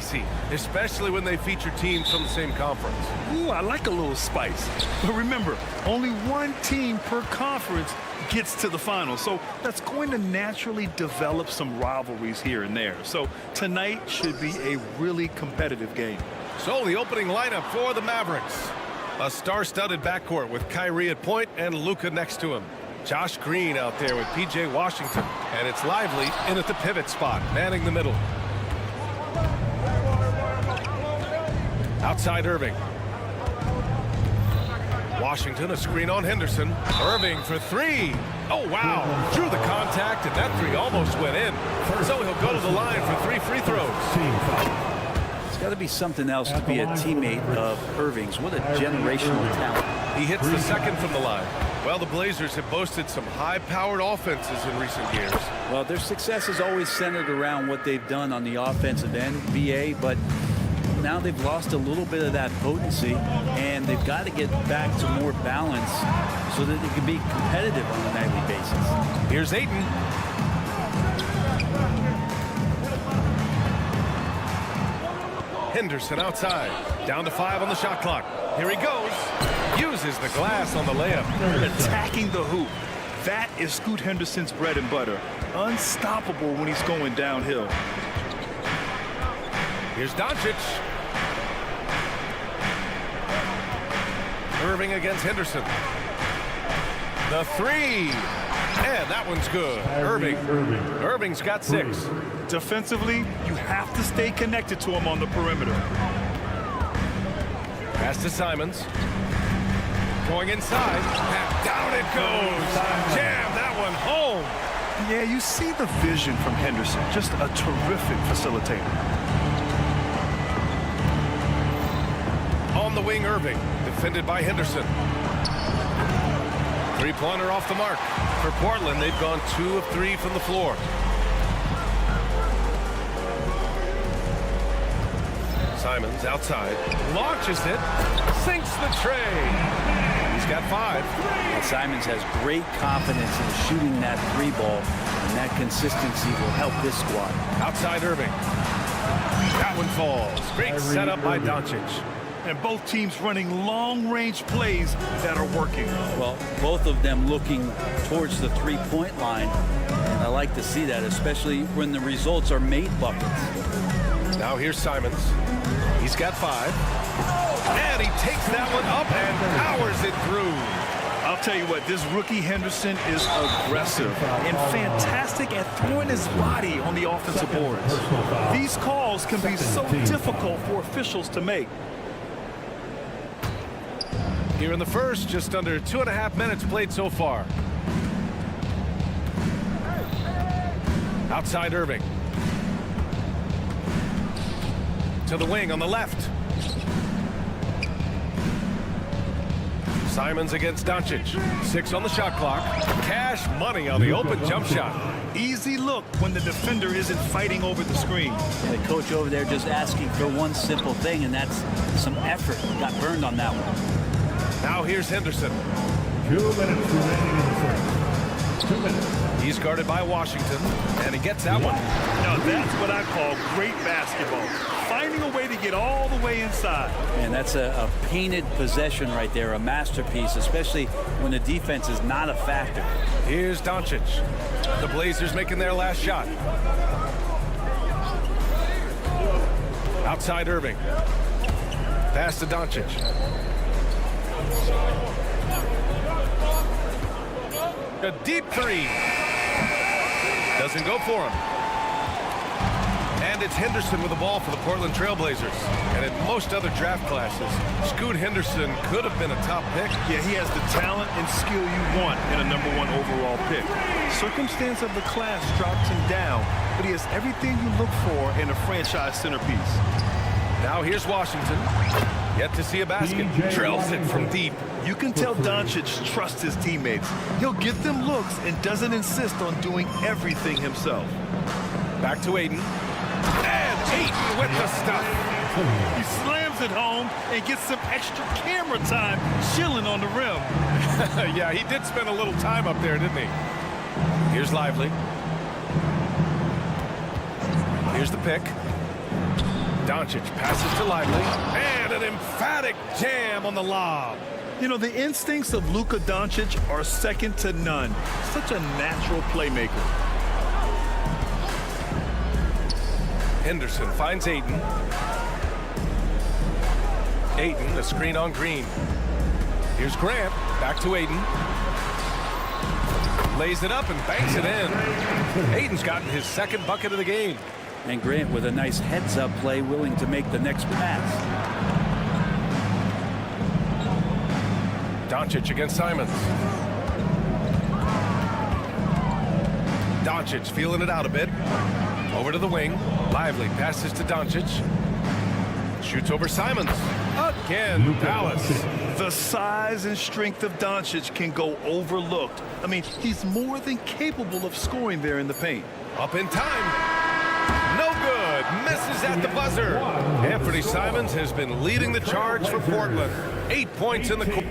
spicy, especially when they feature teams from the same conference. Ooh, I like a little spice. But remember, only one team per conference gets to the final. So that's going to naturally develop some rivalries here and there. So tonight should be a really competitive game. So the opening lineup for the Mavericks. A star-studded backcourt with Kyrie at point and Luka next to him. Josh Green out there with P.J. Washington. And it's Lively in at the pivot spot, manning the middle. Outside Irving. Washington, a screen on Henderson. Irving for three. Oh, wow. Drew the contact, and that three almost went in. So he'll go to the line for 3 free throws. It's got to be something else to be a teammate of Irving's. What a generational talent. He hits the second from the line. Well, the Blazers have boasted some high-powered offenses in recent years. Well, their success is always centered around what they've done on the offensive end, BA, but now they've lost a little bit of that potency, and they've got to get back to more balance so that they can be competitive on a nightly basis. Here's Ayton. Henderson outside. Down to 5 on the shot clock. Here he goes. Uses the glass on the layup. Attacking the hoop. That is Scoot Henderson's bread and butter. Unstoppable when he's going downhill. Here's Doncic. Irving against Henderson. The three. And that one's good. Irving's got 6. Defensively, you have to stay connected to him on the perimeter. Pass to Simons. Going inside. And down it goes. Jam that one home. Yeah, you see the vision from Henderson. Just a terrific facilitator. On the wing, Irving. Defended by Henderson. Three-pointer off the mark. For Portland, they've gone 2 of 3 from the floor. Simons outside. Launches it. Sinks the tray. He's got 5. And Simons has great confidence in shooting that 3 ball, and that consistency will help this squad. Outside Irving. That one falls. Great setup by Doncic. And both teams running long-range plays that are working. Well, both of them looking towards the 3-point line. And I like to see that, especially when the results are made buckets. Now here's Simons. He's got 5. And he takes that one up and powers it through. I'll tell you what, this rookie Henderson is aggressive and fantastic at throwing his body on the offensive boards. These calls can be so difficult for officials to make. Here in the first, just under 2.5 minutes played so far. Outside Irving. To the wing on the left. Simons against Doncic. 6 on the shot clock. Cash money on the open jump shot. Easy look when the defender isn't fighting over the screen. The coach over there just asking for one simple thing, and that's some effort. Got burned on that one. Now here's Henderson. 2 minutes remaining in the first. 2 minutes. He's guarded by Washington, and he gets that one. Now that's what I call great basketball. Finding a way to get all the way inside. And that's a painted possession right there, a masterpiece, especially when the defense is not a factor. Here's Doncic. The Blazers making their last shot. Outside Irving. Pass to Doncic. A deep 3. Doesn't go for him. And it's Henderson with the ball for the Portland Trailblazers. And in most other draft classes, Scoot Henderson could have been a top pick. Yeah, he has the talent and skill you want in a #1 overall pick. Circumstance of the class dropped him down, but he has everything you look for in a franchise centerpiece. Now here's Washington. Yet to see a basket. Drills it from deep. You can tell Doncic trusts his teammates. He'll get them looks and doesn't insist on doing everything himself. Back to Ayton. And Ayton with the stuff. He slams it home and gets some extra camera time chilling on the rim. Yeah, he did spend a little time up there, didn't he? Here's Lively. Here's the pick. Doncic passes to Lively, and an emphatic jam on the lob. You know, the instincts of Luka Doncic are second to none. Such a natural playmaker. Henderson finds Ayton. Ayton, a screen on Green. Here's Grant, back to Ayton. Lays it up and banks it in. Ayton's gotten his second bucket of the game. And Grant with a nice heads-up play, willing to make the next pass. Doncic against Simons. Doncic feeling it out a bit. Over to the wing. Lively passes to Doncic. Shoots over Simons. Again, Dallas. The size and strength of Doncic can go overlooked. I mean, he's more than capable of scoring there in the paint. Up in time. No good. Misses at the buzzer. Anthony Simons has been leading the charge for Portland. 8 points in the quarter.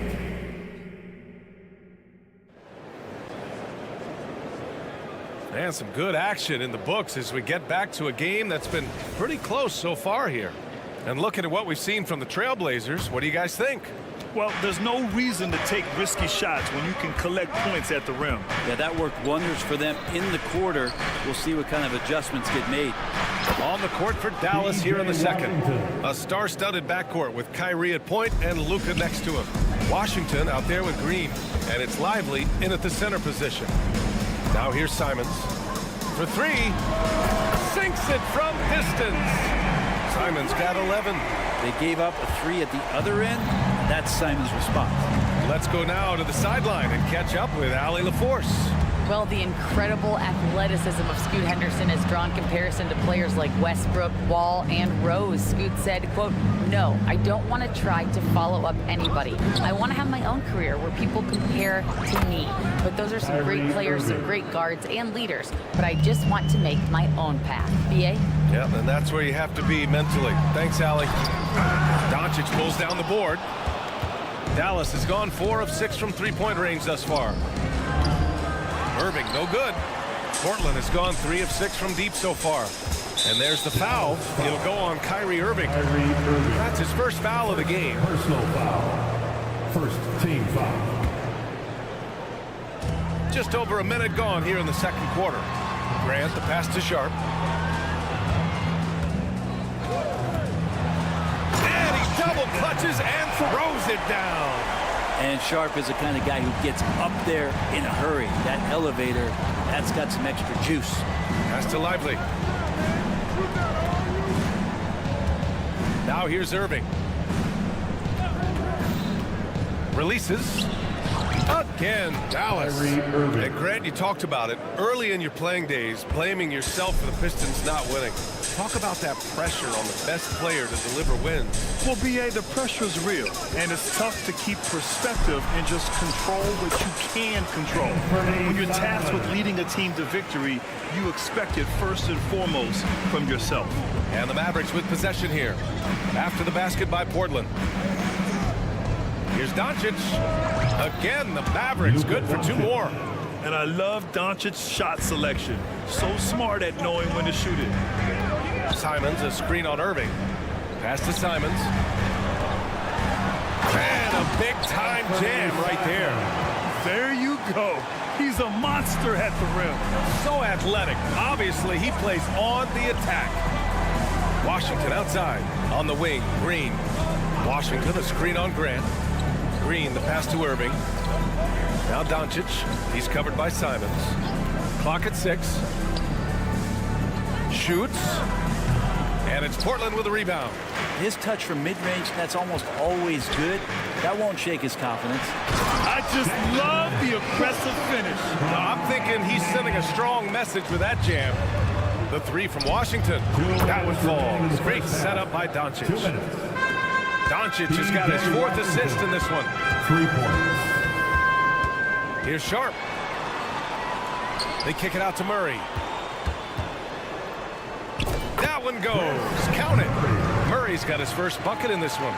And some good action in the books as we get back to a game that's been pretty close so far here. And looking at what we've seen from the Trailblazers, what do you guys think? Well, there's no reason to take risky shots when you can collect points at the rim. Yeah, that worked wonders for them in the quarter. We'll see what kind of adjustments get made. On the court for Dallas here in the second. A star-studded backcourt with Kyrie at point and Luka next to him. Washington out there with Green, and it's Lively in at the center position. Now here's Simons for three. Sinks it from distance. Simons got 11. They gave up a three at the other end. That's Simons' response. Let's go now to the sideline and catch up with Allie LaForce. Well, the incredible athleticism of Scoot Henderson has drawn comparison to players like Westbrook, Wall, and Rose. Scoot said, quote, "No, I don't want to try to follow up anybody. I want to have my own career where people compare to me. But those are some great players, some great guards and leaders. But I just want to make my own path." BA? Yeah, and that's where you have to be mentally. Thanks, Allie. Doncic pulls down the board. Dallas has gone 4 of 6 from three-point range thus far. Irving, no good. Portland has gone 3 of 6 from deep so far. And there's the foul. It'll go on Kyrie Irving. That's his first foul of the game. Personal foul. First team foul. Just over a minute gone here in the second quarter. Grant, the pass to Sharp. And he double clutches and throws it down. And Sharp is the kind of guy who gets up there in a hurry. That elevator, that's got some extra juice. Pass to Lively. Now here's Irving. Releases. Again, Dallas. And Grant, you talked about it early in your playing days, blaming yourself for the Pistons not winning. Talk about that pressure on the best player to deliver wins. Well, BA, the pressure's real, and it's tough to keep perspective and just control what you can control. When you're tasked with leading a team to victory, you expect it first and foremost from yourself. And the Mavericks with possession here. After the basket by Portland. Here's Doncic. Again, the Mavericks good for 2 more. And I love Doncic's shot selection. So smart at knowing when to shoot it. Simons, a screen on Irving. Pass to Simons. And a big-time jam right there. There you go. He's a monster at the rim. So athletic. Obviously, he plays on the attack. Washington outside. On the wing, Green. Washington, a screen on Grant. Green, the pass to Irving. Now Doncic. He's covered by Simons. Clock at 6. Shoots. And it's Portland with a rebound. His touch from mid-range, that's almost always good. That won't shake his confidence. I just love the aggressive finish. I'm thinking he's sending a strong message with that jam. The 3 from Washington. That one falls. Great setup by Doncic. Doncic has got his 4th assist in this one. 3 points. Here's Sharp. They kick it out to Murray. That one goes. Count it. Murray's got his first bucket in this one.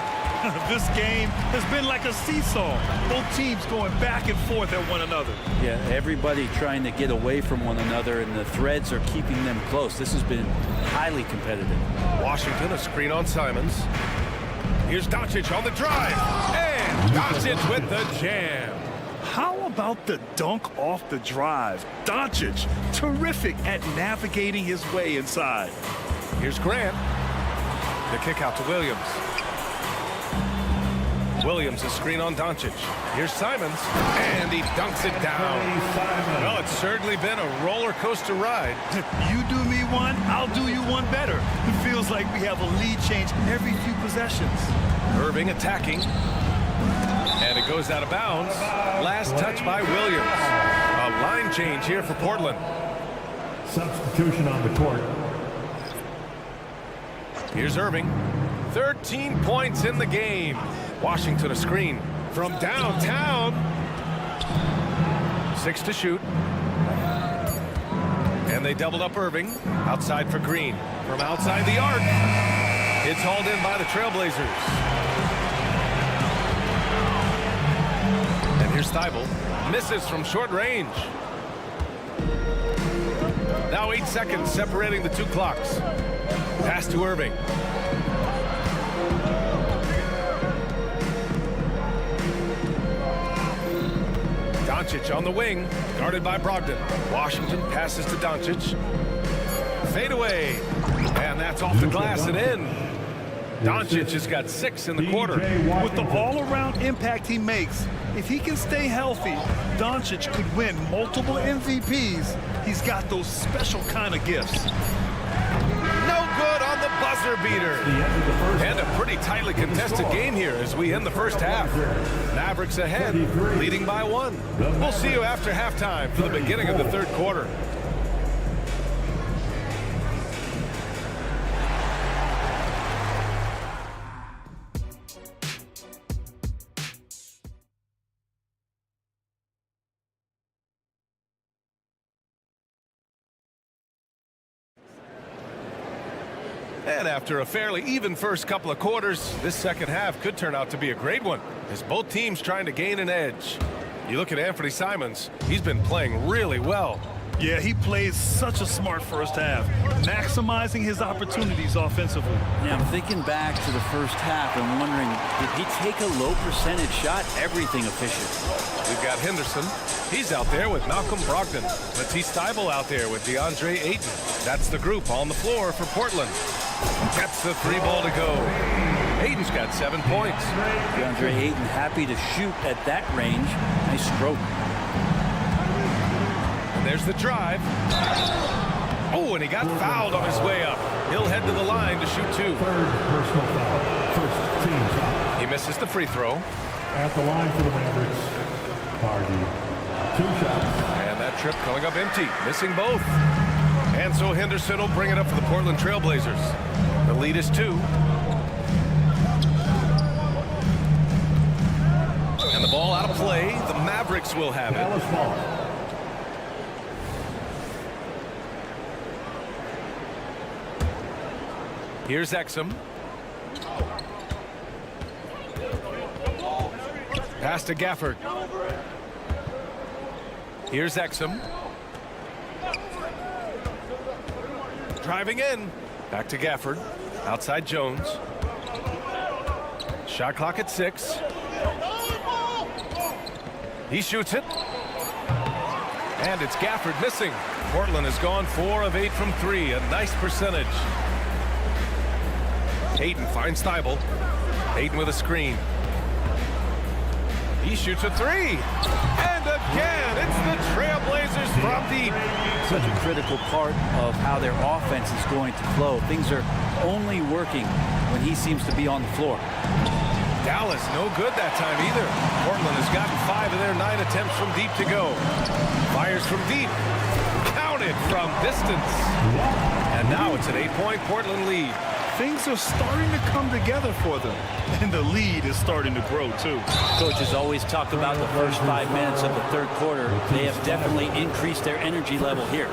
This game has been like a seesaw. Both teams going back and forth at one another. Yeah, everybody trying to get away from one another, and the threads are keeping them close. This has been highly competitive. Washington, a screen on Simons. Here's Doncic on the drive. And Doncic with the jam. How about the dunk off the drive? Doncic, terrific at navigating his way inside. Here's Grant. The kick out to Williams. Williams, a screen on Doncic. Here's Simons, and he dunks it down. Well, it's certainly been a roller coaster ride. You do me one, I'll do you one better. It feels like we have a lead change every few possessions. Irving attacking. And it goes out of bounds. Last touch by Williams. A line change here for Portland. Substitution on the court. Here's Irving. 13 points in the game. Washington a screen from downtown. 6 to shoot. And they doubled up Irving. Outside for Green. From outside the arc. It's hauled in by the Trailblazers. And here's Thibault. Misses from short range. Now 8 seconds separating the two clocks. Pass to Irving. Doncic on the wing, guarded by Brogdon. Washington passes to Doncic. Fade away. And that's off the glass and in. Doncic has got 6 in the quarter. With the all-around impact he makes, if he can stay healthy, Doncic could win multiple MVPs. He's got those special kind of gifts. No good on the buzzer beater. And a pretty tightly contested game here as we end the first half. Mavericks ahead, leading by 1. We'll see you after halftime for the beginning of the third quarter. And after a fairly even first couple of quarters, this second half could turn out to be a great one as both teams trying to gain an edge. You look at Anthony Simons, he's been playing really well. Yeah, he plays such a smart first half, maximizing his opportunities offensively. Yeah, I'm thinking back to the first half and wondering, did he take a low percentage shot? Everything efficient. We've got Henderson. He's out there with Malcolm Brogdon. Matisse Thybulle out there with DeAndre Ayton. That's the group on the floor for Portland. Gets the 3 ball to go. Ayton's got 7 points. DeAndre Ayton happy to shoot at that range. Nice stroke. And there's the drive. Oh, and he got fouled on his way up. He'll head to the line to shoot 2. Third personal foul. First team foul. He misses the free throw. At the line for the Mavericks. Hardy. 2 shots. And that trip coming up empty, missing both. And so Henderson will bring it up for the Portland Trailblazers. The lead is 2. And the ball out of play. The Mavericks will have it. Dallas ball. Here's Exum. Pass to Gafford. Here's Exum. Driving in. Back to Gafford. Outside Jones. Shot clock at 6. He shoots it. And it's Gafford missing. Portland has gone 4 of 8 from 3. A nice percentage. Ayton finds Thybulle. Ayton with a screen. He shoots a 3. And again, it's the Trailblazers from deep. Such a critical part of how their offense is going to flow. Things are only working when he seems to be on the floor. Dallas no good that time either. Portland has gotten 5 of their 9 attempts from deep to go. Fires from deep. Counted from distance. And now it's an 8-point Portland lead. Things are starting to come together for them, and the lead is starting to grow too. Coach has always talked about the first 5 minutes of the third quarter. They have definitely increased their energy level here.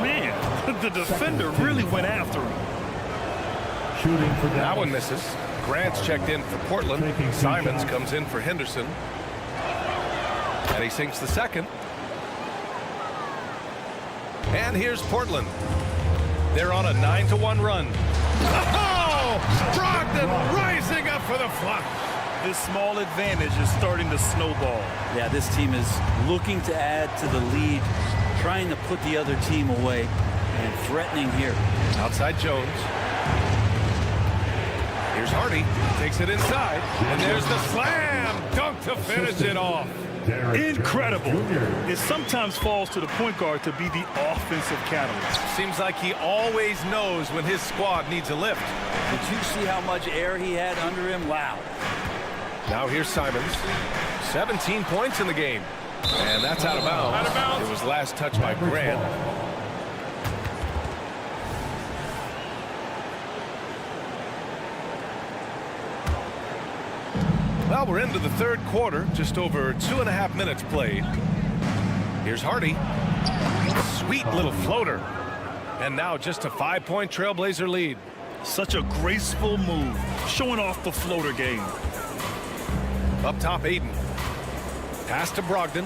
Man, the defender really went after him. Shooting for That Dallas. one misses. Grant's checked in for Portland. Simons comes in for Henderson. And he sinks the second. And here's Portland. They're on a 9-1 run. Oh! Brogdon rising up for the flush. This small advantage is starting to snowball. Yeah, this team is looking to add to the lead, trying to put the other team away, and threatening here. Outside Jones. Here's Hardy. Takes it inside. And there's the slam dunk to finish it off. Incredible. It sometimes falls to the point guard to be the offensive catalyst. Seems like he always knows when his squad needs a lift. Did you see how much air he had under him? Wow. Now here's Simons. 17 points in the game. And that's out of bounds. Out of bounds. It was last touched by Grant. Well, we're into the third quarter. Just over 2.5 minutes played. Here's Hardy. Sweet little floater. And now just a 5-point Trailblazer lead. Such a graceful move, showing off the floater game. Up top, Aiden. Pass to Brogdon.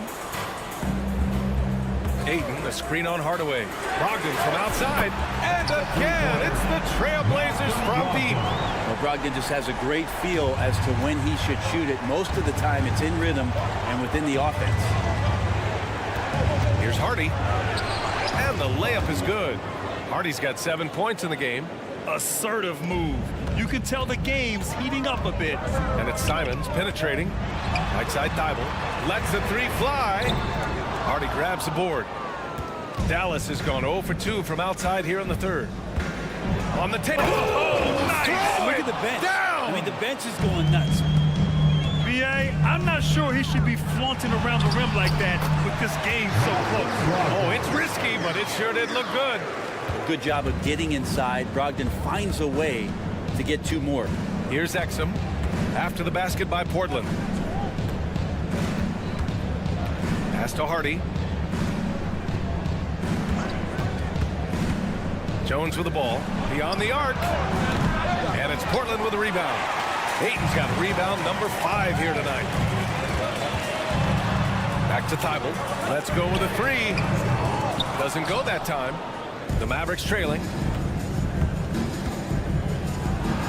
Aiden, a screen on Hardaway. Brogdon from outside. And again, it's the Trailblazers from deep. Well, Brogdon just has a great feel as to when he should shoot it. Most of the time, it's in rhythm and within the offense. Here's Hardy. And the layup is good. Hardy's got 7 points in the game. Assertive move. You can tell the game's heating up a bit. And it's Simons penetrating. Right side Thibault. Lets the three fly. Hardy grabs the board. Dallas has gone 0 for 2 from outside here in the third. On the table. Oh, nice. Look at the bench. Down. I mean, the bench is going nuts. B.A., I'm not sure he should be flaunting around the rim like that with this game so close. Oh, it's risky, but it sure did look good. Good job of getting inside. Brogdon finds a way to get 2 more. Here's Exum after the basket by Portland. Pass to Hardy. Jones with the ball. Beyond the arc. And it's Portland with a rebound. Ayton's got rebound number 5 here tonight. Back to Thibault. Let's go with a 3. Doesn't go that time. The Mavericks trailing.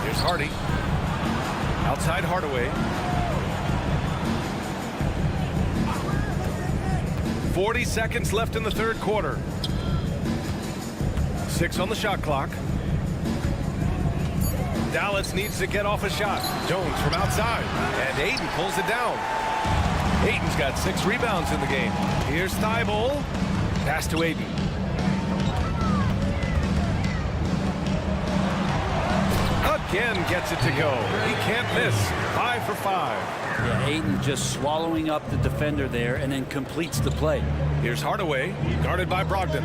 Here's Hardy. Outside Hardaway. 40 seconds left in the third quarter. 6 on the shot clock. Dallas needs to get off a shot. Jones from outside. And Ayton pulls it down. Ayton's got 6 rebounds in the game. Here's Thibault. Pass to Ayton. Again gets it to go. He can't miss. 5 for 5. Yeah, Ayton just swallowing up the defender there and then completes the play. Here's Hardaway, guarded by Brogdon.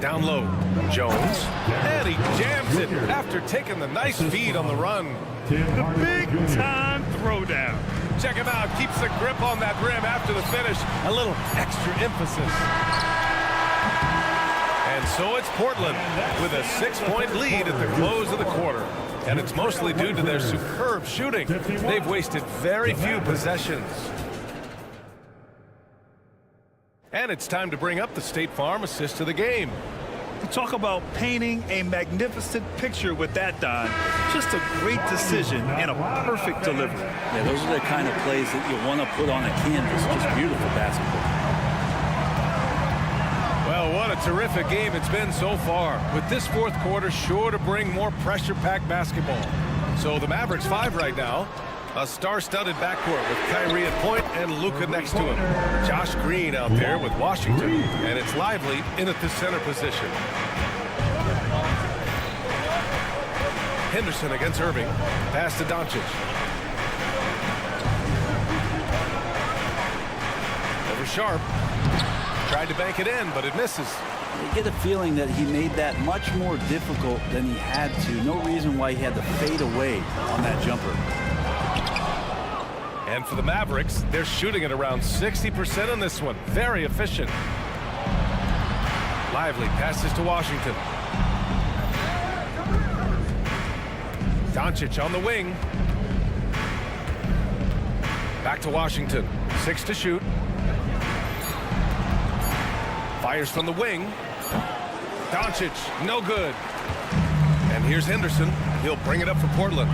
Down low, Jones. And he jams it after taking the nice feed on the run. The big-time throwdown. Check him out. Keeps the grip on that rim after the finish. A little extra emphasis. And so it's Portland with a 6-point lead at the close of the quarter. And it's mostly due to their superb shooting. They've wasted very few possessions. And it's time to bring up the State Farm assist of the game. You talk about painting a magnificent picture with that, Don. Just a great decision and a perfect delivery. Yeah, those are the kind of plays that you want to put on a canvas. Just beautiful basketball. Well, what a terrific game it's been so far. With this fourth quarter sure to bring more pressure-packed basketball. So the Mavericks 5 right now. A star-studded backcourt with Kyrie at point and Luka next to him. Josh Green out there with Washington. And it's Lively in at the center position. Henderson against Irving. Pass to Doncic. Over Sharp. Tried to bank it in, but it misses. You get a feeling that he made that much more difficult than he had to. No reason why he had to fade away on that jumper. And for the Mavericks, they're shooting at around 60% on this one. Very efficient. Lively passes to Washington. Doncic on the wing. Back to Washington. 6 to shoot. Fires from the wing. Doncic, no good. And here's Henderson. He'll bring it up for Portland.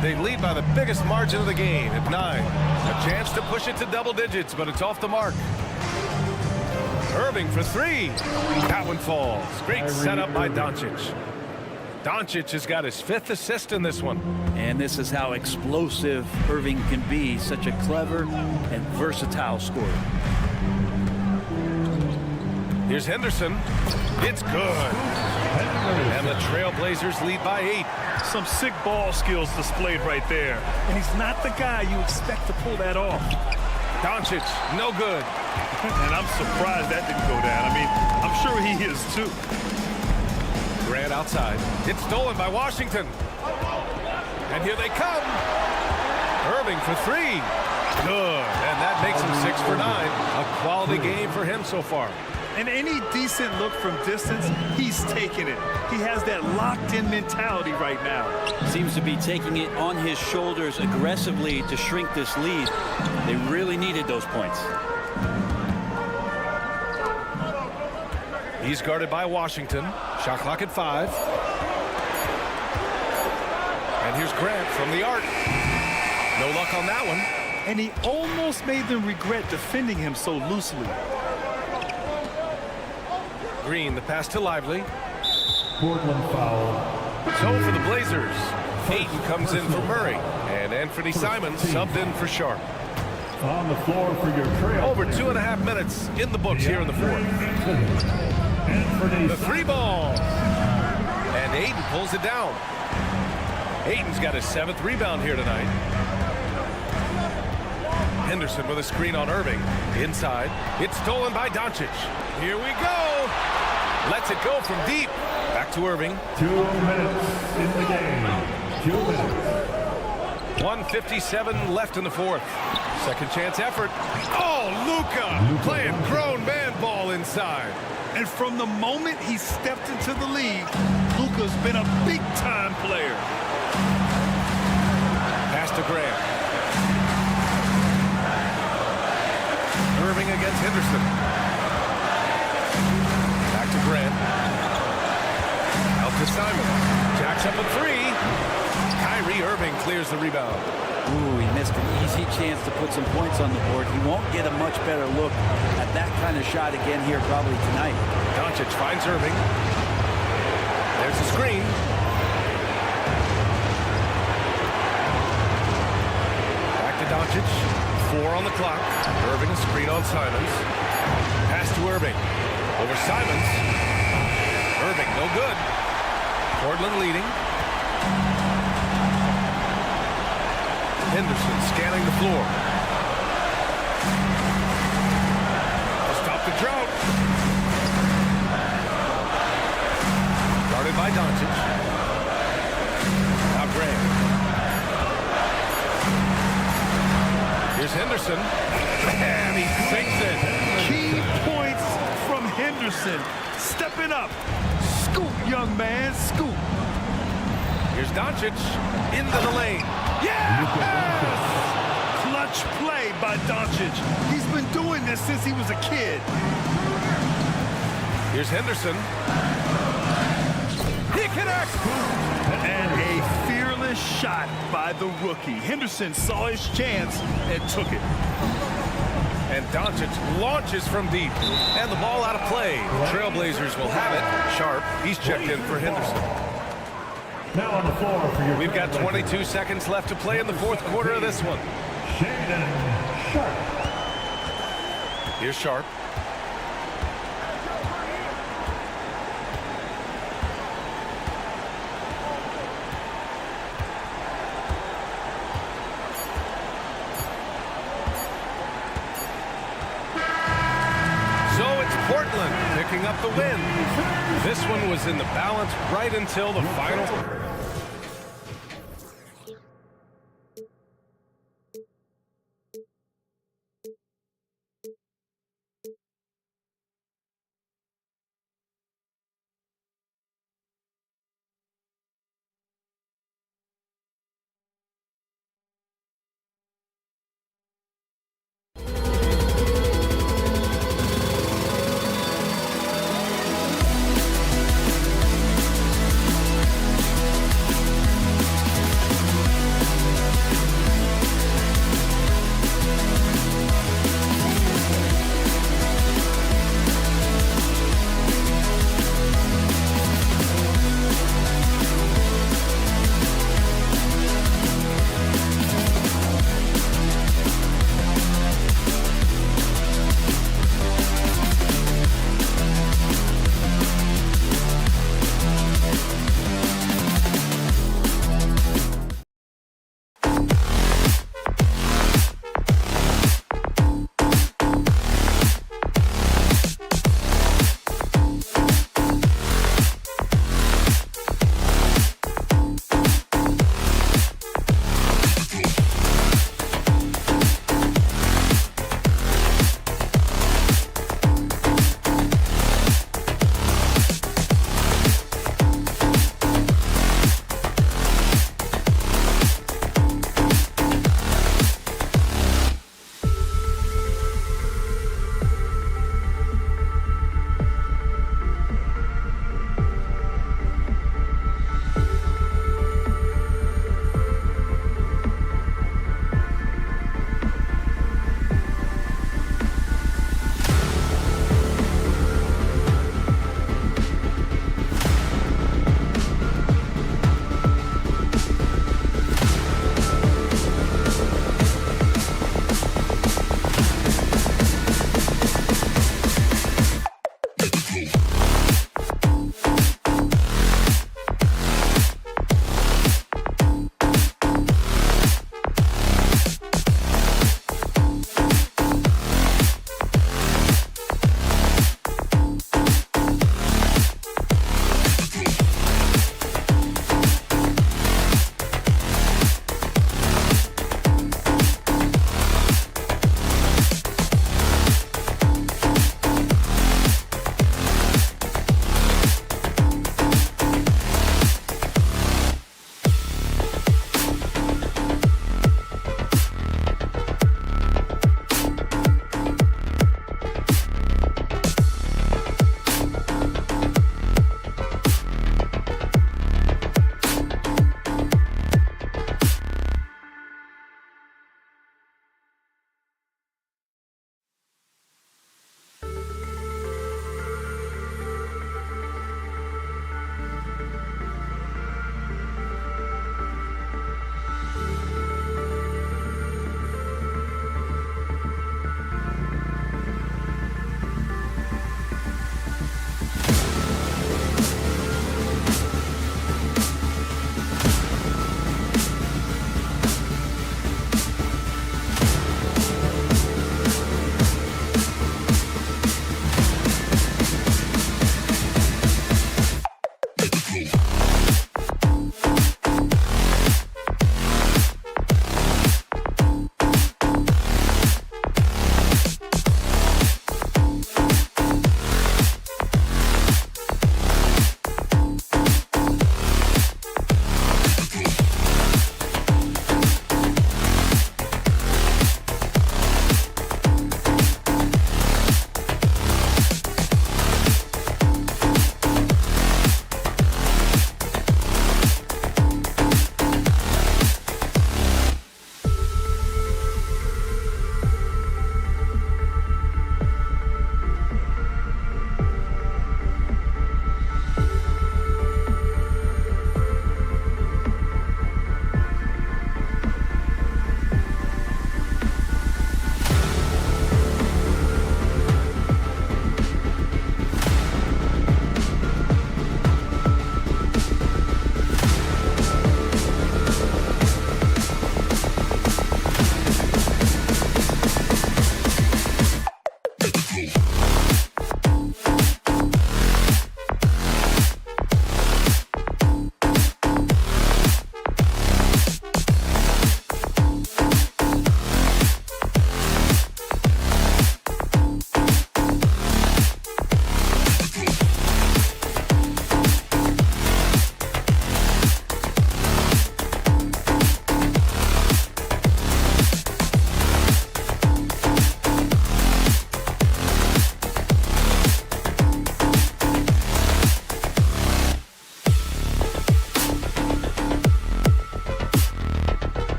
They lead by the biggest margin of the game at 9. A chance to push it to double digits, but it's off the mark. Irving for 3. That one falls. Great setup by Doncic. Doncic has got his 5th assist in this one. And this is how explosive Irving can be. Such a clever and versatile scorer. Here's Henderson. It's good. And the Trailblazers lead by 8. Some sick ball skills displayed right there. And he's not the guy you expect to pull that off. Doncic, no good. And I'm surprised that didn't go down. I mean, I'm sure he is too. Grant outside. It's stolen by Washington. And here they come. Irving for 3. Good. And that makes him 6 for 9. A quality game for him so far. And any decent look from distance, he's taking it. He has that locked-in mentality right now. Seems to be taking it on his shoulders aggressively to shrink this lead. They really needed those points. He's guarded by Washington. Shot clock at 5. And here's Grant from the arc. No luck on that one. And he almost made them regret defending him so loosely. Green, the pass to Lively. Portland foul. So for the Blazers, Ayton comes in for Murray. And Anthony Simons subbed in for Sharp. On the floor for your trail. Over 2.5 minutes in the books here in the 4th. The 3 ball. And Ayton pulls it down. Ayton's got his 7th rebound here tonight. Henderson with a screen on Irving. Inside. It's stolen by Doncic. Here we go. Lets it go from deep. Back to Irving. 2 minutes in the game. 2 minutes. 1:57 left in the 4th. Second chance effort. Oh, Luka playing grown man ball inside. And from the moment he stepped into the league, Luka's been a big-time player. Pass to Grant. Irving against Henderson. Back to Grant. Out to Simon. Jacks up a 3. Kyrie Irving clears the rebound. Ooh, he missed an easy chance to put some points on the board. He won't get a much better look at that kind of shot again here probably tonight. Doncic finds Irving. There's a screen. Back to Doncic. 4 on the clock. Irving, screen on Simons. Pass to Irving. Over Simons. Irving, no good. Portland leading. Henderson scanning the floor. To stop the drought. Guarded by Doncic. Now Grant. Here's Henderson. And he sinks it. Key points from Henderson. Stepping up. Scoop, young man, scoop. Here's Doncic into the lane. Yes! Clutch play by Doncic. He's been doing this since he was a kid. Here's Henderson. He connects. And a fearless shot by the rookie. Henderson saw his chance and took it. And Doncic launches from deep. And the ball out of play. Trailblazers will have it. Sharp, he's checked in for Henderson. Now on the floor for your We've got 22 seconds left to play in the 4th quarter of this one. Shaden Sharp. Here's Sharp. So it's Portland picking up the win. This one was in the balance right until the final.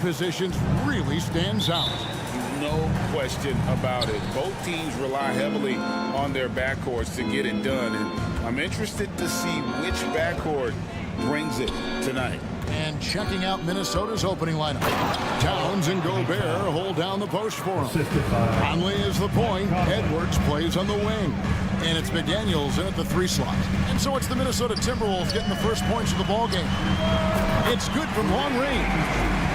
positions really stands out. No question about it. Both teams rely heavily on their backcourts to get it done, and I'm interested to see which backcourt brings it tonight. And checking out Minnesota's opening lineup. Towns and Gobert hold down the post for him. Conley is the point. Edwards plays on the wing. And it's McDaniels in at the 3 slot. And so it's the Minnesota Timberwolves getting the first points of the ball game. It's good from long range.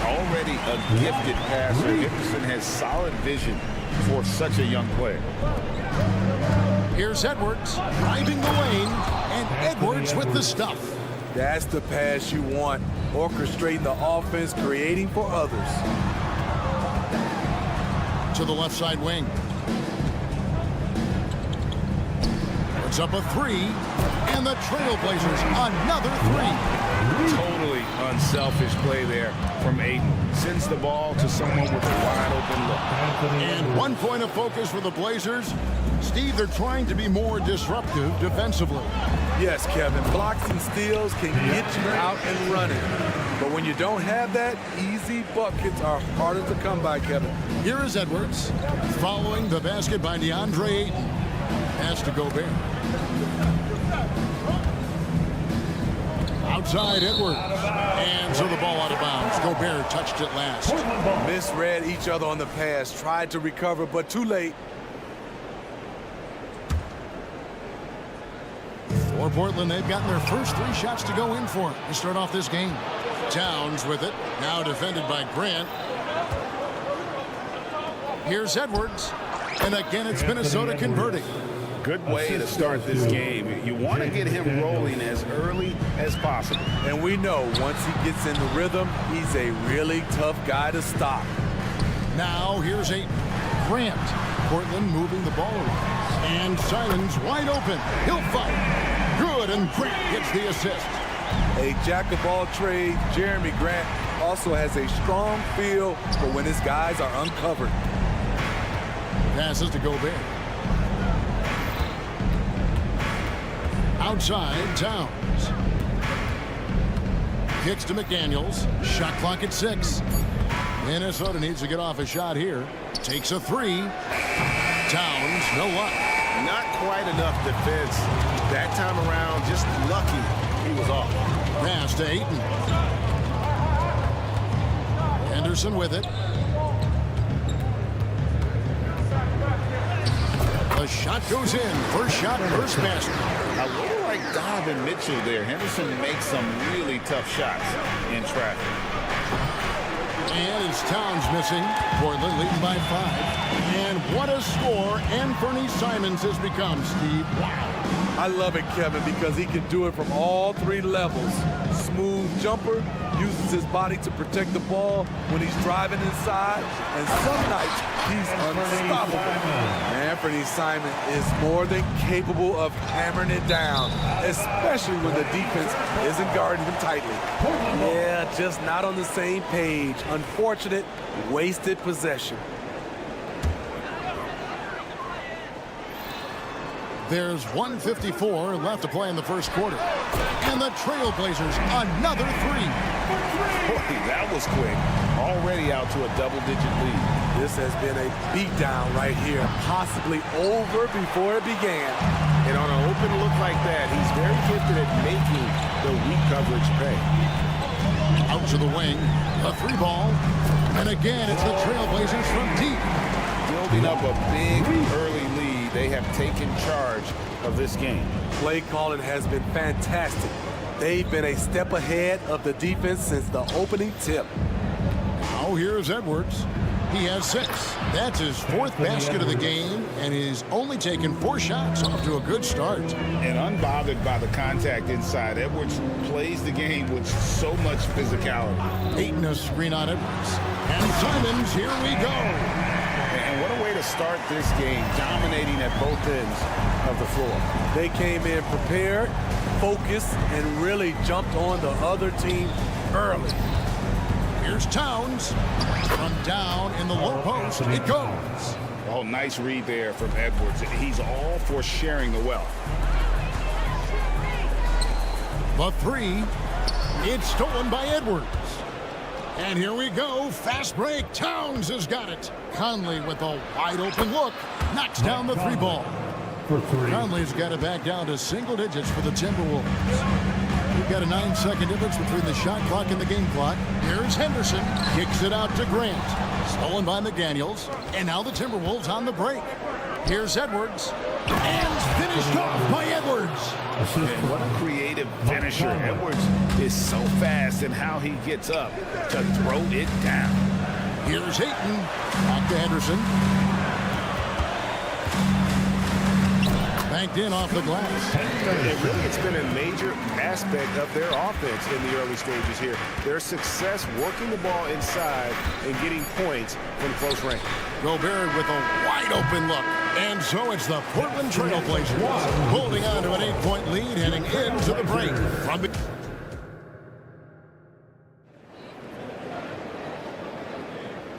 Already a gifted passer, Henderson has solid vision for such a young player. Here's Edwards driving the lane, and Edwards with the stuff. That's the pass you want. Orchestrating the offense, creating for others. To the left side wing. Puts up a 3, and the Trailblazers another 3. Totally unselfish play there from Ayton. Sends the ball to someone with a wide open look. And 1 point of focus for the Blazers. Steve, they're trying to be more disruptive defensively. Yes, Kevin. Blocks and steals can get you out and running. But when you don't have that, easy buckets are harder to come by, Kevin. Here is Edwards following the basket by DeAndre Ayton. Pass to Gobert. Outside Edwards. And so the ball out of bounds. Gobert touched it last. Misread each other on the pass. Tried to recover, but too late. For Portland, they've gotten their first 3 shots to go in for to start off this game. Towns with it. Now defended by Grant. Here's Edwards. And again, it's Minnesota converting. Good way to start this game. You want to get him rolling as early as possible. And we know once he gets in the rhythm, he's a really tough guy to stop. Now here's Ayton. Grant. Portland moving the ball around. And Simons wide open. He'll fight. Good, and Grant gets the assist. A jack-of-all trades, Jeremy Grant also has a strong feel for when his guys are uncovered. Passes to Gobert. Outside, Towns. Kicks to McDaniels. Shot clock at 6. Minnesota needs to get off a shot here. Takes a 3. Towns, no luck. Not quite enough defense that time around. Just lucky he was off. Pass to Ayton. Henderson with it. The shot goes in. First shot, first basket. A little like Donovan Mitchell there. Henderson makes some really tough shots in traffic. And it's Towns missing. Portland leading by 5. And what a score Anthony Simons has become, Steve. Wow. I love it, Kevin, because he can do it from all 3 levels. Smooth jumper, uses his body to protect the ball when he's driving inside, and some nights he's unstoppable. Anthony Simons is more than capable of hammering it down, especially when the defense isn't guarding him tightly. Yeah, just not on the same page. Unfortunate, wasted possession. There's 1:54 left to play in the first quarter. And the Trailblazers, another 3. Boy, that was quick. Already out to a double-digit lead. This has been a beatdown right here, possibly over before it began. And on an open look like that, he's very gifted at making the weak coverage pay. Out to the wing, a 3 ball. And again, it's the Trailblazers from deep. Building up a big early lead. They have taken charge of this game. Play calling has been fantastic. They've been a step ahead of the defense since the opening tip. Now here's Edwards. He has 6. That's his 4th basket of the game, and he's only taken 4 shots. Off to a good start. And unbothered by the contact inside, Edwards plays the game with so much physicality. Ayton a screen on Edwards. And Simons, here we go. And what a way to start this game, dominating at both ends of the floor. They came in prepared, focused, and really jumped on the other team early. Here's Towns. From down in the low post, it goes. Oh, nice read there from Edwards. He's all for sharing the wealth. The 3. It's stolen by Edwards. And here we go. Fast break. Towns has got it. Conley with a wide open look. Knocks down the three ball. For three. Conley's got it back down to single digits for the Timberwolves. We've got a 9-second difference between the shot clock and the game clock. Here's Henderson. Kicks it out to Grant. Stolen by McDaniels. And now the Timberwolves on the break. Here's Edwards. And finished off by Edwards. And what a creative finisher. Edwards is so fast in how he gets up to throw it down. Here's Ayton. Back to Henderson. Banked in off the glass. It's been a major aspect of their offense in the early stages here. Their success working the ball inside and getting points from close range. Gobert with a wide open look. And so it's the Portland Trail Blazers holding on to an 8-point lead heading into the break.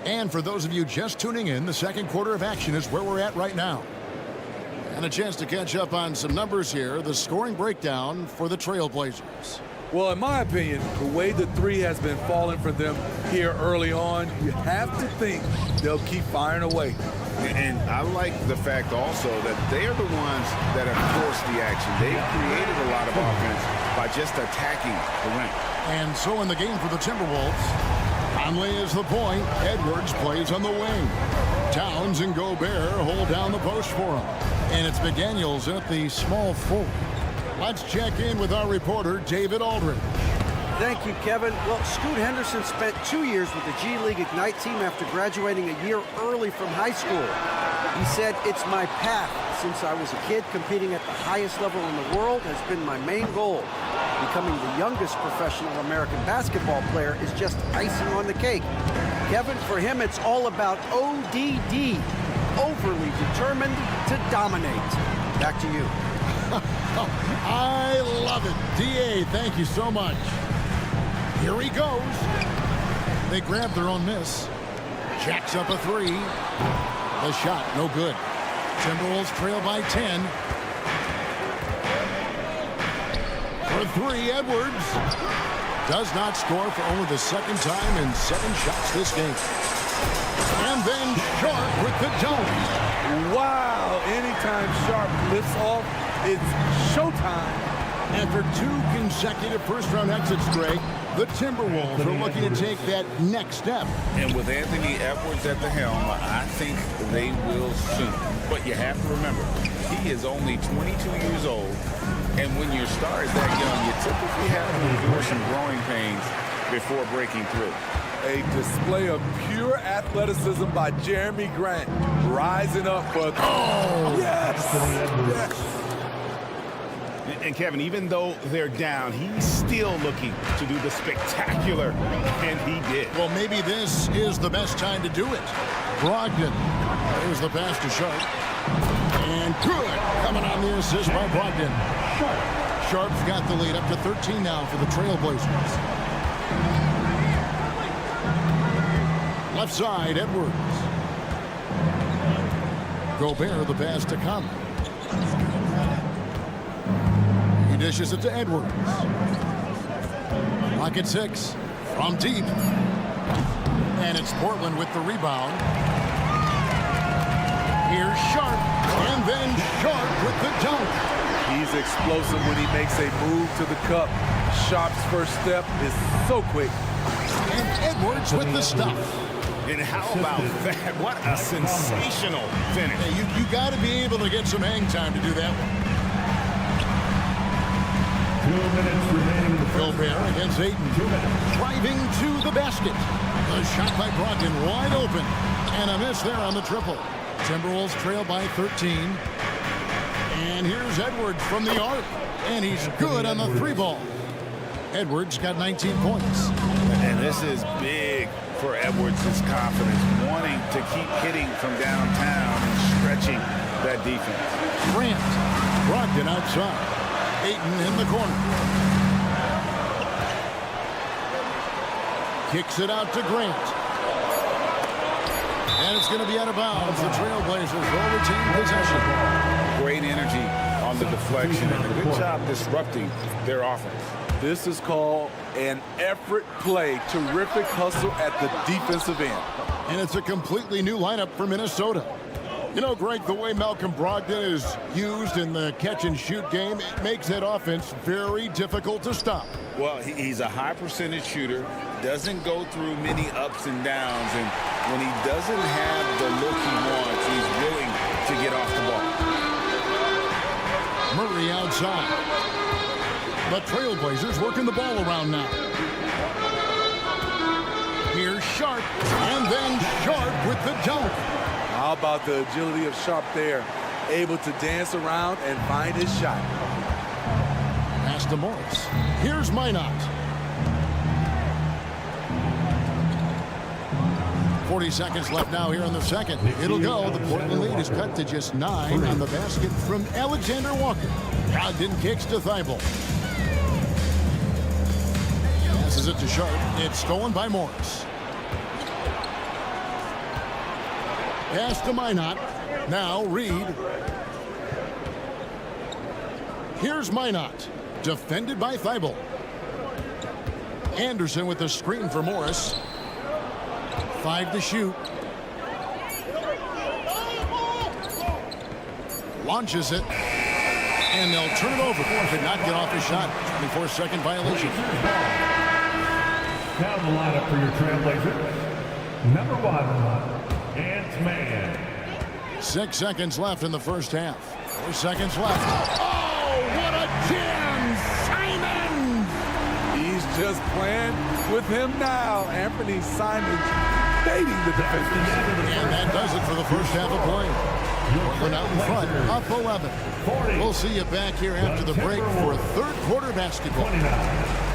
And for those of you just tuning in, the second quarter of action is where we're at right now. And a chance to catch up on some numbers here. The scoring breakdown for the Trailblazers. Well, in my opinion, the way the three has been falling for them here early on, you have to think they'll keep firing away. And I like the fact also that they are the ones that have forced the action. They've created a lot of offense by just attacking the rim. And so in the game for the Timberwolves, Conley is the point. Edwards plays on the wing. Towns and Gobert hold down the post for him. And it's McDaniels at the small forward. Let's check in with our reporter, David Aldridge. Thank you, Kevin. Well, Scoot Henderson spent 2 years with the G League Ignite team after graduating a year early from high school. He said, "It's my path. Since I was a kid, competing at the highest level in the world has been my main goal. Becoming the youngest professional American basketball player is just icing on the cake." Kevin, for him, it's all about ODD, overly determined to dominate. Back to you. I love it. D.A., thank you so much. Here he goes. They grab their own miss. Jacks up a three. The shot, no good. Timberwolves trail by 10. For three, Edwards does not score for only the second time in 7 shots this game. And then Sharp with the dunk. Wow, anytime Sharp lifts off, it's showtime. After 2 consecutive first-round exits, Greg, the Timberwolves are looking to take that next step. And with Anthony Edwards at the helm, I think they will soon. But you have to remember, he is only 22 years old. And when your star is that young, you typically have to endure some growing pains before breaking through. A display of pure athleticism by Jeremy Grant, rising up for... Oh, yes! Yes! And Kevin, even though they're down, he's still looking to do the spectacular, and he did. Well, maybe this is the best time to do it. Brogdon. There's the pass to Sharp. And good. Coming on the assist by Brogdon. Sharp's got the lead up to 13 now for the Trailblazers. Left side, Edwards. Gobert, the pass to Conley. He dishes it to Edwards. Lock at 6. From deep. And it's Portland with the rebound. Here's Sharp. And then Sharp with the dunk. He's explosive when he makes a move to the cup. Sharp's first step is so quick. And Edwards with the stuff. And how about that? What a sensational finish. Hey, you got to be able to get some hang time to do that one. 2 minutes remaining in the first. Gobert against Ayton. Driving to the basket. The shot by Brogdon wide open. And a miss there on the triple. Timberwolves trail by 13. And here's Edwards from the arc. And he's good on the 3-ball. Edwards got 19 points. And this is big for Edwards' confidence, wanting to keep hitting from downtown and stretching that defense. Grant. Brogdon outside. Ayton in the corner. Kicks it out to Grant. And it's going to be out of bounds. The Trailblazers will retain possession. Great energy on the deflection and a good job disrupting their offense. This is called An effort play. Terrific hustle at the defensive end. And it's a completely new lineup for Minnesota. You know, Greg, the way Malcolm Brogdon is used in the catch-and-shoot game, it makes that offense very difficult to stop. Well, he's a high percentage shooter, doesn't go through many ups and downs, and when he doesn't have the look he wants, he's willing to get off the ball. Murray outside. The Trailblazers working the ball around now. Here's Sharp, and then Sharp with the dunk. How about the agility of Sharp there? Able to dance around and find his shot. Pass to Morris. Here's Minot. 40 seconds left now here in the second. It'll go. The Portland lead is cut to just 9 on the basket from Alexander Walker. Brogdon kicks to Thibault. Passes it to Sharp. It's stolen by Morris. Pass to Minot. Now Reed. Here's Minot. Defended by Thibault. Anderson with the screen for Morris. 5 to shoot. Launches it. And they'll turn it over. Could not get off his shot. 24-second violation. Now the lineup for your Trailblazers. Number 1, Ant-Man. 6 seconds left in the first half. 4 seconds left. Oh, what a jam! Simon! He's just playing with him now. Anthony Simons baiting the defenders. And that does it for the first half of play. Portland out in front, up 11. We'll see you back here after the break for third quarter basketball. 29.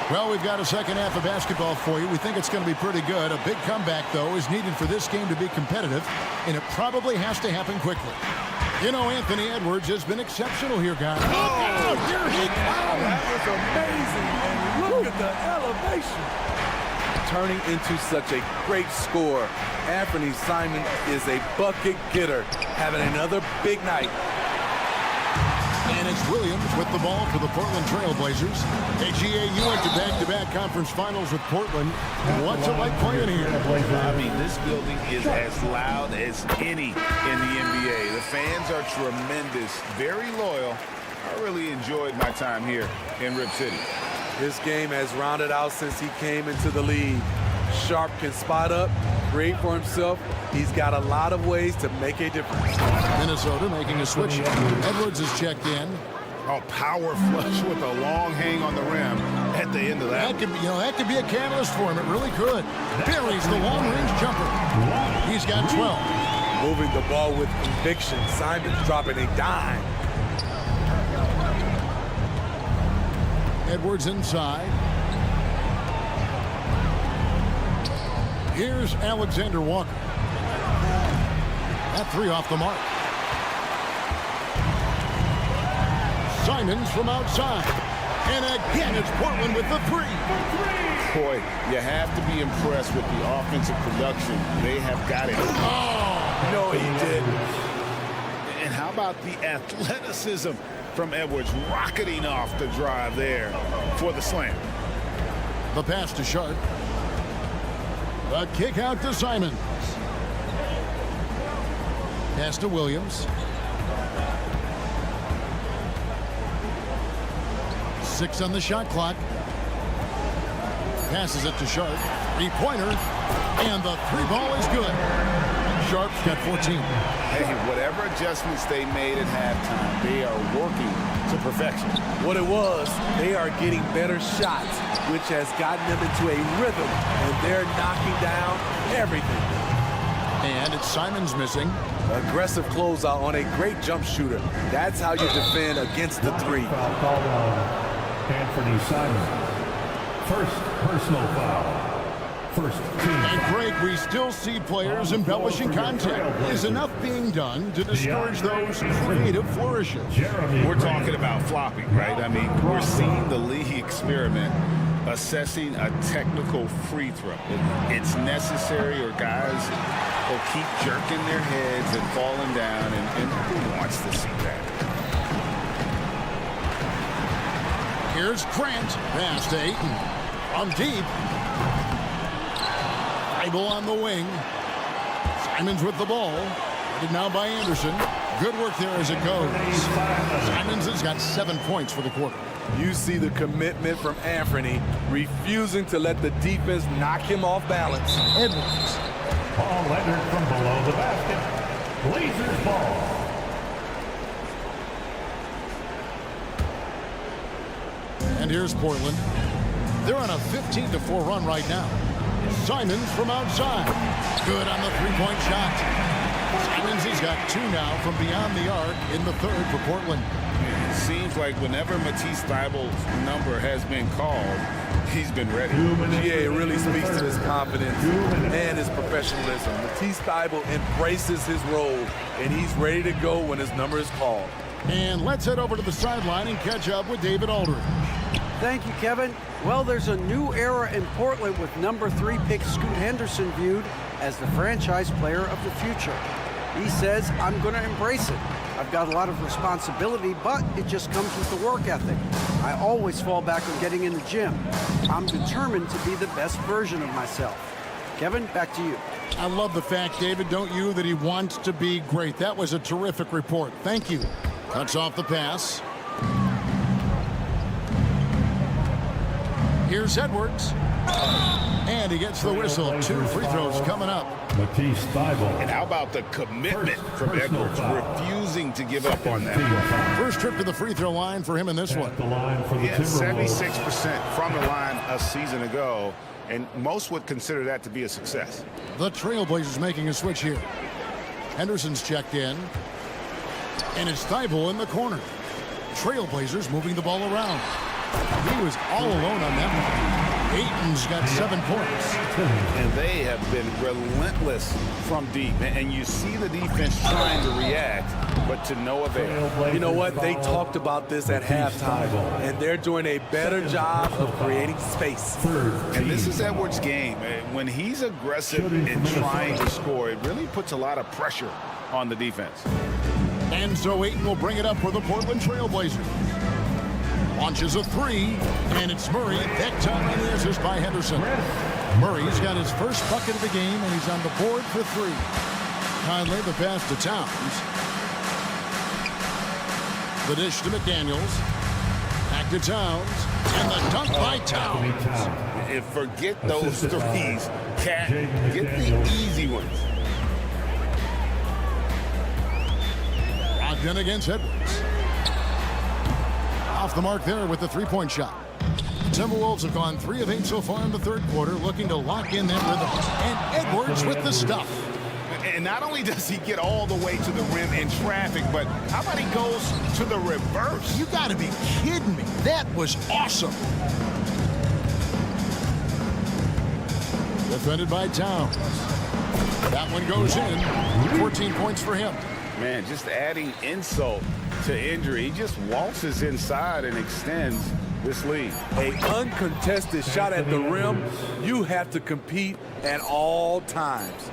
Well, we've got a second half of basketball for you. We think it's going to be pretty good. A big comeback, though, is needed for this game to be competitive, and it probably has to happen quickly. You know, Anthony Edwards has been exceptional here, guys. Oh, here he comes. That was amazing. And look at the elevation. Turning into such a great score. Anthony Simon is a bucket getter, having another big night. And it's Williams with the ball for the Portland Trailblazers. AGA, you went to back-to-back conference finals with Portland. What's it like playing here? I mean, this building is as loud as any in the NBA. The fans are tremendous, very loyal. I really enjoyed my time here in Rip City. His game has rounded out since he came into the league. Sharp can spot up, create for himself. He's got a lot of ways to make a difference. Minnesota making a switch. Edwards is checked in. Oh, power flush with a long hang on the rim at the end of that. That could be a catalyst for him. It really could. Buries the long-range jumper. He's got 12. Moving the ball with conviction. Simon's dropping a dime. Edwards inside. Here's Alexander Walker. That 3 off the mark. Simons from outside. And again, it's Portland with the 3. Boy, you have to be impressed with the offensive production. They have got it. Oh, no, he didn't. And how about the athleticism from Edwards rocketing off the drive there for the slam. The pass to Sharp. The kick out to Simons. Pass to Williams. 6 on the shot clock. Passes it to Sharp. 3-pointer. And the 3-ball is good. Sharp's got 14. Hey, whatever adjustments they made at halftime, they are working to perfection. What it was, they are getting better shots, which has gotten them into a rhythm, and they're knocking down everything. And it's Simons missing. Aggressive closeout on a great jump shooter. That's how you defend against the 3. Foul called on Anthony Simons. First personal foul. First team. And Greg, we still see players embellishing contact. Is enough being done to discourage those creative flourishes? We're talking about flopping, right? I mean, we're seeing the league experiment assessing a technical free throw. It's necessary or guys will keep jerking their heads and falling down, and who wants to see that? Here's Grant. Pass to Ayton. On deep. Bible on the wing. Simons with the ball. Headed now by Anderson. Good work there as it goes. Simons has got 7 points for the quarter. You see the commitment from Anthony, refusing to let the defense knock him off balance. Edwards. Ball entered from below the basket. Blazers ball. And here's Portland. They're on a 15-4 run right now. Simons from outside. Good on the three-point shot. Simons has got 2 now from beyond the arc in the third for Portland. It seems like whenever Matisse Thybulle's number has been called, he's been ready. GA really speaks to his confidence and his professionalism. Matisse Thybulle embraces his role, and he's ready to go when his number is called. And let's head over to the sideline and catch up with David Aldridge. Thank you, Kevin. Well, there's a new era in Portland with number 3 pick Scoot Henderson viewed as the franchise player of the future. He says, I'm going to embrace it. I've got a lot of responsibility, but it just comes with the work ethic. I always fall back on getting in the gym. I'm determined to be the best version of myself. Kevin, back to you. I love the fact, David, don't you, that he wants to be great. That was a terrific report. Thank you. Cuts off the pass. Here's Edwards. And he gets the whistle. 2 free throws coming up. Matisse Thybulle. And how about the commitment from Edwards, refusing to give up on that? First trip to the free throw line for him in this one. The line for the Timberwolves. 76% from the line a season ago, and most would consider that to be a success. The Trailblazers making a switch here. Henderson's checked in. And it's Thybulle in the corner. Trailblazers moving the ball around. He was all alone on that one. Ayton's got 7 points. And they have been relentless from deep. And you see the defense trying to react, but to no avail. You know what? They talked about this at halftime, and they're doing a better job of creating space. And this is Edwards' game. When he's aggressive and trying to score, it really puts a lot of pressure on the defense. And so Ayton will bring it up for the Portland Trailblazers. Launches a 3, and it's Murray. That time on the assist by Henderson. Murray's got his first bucket of the game, and he's on the board for 3. Conley the pass to Towns. The dish to McDaniels. Back to Towns. And the dunk by Towns. And forget those threes. Cat, get the easy ones. Ogden against Edwards. Off the mark there with the three-point shot. The Timberwolves have gone 3 of 8 so far in the third quarter, looking to lock in that rhythm. And Edwards with the stuff. And not only does he get all the way to the rim in traffic, but how about he goes to the reverse? You got to be kidding me. That was awesome. Defended by Towns. That one goes in. 14 points for him. Man, just adding insult to injury. He just waltzes inside and extends this lead. An uncontested shot at the rim, you have to compete at all times.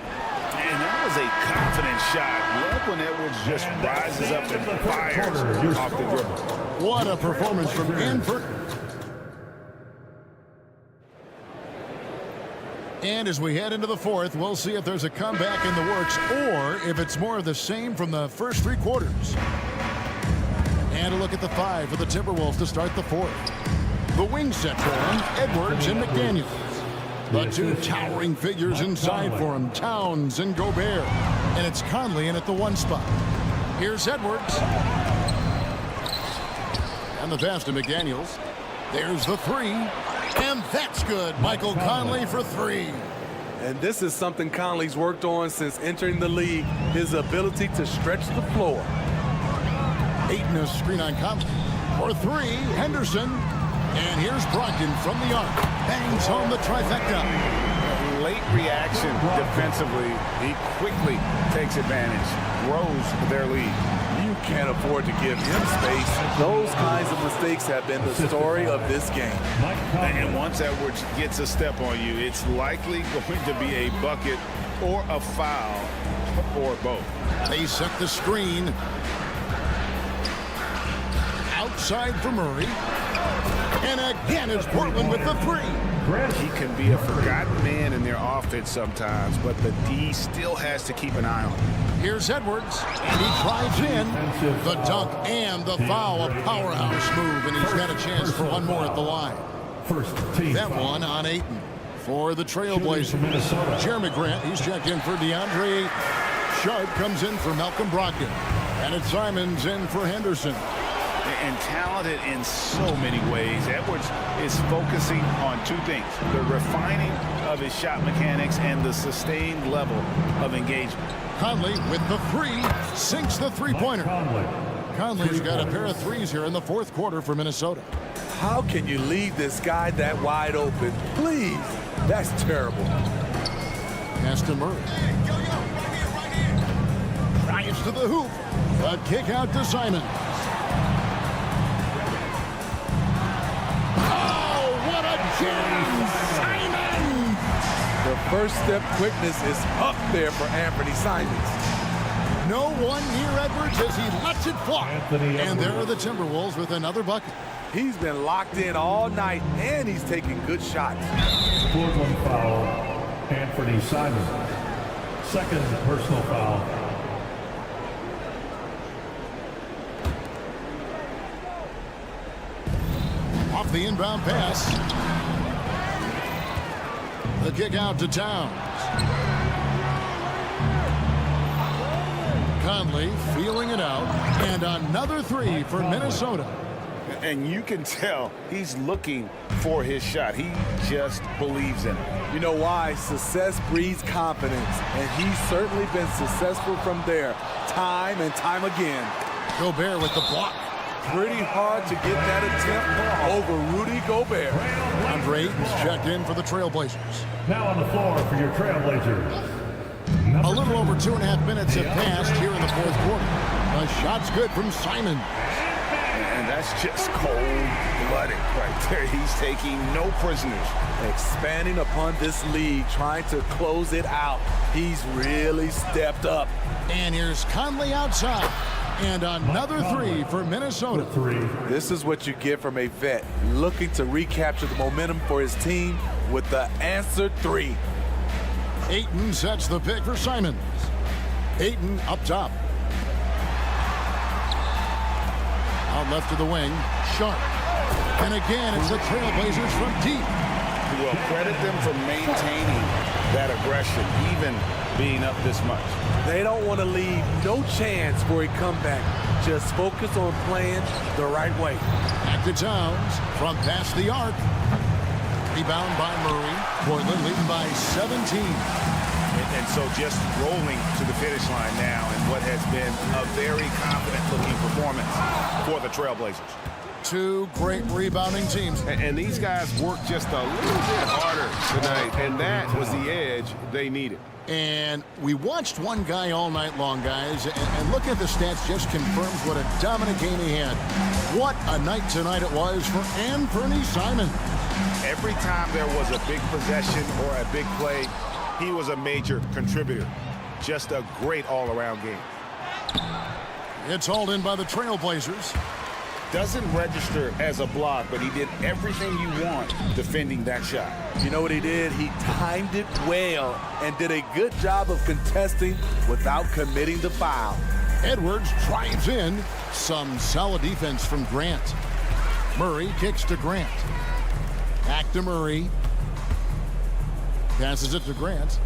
And that was a confident shot. Love when Edwards just rises up and fires off the dribble. What a performance from Anford. And as we head into the fourth, we'll see if there's a comeback in the works or if it's more of the same from the first 3 quarters. And a look at the 5 for the Timberwolves to start the fourth. The wing set for him, Edwards and McDaniels. The 2 towering figures inside for him, Towns and Gobert. And it's Conley in at the 1 spot. Here's Edwards. And the pass to McDaniels. There's the 3. And that's good. Michael Conley for 3. And this is something Conley's worked on since entering the league, his ability to stretch the floor. Ayton a screen on Conley. For 3, Henderson. And here's Brogdon from the arc. Bangs home the trifecta. late reaction defensively, he quickly takes advantage, grows their lead. You can't afford to give him space. Those kinds of mistakes have been the story of this game. And once Edwards gets a step on you, it's likely going to be a bucket or a foul or both. They set the screen. Outside for Murray. And again is Portland with the three. He can be a forgotten man in their offense sometimes, but the D still has to keep an eye on him. Here's Edwards, and he drives in. The dunk and the foul, a powerhouse move, and he's got a chance for one more at the line. That one on Ayton for the Trailblazers. Jeremy Grant, he's checked in for DeAndre Ayton. Sharp comes in for Malcolm Brogdon. And it's Simons in for Henderson. And talented in so many ways, Edwards is focusing on two things: the refining of his shot mechanics and the sustained level of engagement. Conley with the three, sinks the three-pointer. Conley's got a pair of threes here in the fourth quarter for Minnesota. How can you leave this guy that wide open? Please, that's terrible. Pass to Murray. Drives to the hoop. A kick out to Simon. Simon! The first step quickness is up there for Anthony Simons. No one near Edwards as he lets it fly. And there are the Timberwolves with another bucket. He's been locked in all night, and he's taking good shots. Portland foul, Anthony Simons. Second personal foul. Off the inbound pass. The kick out to Towns. Conley feeling it out. And another three for Minnesota. And you can tell he's looking for his shot. He just believes in it. You know why? Success breeds confidence, and he's certainly been successful from there, time and time again. Gobert with the block. Pretty hard to get that attempt over Rudy Gobert. Andre Ayton's checked in for the Trailblazers. Now on the floor for your Trailblazers. A little over 2.5 minutes have passed here in the fourth quarter. The shot's good from Simon. And that's just cold-blooded right there. He's taking no prisoners. Expanding upon this lead, trying to close it out. He's really stepped up. And here's Conley outside. And another three for Minnesota. This is what you get from a vet looking to recapture the momentum for his team with the answer three. Ayton sets the pick for Simons. Ayton up top. Out left to the wing. Sharp. And again, it's the Trailblazers from deep. Well, credit them for maintaining that aggression, even being up this much. They don't want to leave no chance for a comeback. Just focus on playing the right way. Back to Towns from past the arc. Rebound by Murray. Portland leading by 17. And so just rolling to the finish line now in what has been a very confident-looking performance for the Trailblazers. Two great rebounding teams. And these guys worked just a little bit harder tonight, and that was the edge they needed. And we watched one guy all night long, guys, and looking at the stats just confirms what a dominant game he had. What a night tonight it was for Anthony Simons. Every time there was a big possession or a big play, he was a major contributor. Just a great all-around game. It's hauled in by the Trailblazers. Doesn't register as a block, but he did everything you want defending that shot. You know what he did? He timed it well and did a good job of contesting without committing the foul. Edwards drives in. Some solid defense from Grant. Murray kicks to Grant. Back to Murray. Passes it to Grant.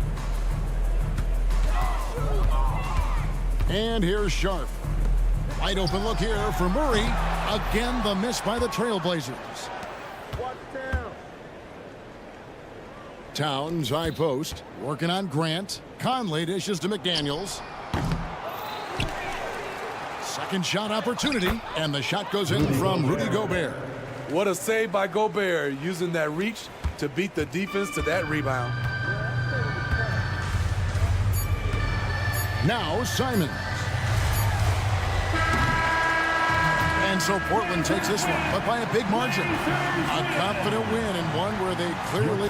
And here's Sharp. Wide open look here for Murray. Again, the miss by the Trailblazers. Towns, high post. Working on Grant. Conley dishes to McDaniels. Second shot opportunity. And the shot goes in from Rudy Gobert. What a save by Gobert, using that reach to beat the defense to that rebound. Now Simons. And so Portland takes this one, but by a big margin. A confident win and one where they clearly...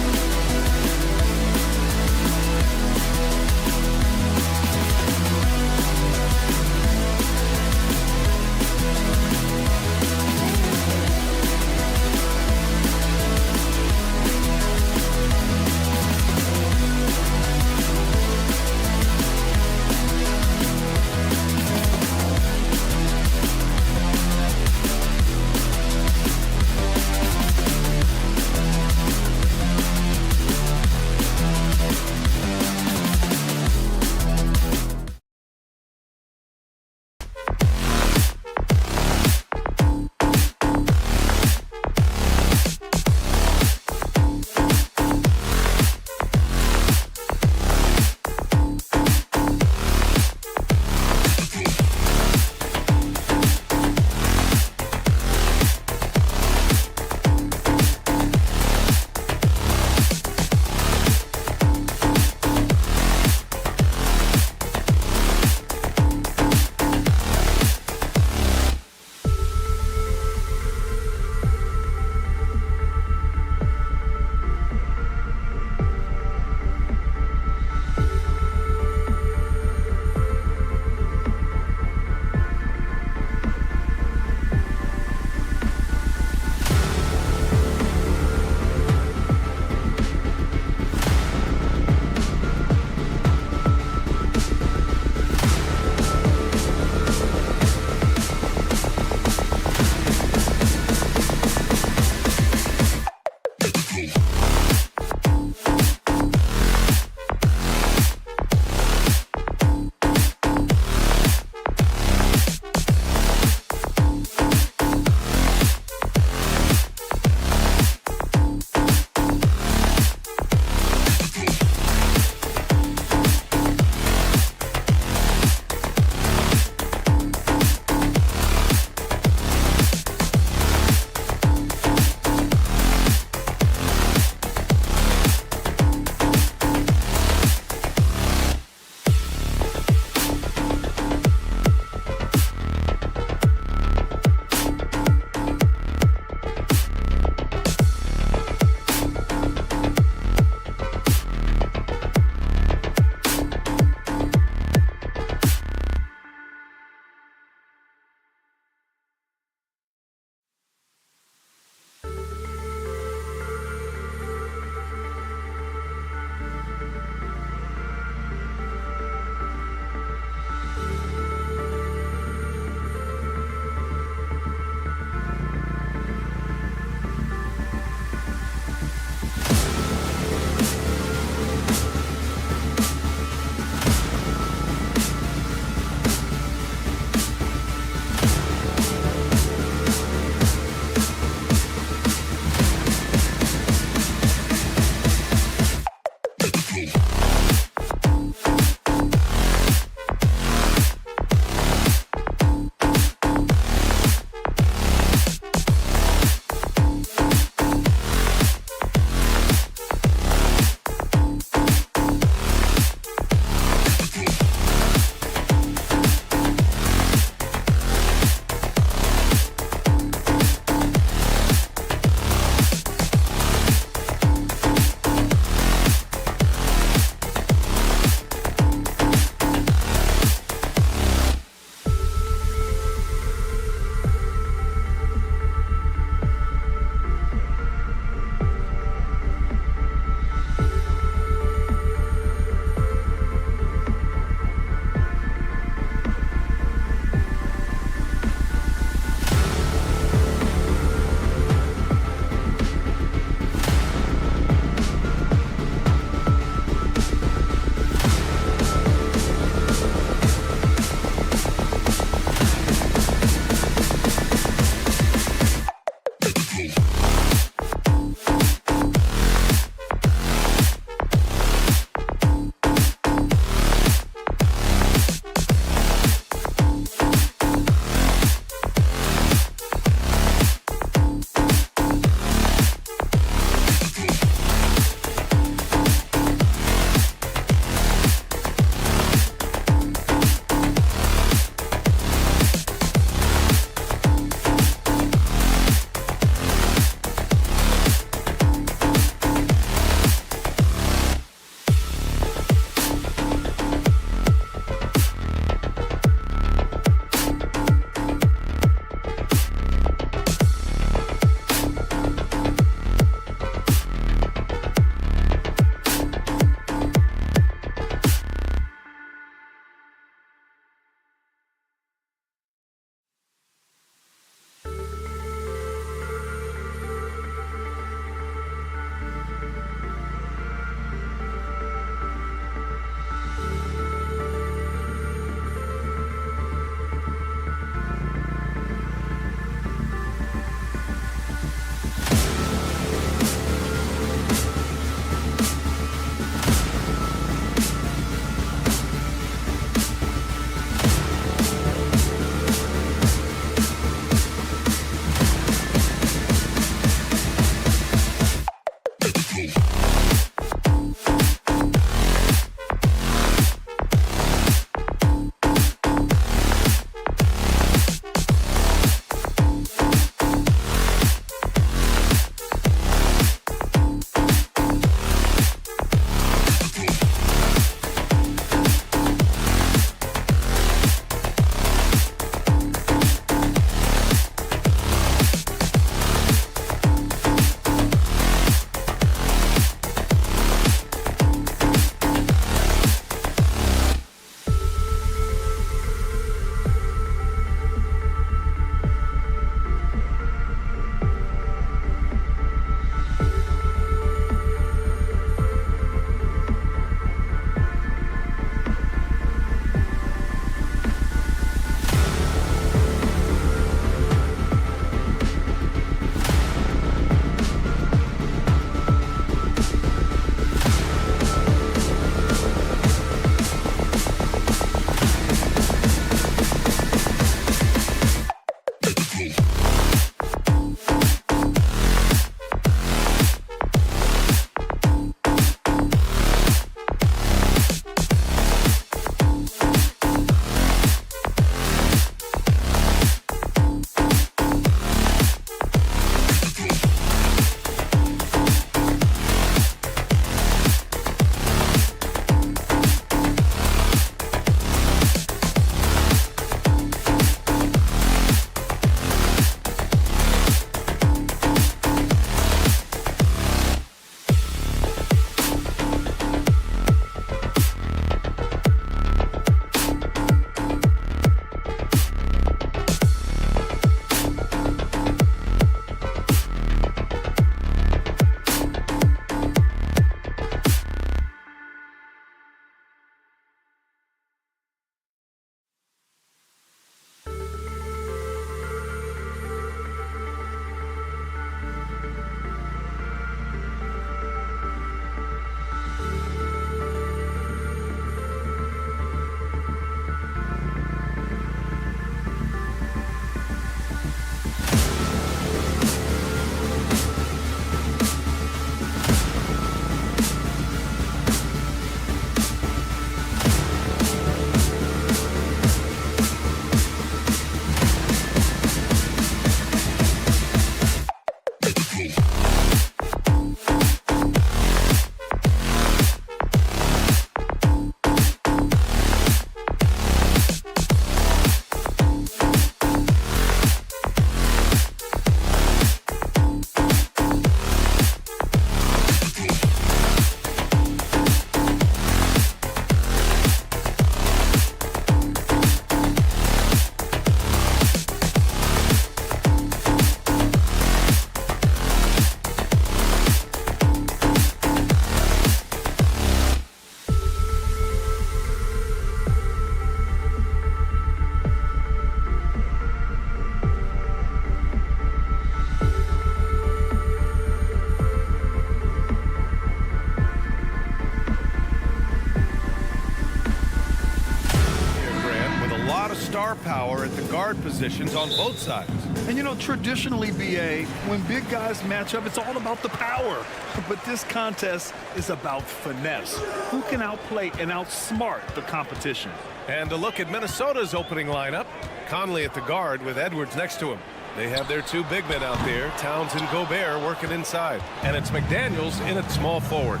firepower at the guard positions on both sides. And, you know, traditionally, BA, when big guys match up, it's all about the power. But this contest is about finesse. Who can outplay and outsmart the competition? And a look at Minnesota's opening lineup. Conley at the guard with Edwards next to him. They have their two big men out there, Towns and Gobert, working inside. And it's McDaniels in at small forward.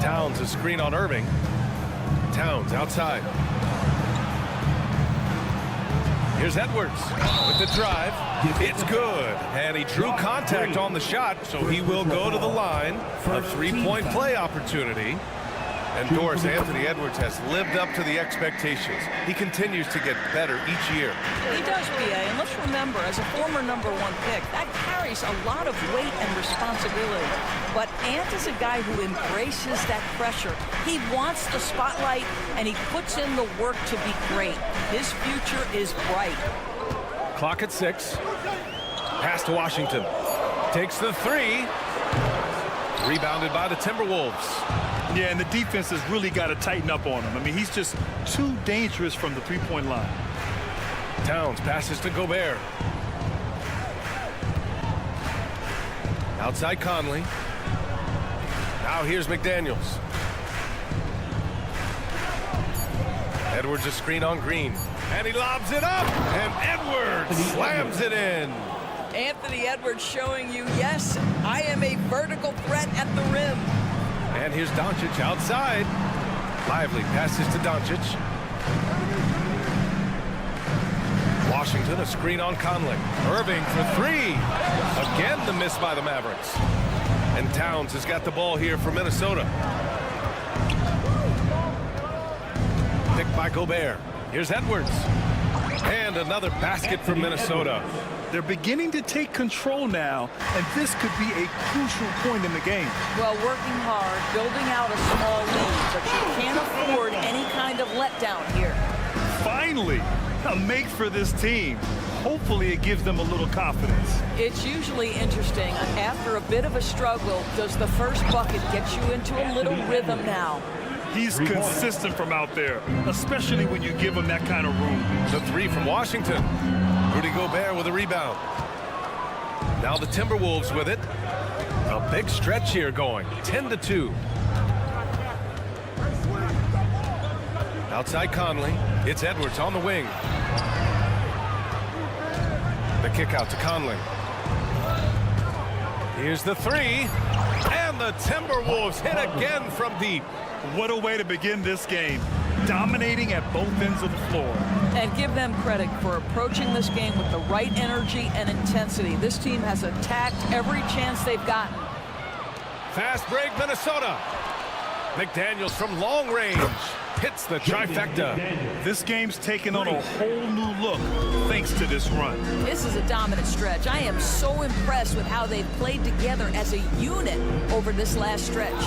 Towns a screen on Irving. Towns outside. Here's Edwards with the drive. It's good. And he drew contact on the shot, so he will go to the line. A three-point play opportunity. And Doris, Anthony Edwards has lived up to the expectations. He continues to get better each year. He does, BA, and let's remember, as a former #1 pick, that carries a lot of weight and responsibility. But Ant is a guy who embraces that pressure. He wants the spotlight, and he puts in the work to be great. His future is bright. Clock at 6. Pass to Washington. Takes the three. Rebounded by the Timberwolves. Yeah, and the defense has really got to tighten up on him. I mean, he's just too dangerous from the three-point line. Towns passes to Gobert. Outside Conley. Now here's McDaniels. Edwards a screen on Green. And he lobs it up. And Edwards slams it in. Anthony Edwards showing you, yes, I am a vertical threat at the rim. And here's Doncic outside. Lively passes to Doncic. Washington a screen on Conley. Irving for three. Again the miss by the Mavericks. And Towns has got the ball here for Minnesota. Picked by Gobert. Here's Edwards. And another basket for Minnesota. They're beginning to take control now, and this could be a crucial point in the game. Well, working hard, building out a small lead, but you can't afford any kind of letdown here. Finally, a make for this team. Hopefully it gives them a little confidence. It's usually interesting. After a bit of a struggle, does the first bucket get you into a little rhythm now? He's consistent from out there, especially when you give him that kind of room. The three from Washington. Rudy Gobert with a rebound. Now the Timberwolves with it. A big stretch here going. 10-2. Outside Conley. It's Edwards on the wing. The kick out to Conley. Here's the three. And the Timberwolves hit again from deep. What a way to begin this game. Dominating at both ends of the floor. And give them credit for approaching this game with the right energy and intensity. This team has attacked every chance they've gotten. Fast break, Minnesota. McDaniels from long range hits the trifecta. This game's taken on a whole new look thanks to this run. This is a dominant stretch. I am so impressed with how they've played together as a unit over this last stretch.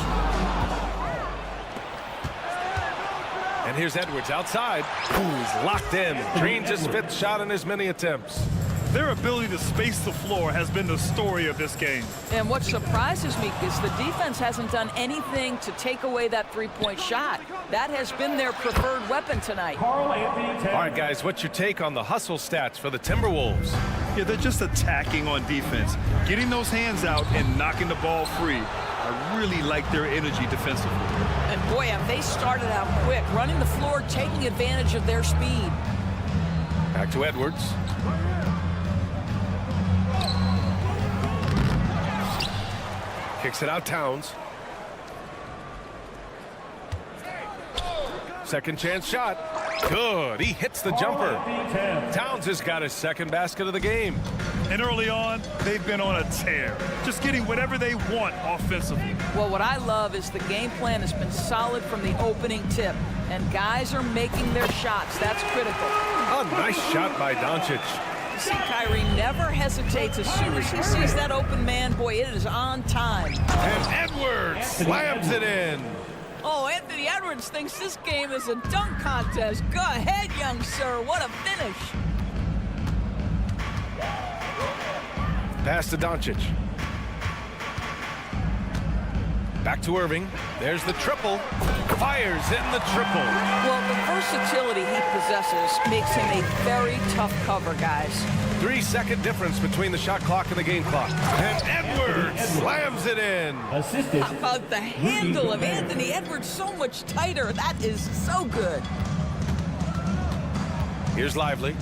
And here's Edwards outside. Ooh, he's locked in. Drains his fifth shot in as many attempts. Their ability to space the floor has been the story of this game. And what surprises me is the defense hasn't done anything to take away that three-point shot. That has been their preferred weapon tonight. All right, guys, what's your take on the hustle stats for the Timberwolves? Yeah, they're just attacking on defense, getting those hands out and knocking the ball free. I really like their energy defensively. And boy, have they started out quick, running the floor, taking advantage of their speed. Back to Edwards. Kicks it out, Towns. Second chance shot. Good. He hits the jumper. Towns has got his second basket of the game. And early on, they've been on a tear, just getting whatever they want offensively. Well, what I love is the game plan has been solid from the opening tip, and guys are making their shots. That's critical. A nice shot by Doncic. You see, Kyrie never hesitates. As soon as he sees that open man, boy, it is on time. And Edwards slams it in. Oh, Anthony Edwards thinks this game is a dunk contest. Go ahead, young sir. What a finish. Pass to Doncic. Back to Irving. There's the triple. Fires in the triple. Well, the versatility he possesses makes him a very tough cover, guys. 3-second difference between the shot clock and the game clock. And Edwards slams it in. How about the handle of Anthony Edwards so much tighter? That is so good. Here's Lively.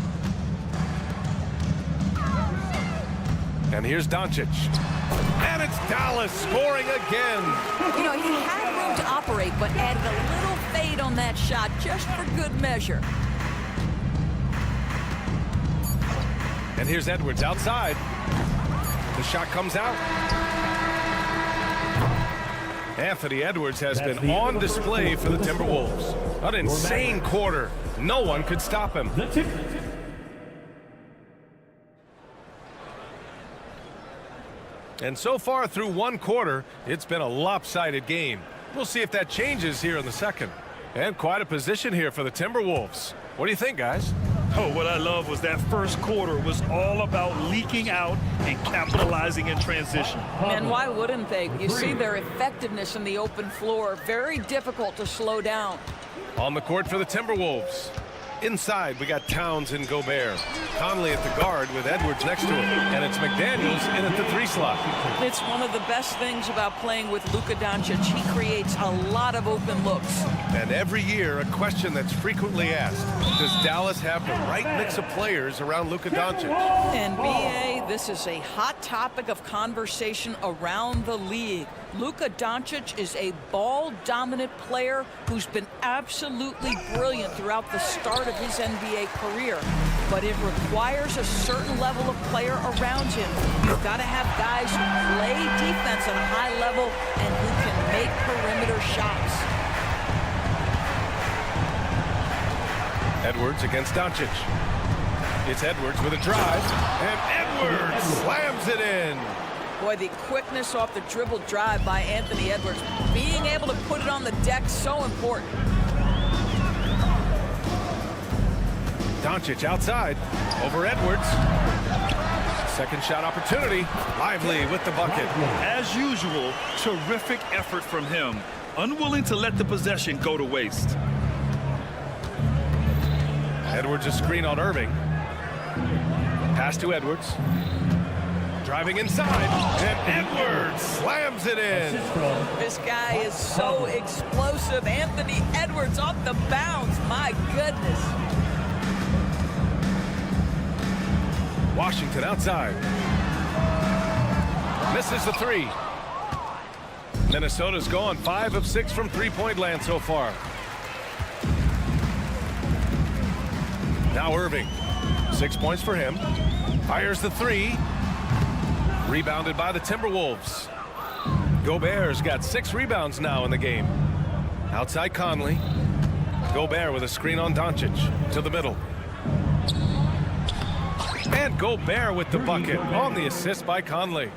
And here's Doncic. And it's Dallas scoring again. You know, he had room to operate, but added a little fade on that shot just for good measure. And here's Edwards outside. The shot comes out. Anthony Edwards has been on display for the Timberwolves. An insane quarter. No one could stop him. And so far through one quarter, it's been a lopsided game. We'll see if that changes here in the second. And quite a position here for the Timberwolves. What do you think, guys? Oh, what I love was that first quarter was all about leaking out and capitalizing in transition. And why wouldn't they? You see their effectiveness in the open floor. Very difficult to slow down. On the court for the Timberwolves. Inside, we got Towns and Gobert. Conley at the guard with Edwards next to him. And it's McDaniels in at the 3 slot. It's one of the best things about playing with Luka Doncic. He creates a lot of open looks. And every year, a question that's frequently asked. Does Dallas have the right mix of players around Luka Doncic? And BA, this is a hot topic of conversation around the league. Luka Doncic is a ball-dominant player who's been absolutely brilliant throughout the start of his NBA career. But it requires a certain level of player around him. You've got to have guys who play defense at a high level and who can make perimeter shots. Edwards against Doncic. It's Edwards with a drive, and Edwards slams it in. Boy, the quickness off the dribble drive by Anthony Edwards. Being able to put it on the deck, so important. Doncic outside, over Edwards. Second shot opportunity. Lively with the bucket. As usual, terrific effort from him. Unwilling to let the possession go to waste. Edwards a screen on Irving. Pass to Edwards. Driving inside, and Edwards slams it in. This guy is so explosive. Anthony Edwards off the bounce. My goodness. Washington outside. Misses the 3. Minnesota's gone 5 of 6 from three-point land so far. Now Irving. 6 points for him. Fires the 3. Rebounded by the Timberwolves. Gobert's got 6 rebounds now in the game. Outside Conley. Gobert with a screen on Doncic. To the middle. And Gobert with the bucket on the assist by Conley.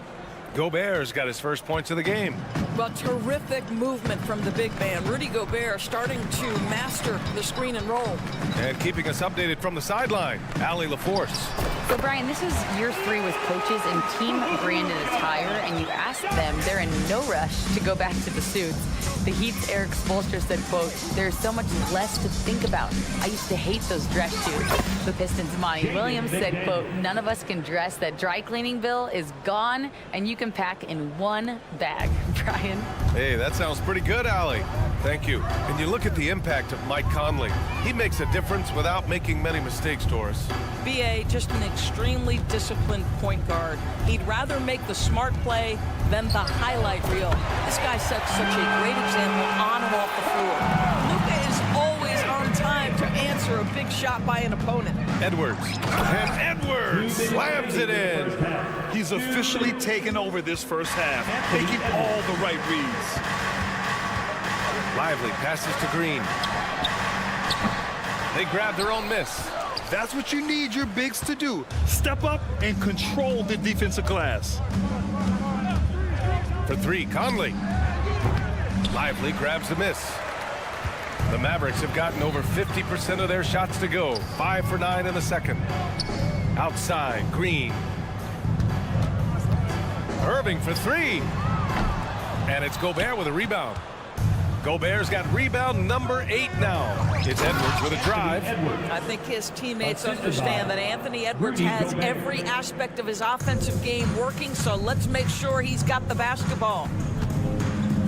Gobert's got his first points of the game. Well, terrific movement from the big man. Rudy Gobert starting to master the screen and roll. And keeping us updated from the sideline, Allie LaForce. So, Brian, this is year 3 with coaches in team-branded attire, and you ask them, they're in no rush to go back to the suits. The Heat's Eric Spoelstra said, quote, "There's so much less to think about. I used to hate those dress shoes." The Pistons' Monty Williams said, quote, "None of us can dress. That dry cleaning bill is gone, and you can pack in one bag." Brian? Hey, that sounds pretty good, Allie. Thank you. And you look at the impact of Mike Conley. He makes a difference without making many mistakes, Doris. BA, just an extremely disciplined point guard. He'd rather make the smart play than the highlight reel. This guy sets such a great example on and off the floor. Luka is always on time to answer a big shot by an opponent. Edwards. And Edwards slams it in. He's officially taken over this first half, making all the right reads. Lively passes to Green. They grab their own miss. That's what you need your bigs to do. Step up and control the defensive glass. For 3, Conley. Lively grabs the miss. The Mavericks have gotten over 50% of their shots to go. 5 for 9 in the second. Outside, Green. Irving for 3. And it's Gobert with a rebound. Gobert's got rebound number 8 now. It's Edwards with a drive. I think his teammates understand that Anthony Edwards has every aspect of his offensive game working, so let's make sure he's got the basketball.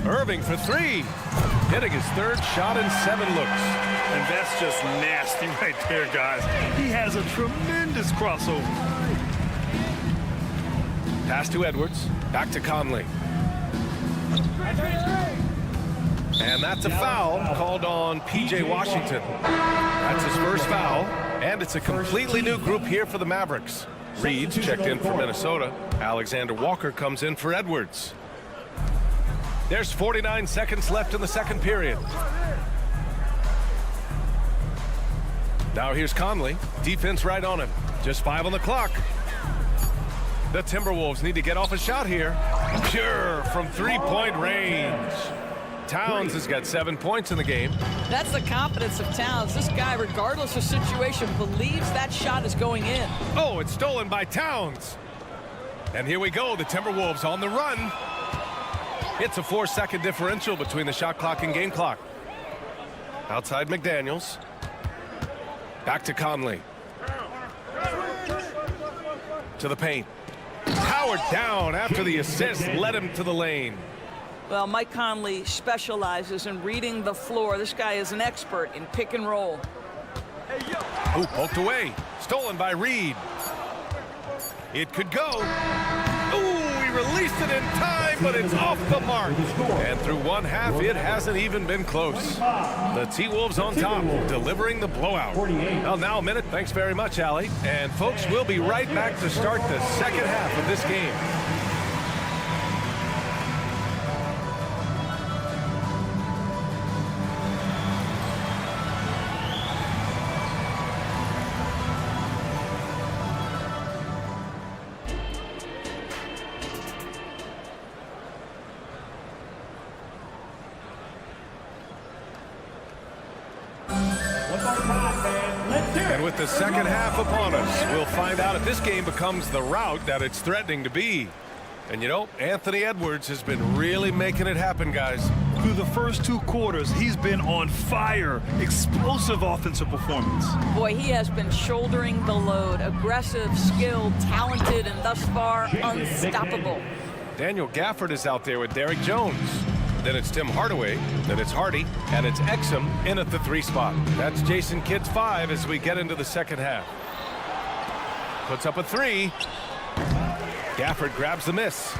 Irving for 3. Hitting his 3rd shot in 7 looks. And that's just nasty right there, guys. He has a tremendous crossover. Pass to Edwards. Back to Conley. And that's a foul called on P.J. Washington. That's his first foul. And it's a completely new group here for the Mavericks. Reed's checked in for Minnesota. Alexander Walker comes in for Edwards. There's 49 seconds left in the second period. Now here's Conley. Defense right on him. Just 5 on the clock. The Timberwolves need to get off a shot here. Pure from 3-point range. Towns has got 7 points in the game. That's the confidence of Towns. This guy, regardless of situation, believes that shot is going in. Oh, it's stolen by Towns. And here we go. The Timberwolves on the run. It's a 4-second differential between the shot clock and game clock. Outside McDaniels. Back to Conley. To the paint. Powered down after the assist led him to the lane. Well, Mike Conley specializes in reading the floor. This guy is an expert in pick and roll. Ooh, poked away. Stolen by Reed. It could go. Ooh, he released it in time, but it's off the mark. And through one half, it hasn't even been close. The T-Wolves on top, delivering the blowout. Well, now a minute. Thanks very much, Allie. And, folks, we'll be right back to start the second half of this game. And with the second half upon us, we'll find out if this game becomes the rout that it's threatening to be. And you know, Anthony Edwards has been really making it happen, guys. Through the first 2 quarters, he's been on fire. Explosive offensive performance. Boy, he has been shouldering the load. Aggressive, skilled, talented, and thus far, unstoppable. Daniel Gafford is out there with Derrick Jones. Then it's Tim Hardaway, then it's Hardy, and it's Exum in at the 3 spot. That's Jason Kidd's 5 as we get into the second half. Puts up a 3. Gafford grabs the miss.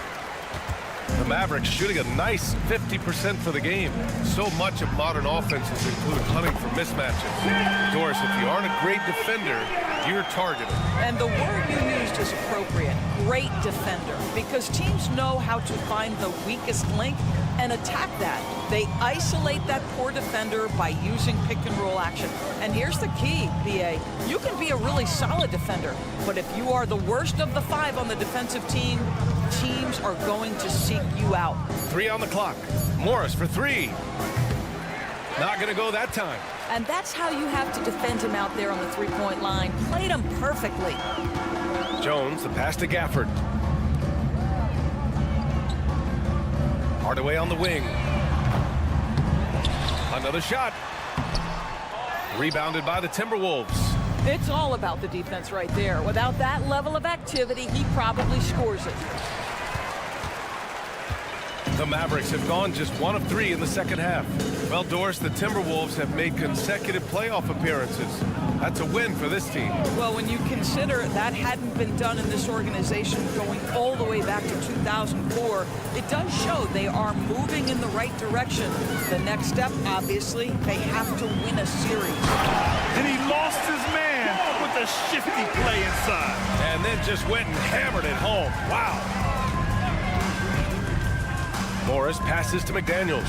The Mavericks shooting a nice 50% for the game. So much of modern offenses include hunting for mismatches. Doris, if you aren't a great defender, you're targeted. And the word you used is appropriate. Great defender. Because teams know how to find the weakest link and attack that. They isolate that poor defender by using pick and roll action. And here's the key, BA. You can be a really solid defender, but if you are the worst of the 5 on the defensive team, teams are going to seek you out. 3 on the clock. Morris for 3. Not going to go that time. And that's how you have to defend him out there on the 3-point line. Played him perfectly. Jones, the pass to Gafford. Hardaway on the wing. Another shot. Rebounded by the Timberwolves. It's all about the defense right there. Without that level of activity, he probably scores it. The Mavericks have gone just 1 of 3 in the second half. Well, Doris, the Timberwolves have made consecutive playoff appearances. That's a win for this team. Well, when you consider that hadn't been done in this organization going all the way back to 2004, it does show they are moving in the right direction. The next step, obviously, they have to win a series. And he lost his man with a shifty play inside. And then just went and hammered it home. Wow. Morris passes to McDaniels.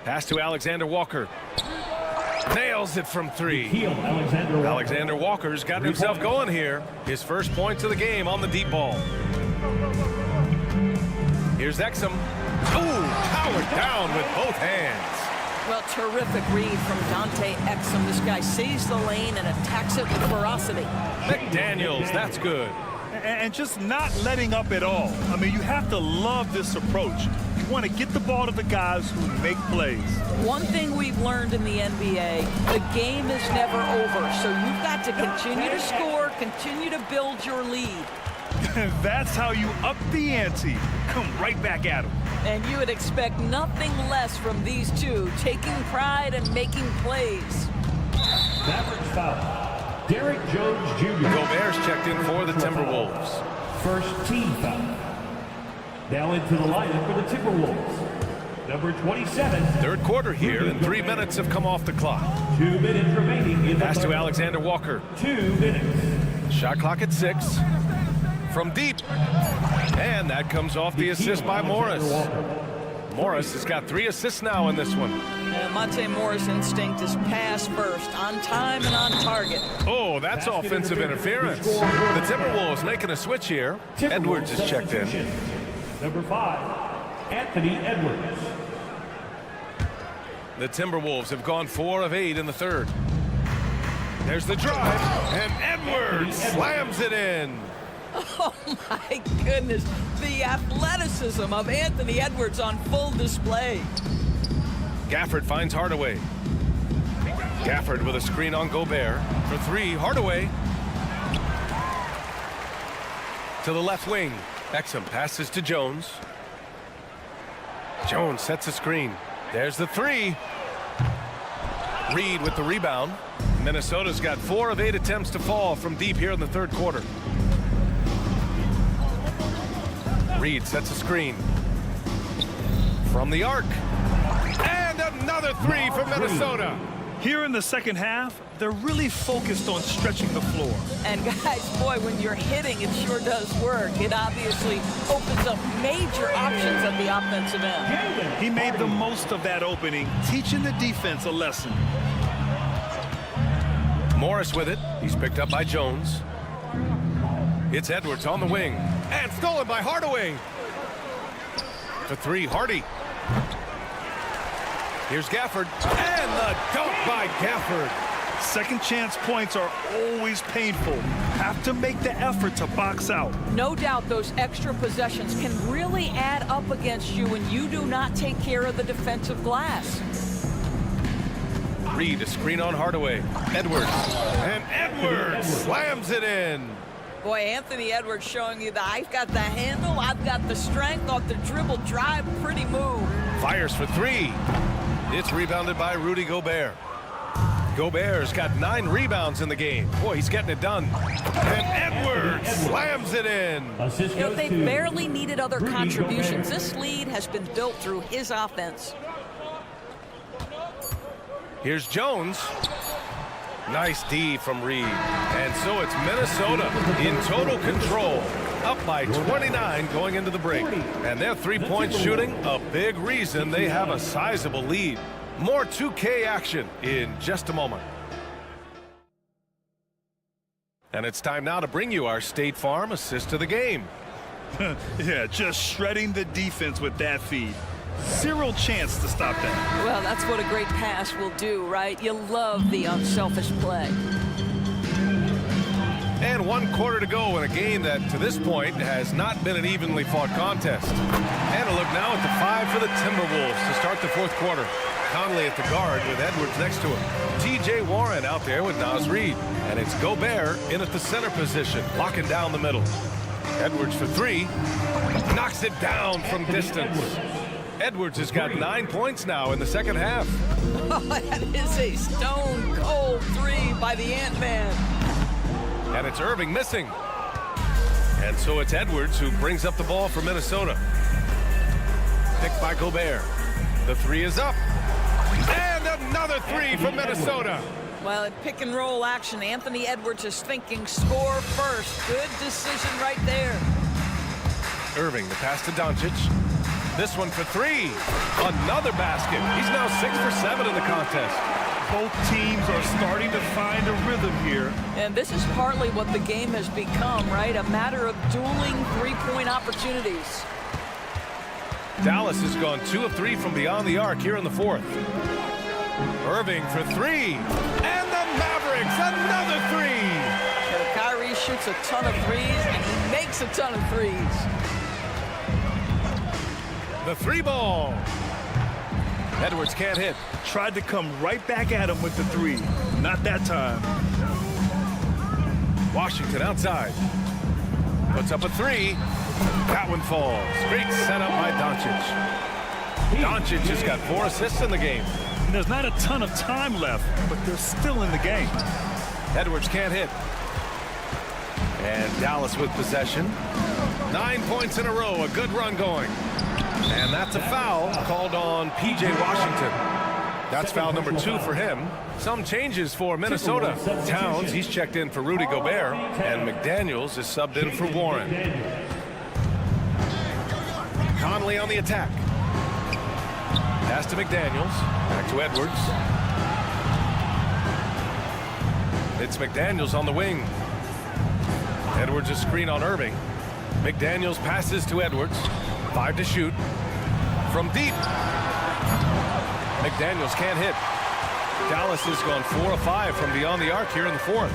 Pass to Alexander Walker. Nails it from 3. Alexander Walker's got himself going here. His first points of the game on the deep ball. Here's Exum. Ooh, powered down with both hands. Well, terrific read from Dante Exum. This guy sees the lane and attacks it with ferocity. McDaniels, that's good. and just not letting up at all. I mean, you have to love this approach. You want to get the ball to the guys who make plays. One thing we've learned in the NBA, the game is never over. So you've got to continue to score, continue to build your lead. That's how you up the ante. Come right back at them. And you would expect nothing less from these two, taking pride and making plays. Mavericks foul. Derek Jones Jr. Gobert's checked in for the Timberwolves. First team foul. Now into the lineup for the Timberwolves. Number 27. Third quarter here, and 3 minutes have come off the clock. 2 minutes remaining in the Pass to third. Alexander Walker. 2 minutes. Shot clock at 6. From deep. And that comes off the assist by Morris. Morris has got 3 assists now in this one. Monte Morris' instinct is pass first, on time and on target. Oh, that's offensive interference. The Timberwolves making a switch here. Edwards is checked in. Number 5, Anthony Edwards. The Timberwolves have gone 4 of 8 in the third. There's the drive, and Edwards slams it in. Oh, my goodness. The athleticism of Anthony Edwards on full display. Gafford finds Hardaway. Gafford with a screen on Gobert. For 3, Hardaway. To the left wing. Exum passes to Jones. Jones sets a screen. There's the 3. Reed with the rebound. Minnesota's got 4 of 8 attempts to fall from deep here in the third quarter. Reed sets a screen. From the arc. And another 3 for Minnesota. Here in the second half, they're really focused on stretching the floor. And guys, boy, when you're hitting, it sure does work. It obviously opens up major options at the offensive end. He made the most of that opening, teaching the defense a lesson. Morris with it. He's picked up by Jones. It's Edwards on the wing. And stolen by Hardaway. For 3, Hardy. Here's Gafford. And the dunk by Gafford. Second chance points are always painful. Have to make the effort to box out. No doubt those extra possessions can really add up against you when you do not take care of the defensive glass. Reed, a screen on Hardaway. Edwards. And Edwards slams it in. Boy, Anthony Edwards showing you that I've got the handle, I've got the strength off the dribble drive, pretty move. Fires for 3. It's rebounded by Rudy Gobert. Gobert's got 9 rebounds in the game. Boy, he's getting it done. And Edwards slams it in. You know, they barely needed other contributions. This lead has been built through his offense. Here's Jones. Nice D from Reed. And so it's Minnesota in total control. Up by 29 going into the break. And their three-point shooting, a big reason they have a sizable lead. More 2K action in just a moment. And it's time now to bring you our State Farm assist of the game. Yeah, just shredding the defense with that feed. Zero chance to stop that. Well, that's what a great pass will do, right? You love the unselfish play. And 1 quarter to go in a game that, to this point, has not been an evenly fought contest. And a look now at the 5 for the Timberwolves to start the fourth quarter. Conley at the guard with Edwards next to him. T.J. Warren out there with Naz Reid. And it's Gobert in at the center position, locking down the middle. Edwards for 3. Knocks it down from distance. Edwards has got 9 points now in the second half. Oh, that is a stone-cold 3 by the Ant-Man. And it's Irving missing. And so it's Edwards who brings up the ball for Minnesota. Picked by Gobert. The 3 is up. And another 3 from Minnesota. Well, in pick-and-roll action, Anthony Edwards is thinking score first. Good decision right there. Irving, the pass to Doncic. This one for 3. Another basket. He's now 6 for 7 in the contest. Both teams are starting to find a rhythm here. And this is partly what the game has become, right? A matter of dueling three-point opportunities. Dallas has gone 2 of 3 from beyond the arc here in the fourth. Irving for 3. And the Mavericks, another 3. So Kyrie shoots a ton of threes, and he makes makes a ton of threes. The three ball. Edwards can't hit. Tried to come right back at him with the three. Not that time. Washington outside. Puts up a three. That one falls. Great setup by Doncic. Doncic has got 4 assists in the game. And there's not a ton of time left, but they're still in the game. Edwards can't hit. And Dallas with possession. 9 points in a row. A good run going. And that's a foul called on P.J. Washington. That's foul number 2 for him. Some changes for Minnesota. Towns, he's checked in for Rudy Gobert. And McDaniels is subbed in for Warren. Conley on the attack. Pass to McDaniels. Back to Edwards. It's McDaniels on the wing. Edwards a screen on Irving. McDaniels passes to Edwards. 5 to shoot. From deep. McDaniels can't hit. Dallas has gone 4 of 5 from beyond the arc here in the 4th.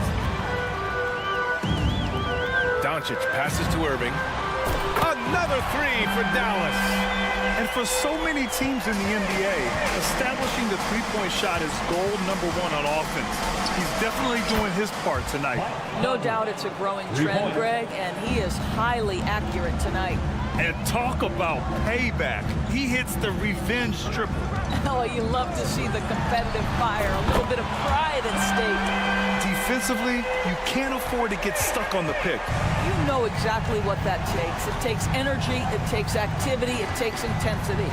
Doncic passes to Irving. Another three for Dallas. And for so many teams in the NBA, establishing the three-point shot is goal number 1 on offense. He's definitely doing his part tonight. No doubt it's a growing trend, Greg, and he is highly accurate tonight. And talk about payback. He hits the revenge triple. Oh, you love to see the competitive fire, a little bit of pride at stake. Defensively, you can't afford to get stuck on the pick. You know exactly what that takes. It takes energy, it takes activity, it takes intensity.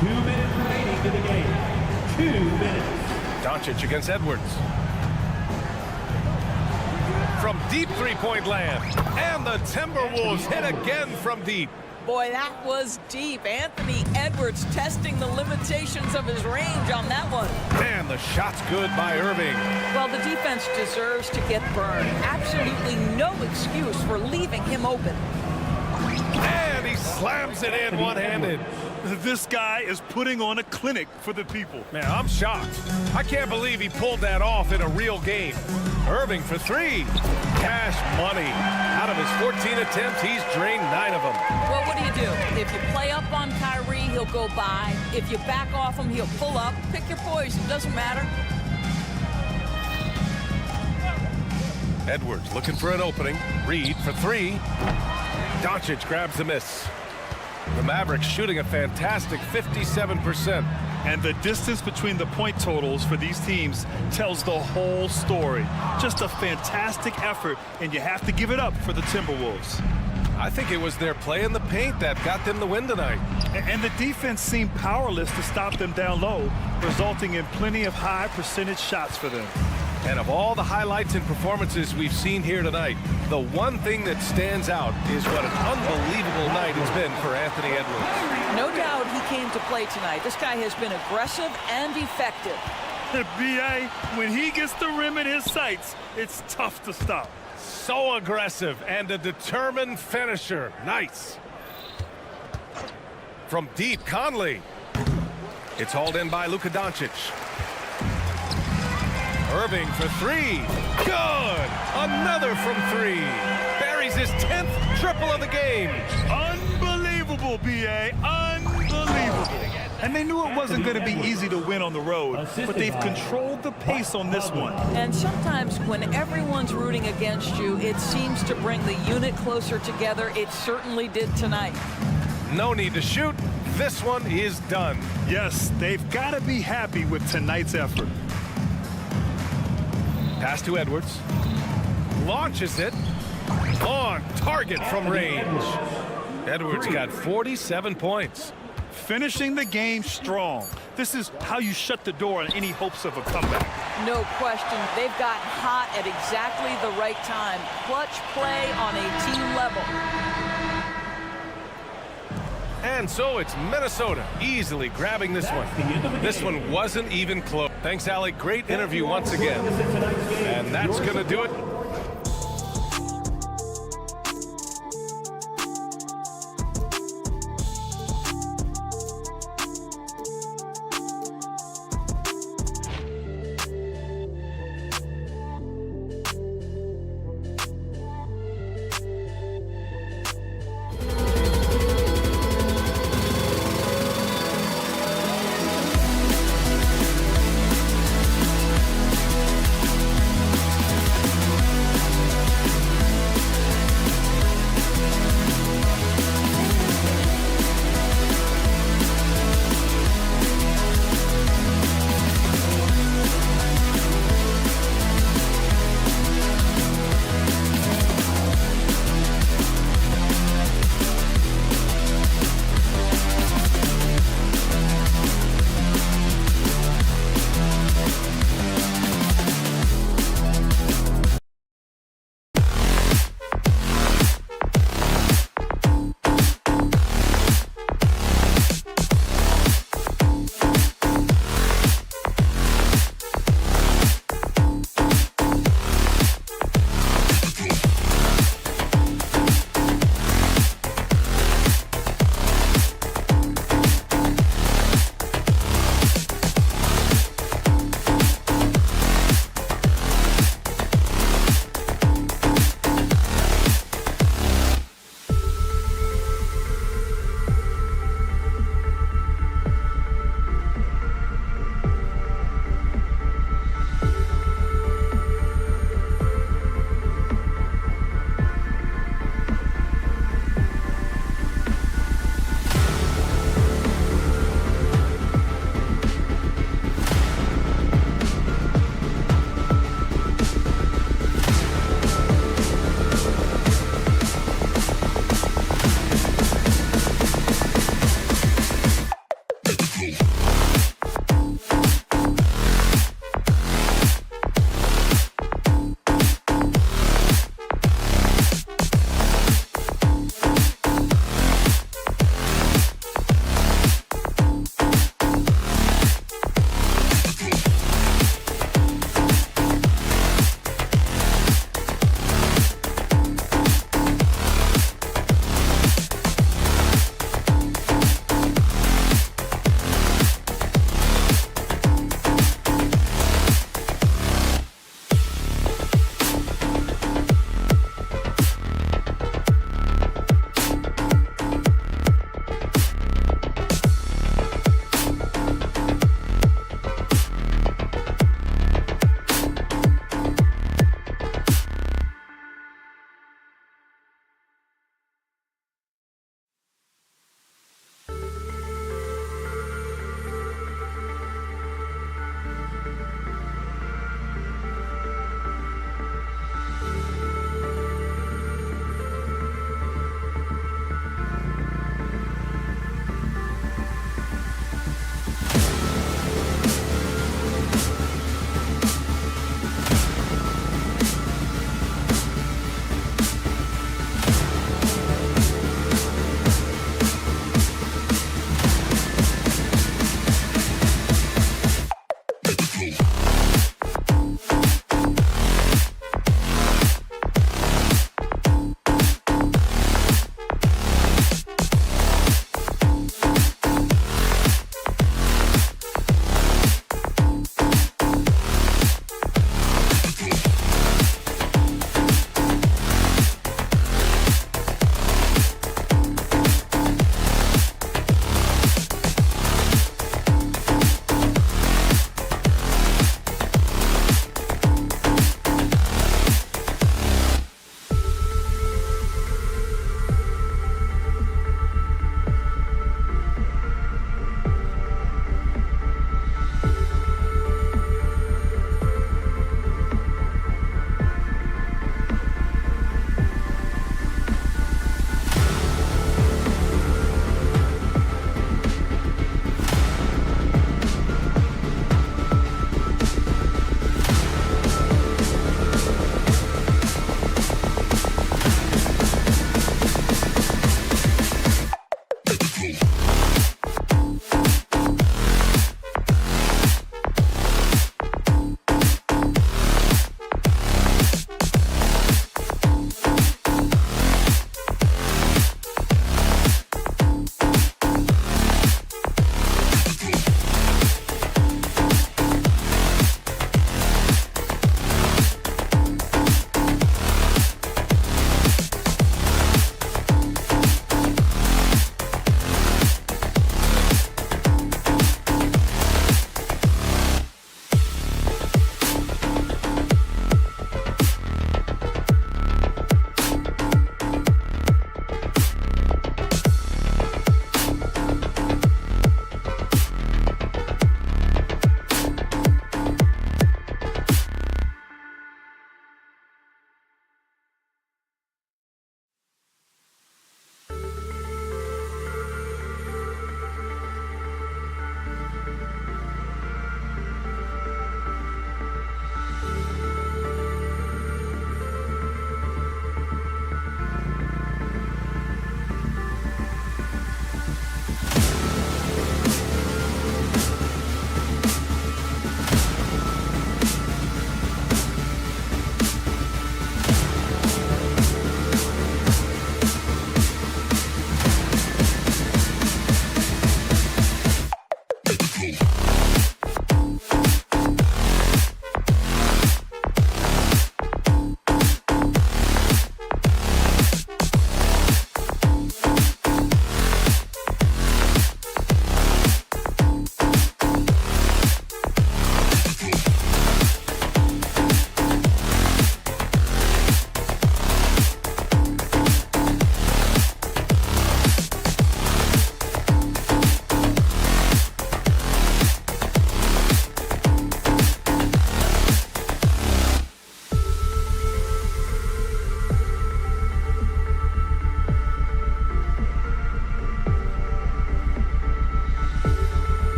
2 minutes remaining in the game. 2 minutes. Doncic against Edwards. From deep three-point land. And the Timberwolves hit again from deep. Boy, that was deep. Anthony Edwards testing the limitations of his range on that one. And the shot's good by Irving. Well, the defense deserves to get burned. Absolutely no excuse for leaving him open. And he slams it in one-handed. This guy is putting on a clinic for the people. Man, I'm shocked. I can't believe he pulled that off in a real game. Irving for 3. Cash money. Out of his 14 attempts, he's drained 9 of them. Well, what do? If you play up on Kyrie, he'll go by. If you back off him, he'll pull up. Pick your poison. Doesn't matter. Edwards looking for an opening. Reed for 3. Doncic grabs the miss. The Mavericks shooting a fantastic 57%. And the distance between the point totals for these teams tells the whole story. Just a fantastic effort, and you have to give it up for the Timberwolves. I think it was their play in the paint that got them the win tonight. And the defense seemed powerless to stop them down low, resulting in plenty of high percentage shots for them. And of all the highlights and performances we've seen here tonight, the one thing that stands out is what an unbelievable night it's been for Anthony Edwards. No doubt he came to play tonight. This guy has been aggressive and effective. B.A., when he gets the rim in his sights, it's tough to stop. So aggressive and a determined finisher. Nice. From deep, Conley. It's hauled in by Luka Doncic. Irving for 3. Good. Another from 3. Buries his 10th triple of the game. Unbelievable, B.A. Unbelievable. And they knew it wasn't going to be easy to win on the road, but they've controlled the pace on this one. And sometimes when everyone's rooting against you, it seems to bring the unit closer together. It certainly did tonight. No need to shoot. This one is done. Yes, they've got to be happy with tonight's effort. Pass to Edwards. Launches it. On target from range. Edwards got 47 points. Finishing the game strong. This is how you shut the door on any hopes of a comeback. No question. They've got hot at exactly the right time. Clutch play on a team level. And so it's Minnesota easily grabbing this one. This one wasn't even close. Thanks, Allie. Great interview once again. And that's going to do it.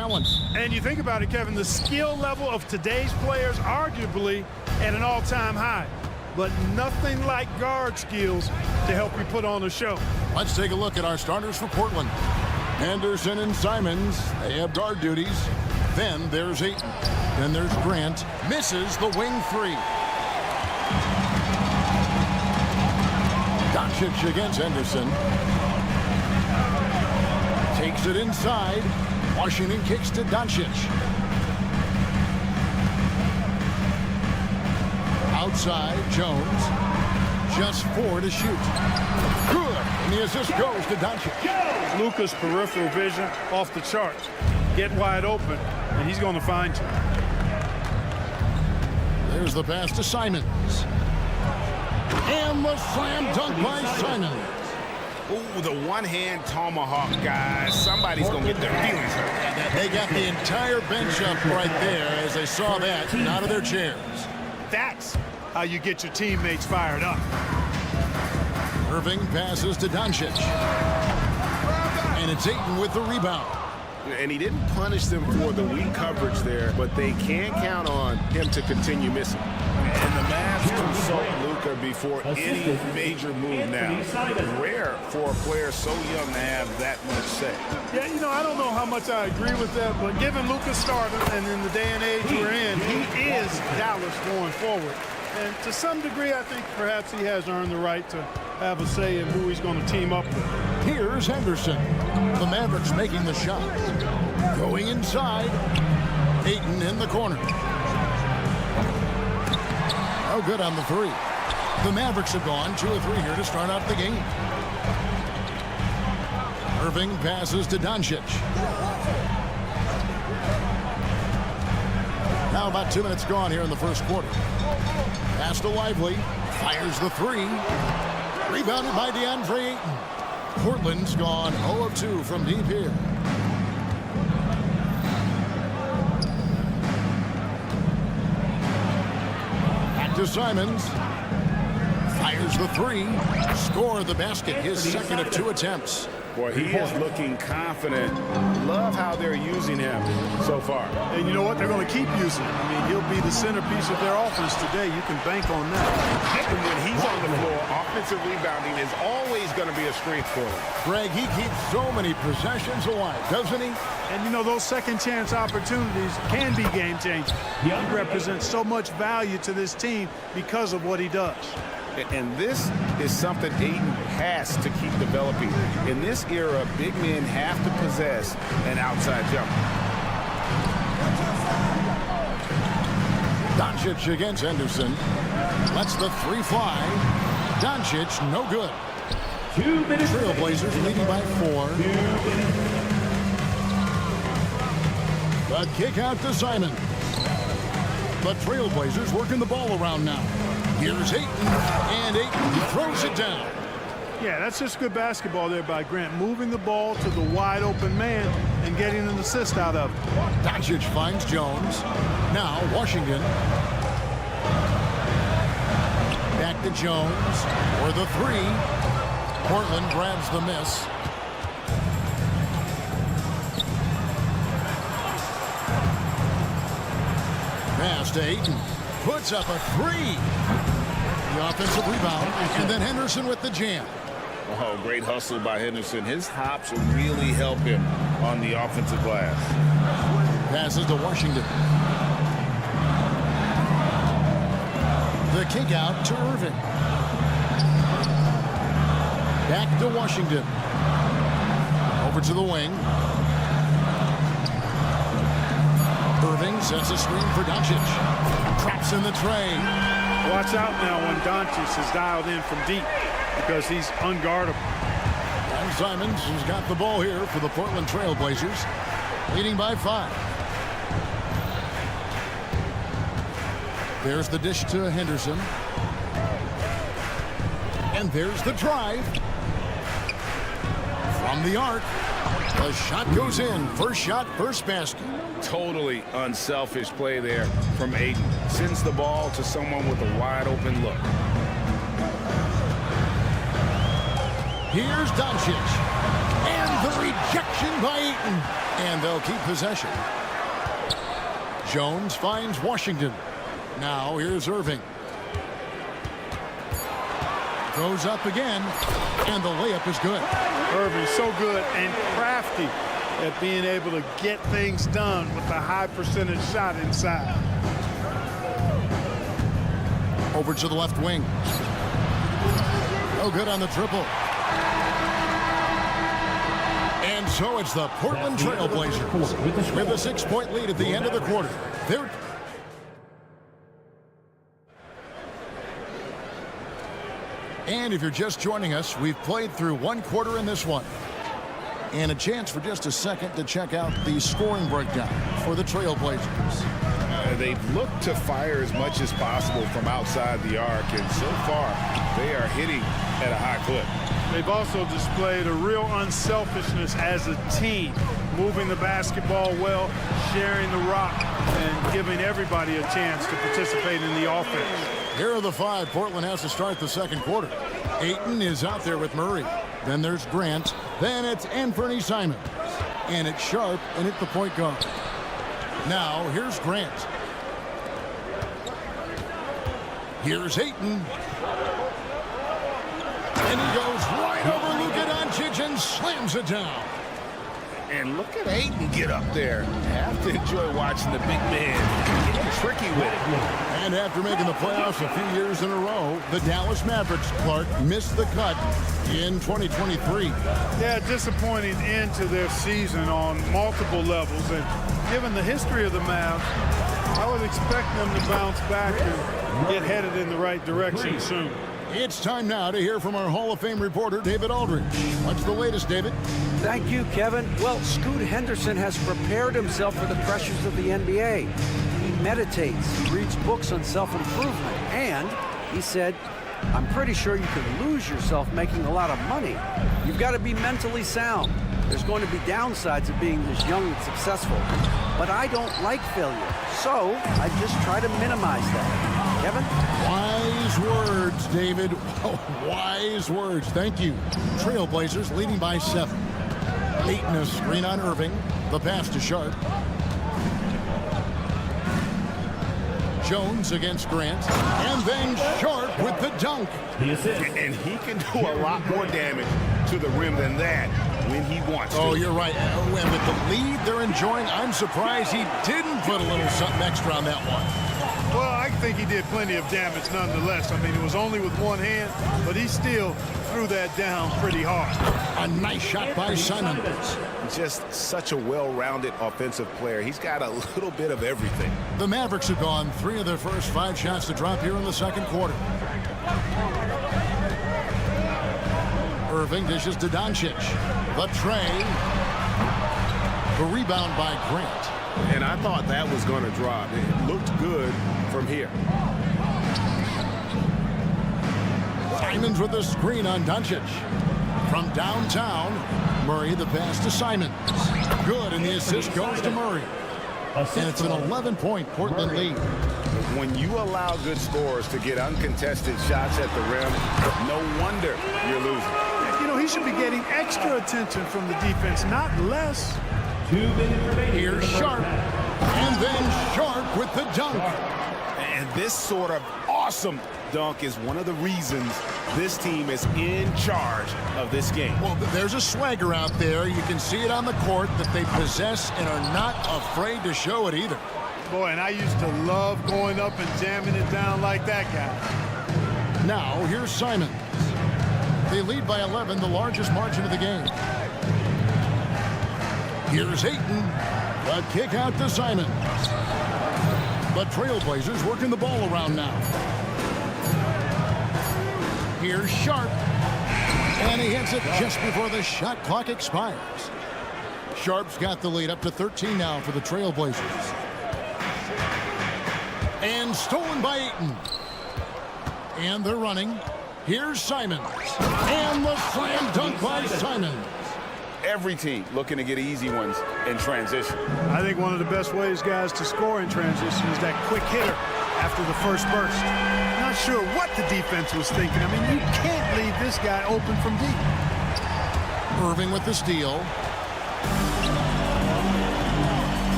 balance. And you think about it, Kevin, the skill level of today's players arguably at an all-time high. But nothing like guard skills to help you put on a show. Let's take a look at our starters for Portland. Anderson and Simons, they have guard duties. Then there's Ayton. Then there's Grant. Misses the wing three. Doncic against Henderson. Takes it inside. Washington kicks to Doncic. Outside, Jones. Just 4 to shoot. Good. And the assist goes to Doncic. Luka's peripheral vision off the charts. Get wide open, and he's going to find you. There's the pass to Simons. And the slam dunk by Simons. Ooh, the one-hand tomahawk, guys. Somebody's going to get their feelings hurt. They got the entire bench up right there as they saw that and out of their chairs. That's how you get your teammates fired up. Irving passes to Doncic. And it's Ayton with the rebound. And he didn't punish them for the weak coverage there, but they can count on him to continue missing. And the Mavs consult Luka before any major move now. Rare for a player so young to have that much say. Yeah, you know, I don't know how much I agree with that, but given Luka's starter and in the day and age we're in, he is Dallas going forward. And to some degree, I think perhaps he has earned the right to have a say in who he's going to team up with. Here's Henderson. The Mavericks making the shot. Going inside. Ayton in the corner. Oh, good on the three. The Mavericks have gone 2 of 3 here to start out the game. Irving passes to Doncic. Now about 2 minutes gone here in the first quarter. Pass to Lively. Fires the three. Rebounded by DeAndre Ayton. Portland's gone 0 of 2 from deep here. Back to Simons. Fires the three. Score the basket. His second of 2 attempts. Boy, he is looking confident. Love how they're using him so far. And you know what? They're going to keep using him. I mean, he'll be the centerpiece of their offense today. You can bank on that. And when he's on the floor, offensive rebounding is always going to be a strength for him. Greg, he keeps so many possessions alive, doesn't he? And, you know, those second chance opportunities can be game-changing. He represents so much value to this team because of what he does. And this is something Ayton has to keep developing. In this era, big men have to possess an outside jumper. Doncic against Henderson. Lets the three fly. Doncic, no good. 2 minutes. Trailblazers leading by 4. The kick out to Simon. The Trailblazers working the ball around now. Here's Ayton, and Ayton throws it down. Yeah, that's just good basketball there by Grant, moving the ball to the wide open man and getting an assist out of it. Doncic finds Jones. Now Washington. Back to Jones for the three. Portland grabs the miss. Pass to Ayton. Puts up a three. The offensive rebound. And then Henderson with the jam. Oh, great hustle by Henderson. His hops really help him on the offensive glass. Passes to Washington. The kick out to Irving. Back to Washington. Over to the wing. Irving sets a screen for Doncic. Traps in the tray. Watch out now when Doncic is dialed in from deep because he's unguardable. And Simons, who's got the ball here for the Portland Trailblazers, leading by 5. There's the dish to Henderson. And there's the drive. From the arc. The shot goes in. First shot, first basket. Totally unselfish play there from Ayton. Sends the ball to someone with a wide open look. Here's Doncic. And The rejection by Eaton. And they'll keep possession. Jones finds Washington. Now here's Irving. Goes up again. And the layup is good. Irving so good and crafty at being able to get things done with a high percentage shot inside. Over to the left wing. Oh, good on the triple. And so it's the Portland Trail Blazers with a 6-point lead at the end of the quarter. And if you're just joining us, we've played through one quarter in this one. And a chance for just a second to check out the scoring breakdown for the Trail Blazers. They've looked to fire as much as possible from outside the arc, and so far they are hitting at a high clip. They've also displayed a real unselfishness as a team, moving the basketball well, sharing the rock, and giving everybody a chance to participate in the offense. Here are the 5 Portland has to start the second quarter. Ayton is out there with Murray. Then there's Grant. Then it's Anthony Simons. And it's Sharp and at the point guard. Now here's Grant. Here's Ayton. And he goes right over Luka Doncic and slams it down. And look at Ayton get up there. Have to enjoy watching the big man getting tricky with it. And after making the playoffs a few years in a row, the Dallas Mavericks, Clark, missed the cut in 2023. Yeah, disappointing end to their season on multiple levels. And given the history of the Mavs, I would expect them to bounce back and get headed in the right direction soon. It's time now to hear from our Hall of Fame reporter, David Aldridge. What's the latest, David? Thank you, Kevin. Well, Scoot Henderson has prepared himself for the pressures of the NBA. He meditates, he reads books on self-improvement, and he said, I'm pretty sure you can lose yourself making a lot of money. You've got to be mentally sound. There's going to be downsides of being this young and successful. But I don't like failure, so I just try to minimize that. Kevin? Wise words, David. Oh, wise words. Thank you. Trailblazers leading by 7. Ayton a screen on Irving. The pass to Sharp. Jones against Grant. And then Sharp with the dunk. And he can do a lot more damage to the rim than that when he wants to. Oh, you're right. And with the lead they're enjoying, I'm surprised he didn't put a little something extra on that one. Well, I think he did plenty of damage nonetheless. I mean, it was only with one hand, but he still threw that down pretty hard. A nice shot by Simons. Just such a well-rounded offensive player. He's got a little bit of everything. The Mavericks have gone 3 of their first 5 shots to drop here in the second quarter. Irving dishes to Doncic. The tray. The rebound by Grant. And I thought that was going to drop. It looked good from here. Simons with the screen on Doncic. From downtown, Murray the pass to Simons. Good, and the assist goes to Murray. And it's an 11-point Portland lead. When you allow good scorers to get uncontested shots at the rim, no wonder you're losing. You know, he should be getting extra attention from the defense, not less. 2 minutes remaining. Here's Sharp. And then Sharp with the dunk. And this sort of awesome dunk is one of the reasons this team is in charge of this game. Well, there's a swagger out there. You can see it on the court that they possess and are not afraid to show it either. Boy, and I used to love going up and jamming it down like that guy. Now, here's Simons. They lead by 11, the largest margin of the game. Here's Ayton. The kick out to Simons. The Trailblazers working the ball around now. Here's Sharp. And he hits it just before the shot clock expires. Sharp's got the lead up to 13 now for the Trailblazers. And stolen by Ayton. And they're running. Here's Simons. And the slam dunk by Simons. Every team looking to get easy ones in transition. I think one of the best ways, guys, to score in transition is that quick hitter after the first burst. Not sure what the defense was thinking. I mean, you can't leave this guy open from deep. Irving with the steal.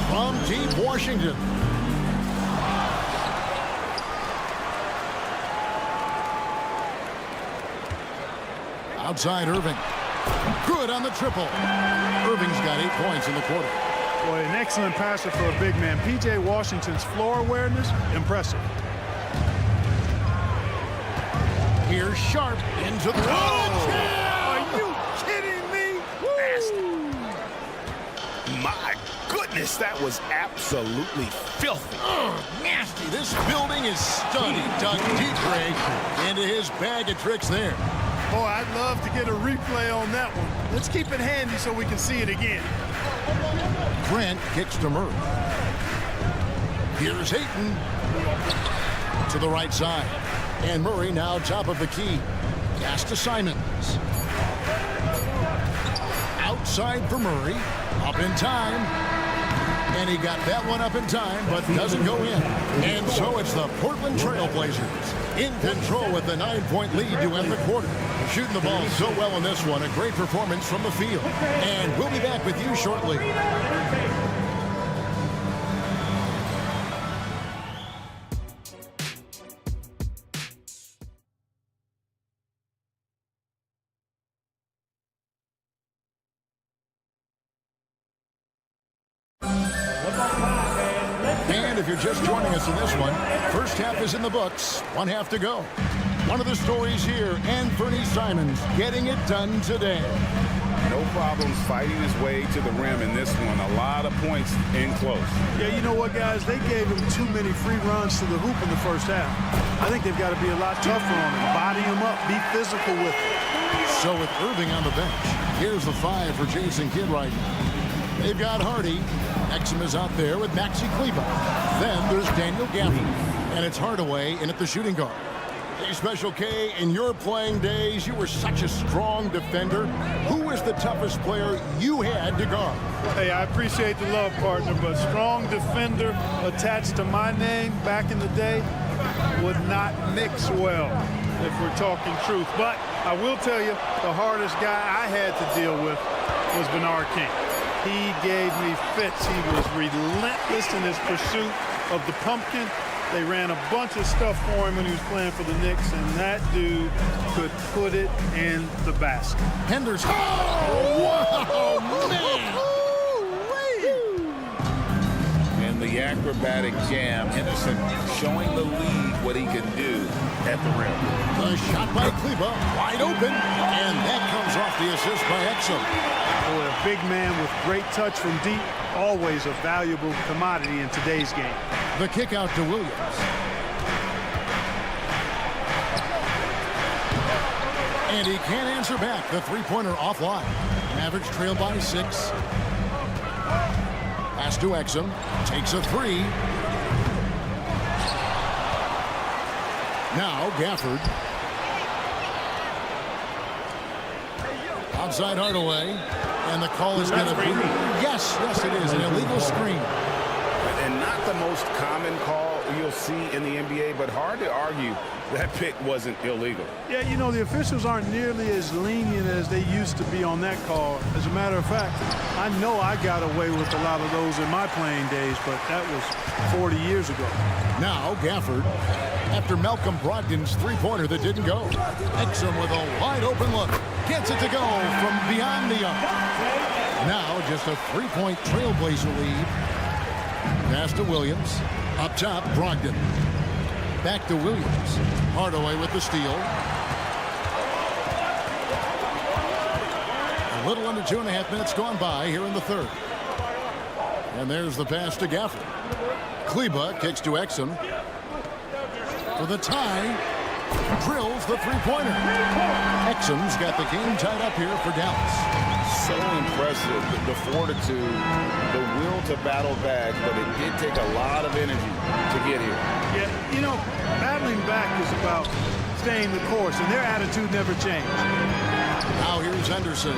From deep Washington. Outside Irving. Good on the triple. Irving's got 8 points in the quarter. Boy, an excellent passer for a big man. P.J. Washington's floor awareness, impressive. Here's Sharp into the... Are you kidding me? My goodness, that was absolutely filthy. Nasty. This building is stunning. Dug deep, Greg, into his bag of tricks there. Boy, I'd love to get a replay on that one. Let's keep it handy so we can see it again. Grant kicks to Murray. Here's Ayton to the right side. And Murray now top of the key. Pass to Simons. Outside for Murray. Up in time. And he got that one up in time, but doesn't go in. And so it's the Portland Trail Blazers in control with the 9-point lead to end the quarter. Shooting the ball so well in this one. A great performance from the field. And we'll be back with you shortly. And if you're just joining us in this one, first half is in the books. 1 half to go. One of the stories here, Anthony Simons getting it done today. No problems fighting his way to the rim in this one. A lot of points in close. Yeah, you know what, guys? They gave him too many free runs to the hoop in the first half. I think they've got to be a lot tougher on him. Body him up. Be physical with him. So with Irving on the bench, here's the 5 for Jason Kidd right now. They've got Hardy. Exum is out there with Maxi Kleber. Then there's Daniel Gafford. And it's Hardaway in at the shooting guard. Hey, Special K, in your playing days, you were such a strong defender. Who was the toughest player you had to guard? Hey, I appreciate the love, partner, but strong defender attached to my name back in the day would not mix well, if we're talking truth. But I will tell you, the hardest guy I had to deal with was Bernard King. He gave me fits. He was relentless in his pursuit of the pumpkin. They ran a bunch of stuff for him when he was playing for the Knicks, and that dude could put it in the basket. Henderson. Oh, wow, man. In the acrobatic jam, Henderson showing the league what he can do at the rim. The shot by Kleber, wide open, and that comes off the assist by Exum. Boy, a big man with great touch from deep, always a valuable commodity in today's game. The kick out to Williams. And he can't answer back. The three-pointer offline. Mavericks trail by 6. Pass to Exum. Takes a 3. Now Gafford. Outside Hardaway. And the call is going to be... Yes, it is. An illegal screen. And not the most common call you'll see in the NBA, but hard to argue that pick wasn't illegal. Yeah, you know, the officials aren't nearly as lenient as they used to be on that call. As a matter of fact, I know I got away with a lot of those in my playing days, but that was 40 years ago. Now Gafford, after Malcolm Brogdon's three-pointer that didn't go. Exum with a wide-open look. Gets it to go from beyond the arc. Now just a three-point Trailblazer lead. Pass to Williams. Up top, Brogdon. Back to Williams. Hardaway with the steal. A little under 2.5 minutes gone by here in the third. And there's the pass to Gafford. Kleber kicks to Exum. For the tie. Drills the three-pointer. Exum's got the game tied up here for Dallas. So impressive, the fortitude, the will to battle back, but it did take a lot of energy to get here. Yeah, you know, battling back is about staying the course, and their attitude never changed. Now here's Henderson.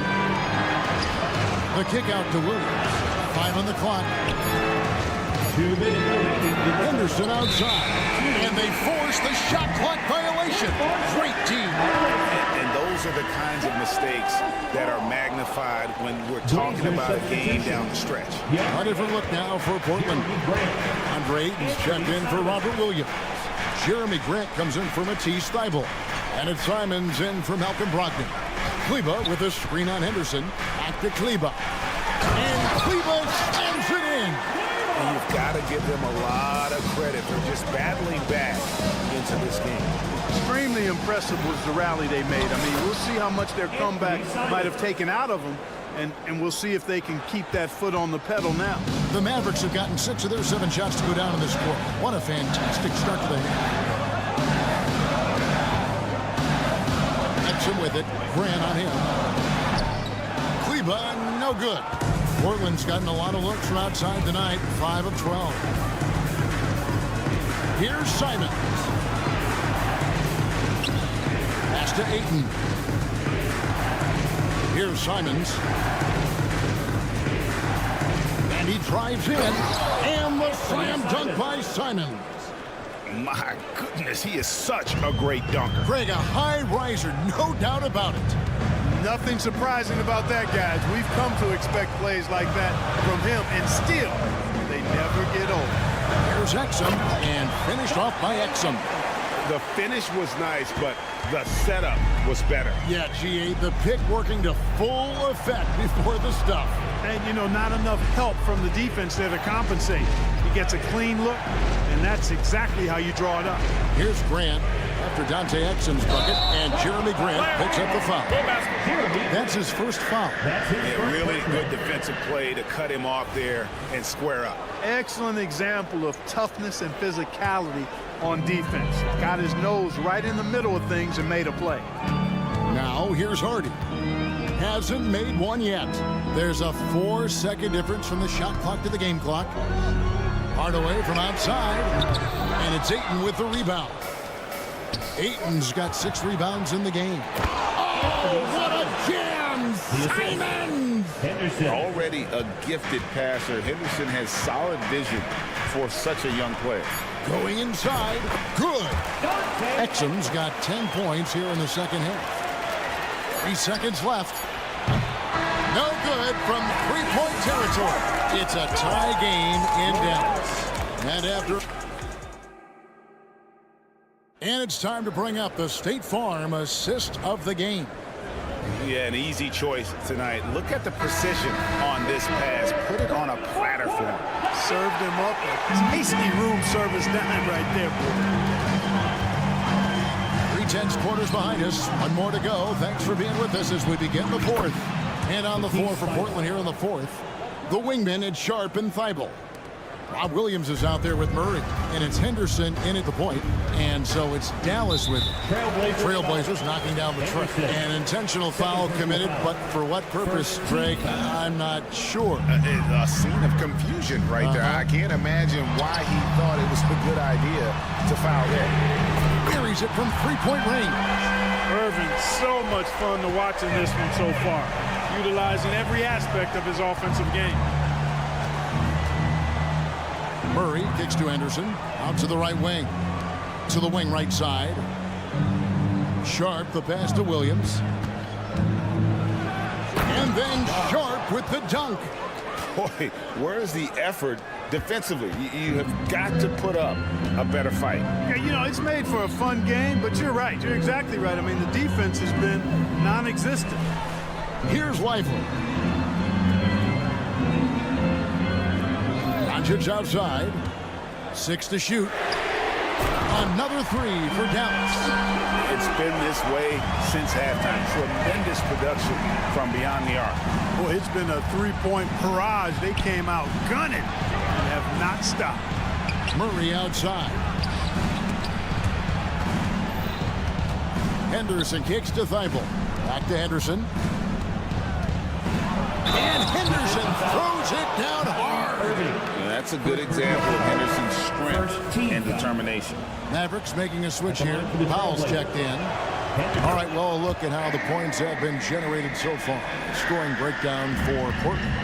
The kick out to Williams. 5 on the clock. 2 minutes remaining. Henderson outside. And they force the shot clock violation. Great team. And those those are the kinds of mistakes that are magnified when we're talking about a game down the stretch. A different look now for Portland. Andre Ayton's checked in for Robert Williams. Jeremy Grant comes in for Matisse Thybulle. And it's Simons in for Malcolm Brogdon. Kleba with a screen on Henderson. Back to Kleba. And Kleba slams it in. And you've got to give them a lot of credit for just battling back into this game. Extremely impressive was the rally they made. I mean, we'll see how much their comeback might have taken out of them, and we'll see if they can keep that foot on the pedal now. The Mavericks have gotten 6 of their 7 shots to go down in this quarter. What a fantastic start to the game. Exum with it. Grant on him. Kleba, no good. Portland's gotten a lot of looks from outside tonight. 5 of 12. Here's Simons. Pass to Ayton. Here's Simons. And he drives in. And the slam dunk by Simons. My goodness, he is such a great dunker. Craig, a high riser, no doubt about it. Nothing surprising about that, guys. We've come to expect plays like that from him, and still, they never get old. Here's Exum, and finished off by Exum. The finish was nice, but the setup was better. Yeah, GA, the pick working to full effect before the stuff. And, you know, not enough help from the defense there to compensate. He gets a clean look, and that's exactly how you draw it up. Here's Grant after Dante Exum's bucket, and Jeremy Grant picks up the foul. That's his first foul. Yeah, really good defensive play to cut him off there and square up. Excellent example of toughness and physicality on defense. Got his nose right in the middle of things and made a play. Now here's Hardy. Hasn't made one yet. There's a 4-second difference from the shot clock to the game clock. Hardaway from outside, and it's Ayton with the rebound. Ayton's got 6 rebounds in the game. Oh, what a jam! Simons! Henderson. Already a gifted passer, Henderson has solid vision for such a young player. Going inside, good. Exum's got 10 points here in the second half. 3 seconds left. No good from 3-point territory. It's a tie game in Dallas. And it's time to bring up the State Farm assist of the game. Yeah, an easy choice tonight. Look at the precision on this pass. Put it on a platter for him. Served him up a tasty room service dime right there, boy. 3/10 quarters behind us. 1 more to go. Thanks for being with us as we begin the 4th. And on the floor for Portland here in the 4th, the wingmen, it's Sharp and Thybulle. Rob Williams is out there with Murray, and it's Henderson in at the point, and so it's Dallas with Trailblazers knocking down the tray. An intentional foul committed, but for what purpose, Greg? I'm not sure. A scene of confusion right there. I can't imagine why he thought it was a good idea to foul there. Buries it from 3-point range. Irvin, so much fun to watch in this one so far, utilizing every aspect of his offensive game. Murray kicks to Henderson, out to the right wing, to the wing right side. Sharp, the pass to Williams. And then Sharp with the dunk. Boy, where's the effort defensively? You have got to put up a better fight. Yeah, you know, it's made for a fun game, but you're right. You're exactly right. I mean, the defense has been non-existent. Here's Lively. Doncic outside. 6 to shoot. Another 3 for Dallas. It's been this way since halftime. Tremendous production from beyond the arc. Boy, it's been a 3-point barrage. They came out gunning and have not stopped. Murray outside. Henderson kicks to Thybulle. Back to Henderson. And Henderson throws it down hard. And that's a good example of Henderson's strength and determination. Mavericks making a switch here. Powell's checked in. All right, well, look at how the points have been generated so far. Scoring breakdown for Portland.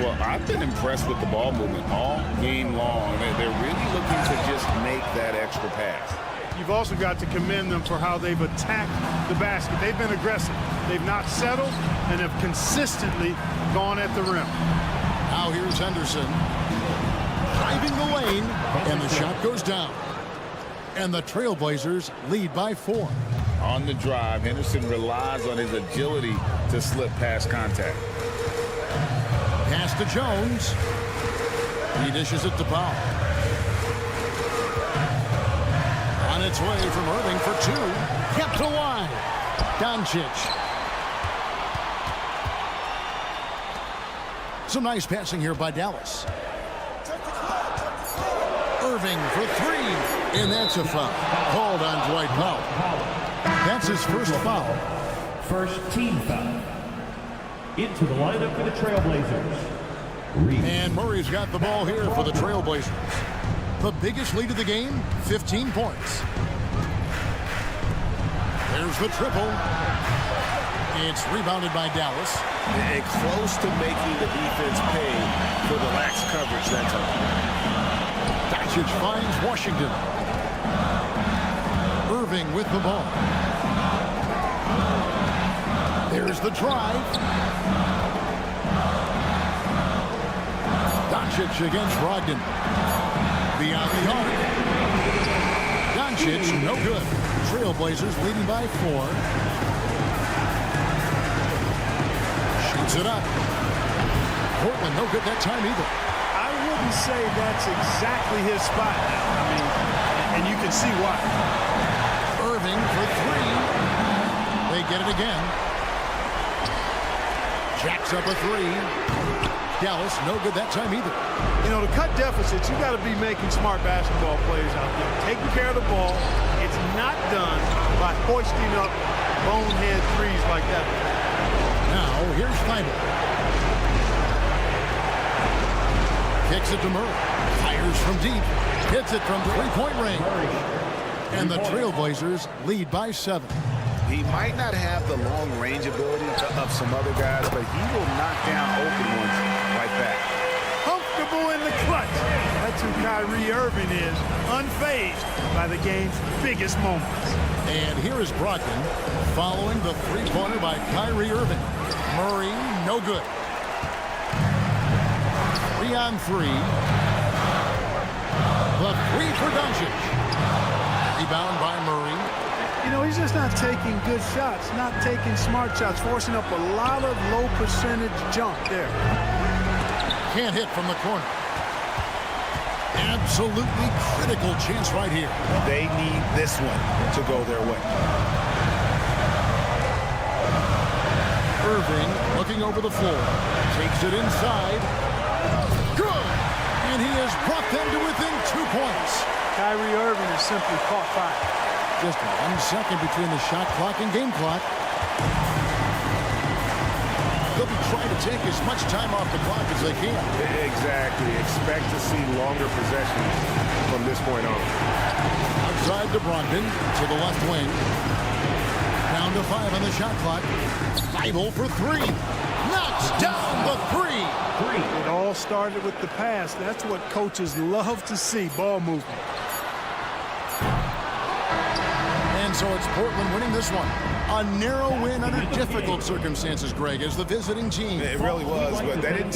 Well, I've been impressed with the ball movement all game long. They're really looking to just make that extra pass. you've also got to commend them for how they've attacked the basket. They've been aggressive. They've not settled and have consistently gone at the rim. Now here's Henderson. Driving the lane, and the shot goes down. And the Trailblazers lead by 4. On the drive, Henderson relies on his agility to slip past contact. Pass to Jones. He dishes it to Powell. On its way from Irving for 2. Kept alive. Doncic. Some nice passing here by Dallas. Irving for 3. And that's a foul. Called on Dwight Powell. That's his first foul. First team foul. Into the lineup for the Trailblazers. And Murray's got the ball here for the Trailblazers. The biggest lead of the game, 15 points. There's the triple. It's rebounded by Dallas. And close to making the defense pay for the lax coverage that time. Doncic finds Washington. Irving with the ball. There's the drive. Doncic against Brogdon. Beyond the arc. Doncic, no good. Trailblazers leading by 4. Shoots it up. Portland, no good that time either. I wouldn't say that's exactly his spot now. I mean, and you can see why. Irving for 3. They get it again. Jacks up a 3. Dallas, no good that time either. You know, to cut deficits, you got to be making smart basketball plays out there. Taking care of the ball. It's not done by hoisting up bonehead threes like that. Now, here's Feibel. Kicks it to Murray. Fires from deep. Hits it from three-point range. And the Trailblazers lead by 7. He might not have the long-range ability of some other guys, but he will knock down open ones like that. Comfortable in the clutch. That's who Kyrie Irving is, unfazed by the game's biggest moments. And here is Brogdon following the three-pointer by Kyrie Irving. Murray, no good. 3-on-3. The 3 for Doncic. Rebound by Murray. You know, he's just not taking good shots, not taking smart shots, forcing up a lot of low percentage jump there. Can't hit from the corner. Absolutely critical chance right here. They need this one to go their way. Irving looking over the floor. Takes it inside. Good! And he has brought them to within 2 points. Kyrie Irving has simply caught fire. Just 1 second between the shot clock and game clock. They'll be trying to take as much time off the clock as they can. Exactly. Expect to see longer possessions from this point on. Outside to Brogdon, to the left wing. Down to 5 on the shot clock. Feibel for 3. Knocks down the 3. It all started with the pass. That's what coaches love to see, ball movement. And so it's Portland winning this one. A narrow win under difficult circumstances, Greg, as the visiting team. It really was, but they didn't...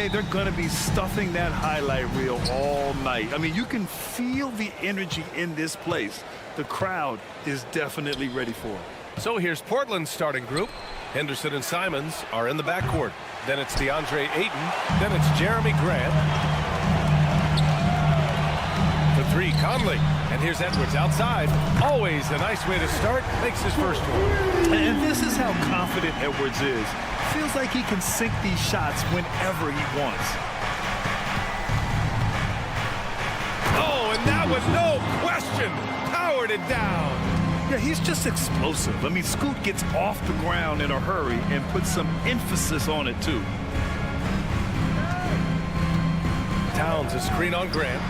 BA, they're going to be stuffing that highlight reel all night. I mean, you can feel the energy in this place. The crowd is definitely ready for it. So here's Portland's starting group. Henderson and Simons are in the backcourt. Then it's DeAndre Ayton. Then it's Jeremy Grant. The three, Conley. And here's Edwards outside. Always a nice way to start. Makes his first one. And this is how confident Edwards is. Feels like he can sink these shots whenever he wants. Oh, and that was no question. Powered it down. Yeah, he's just explosive. I mean, Scoot gets off the ground in a hurry and puts some emphasis on it, too. Towns a screen on Grant.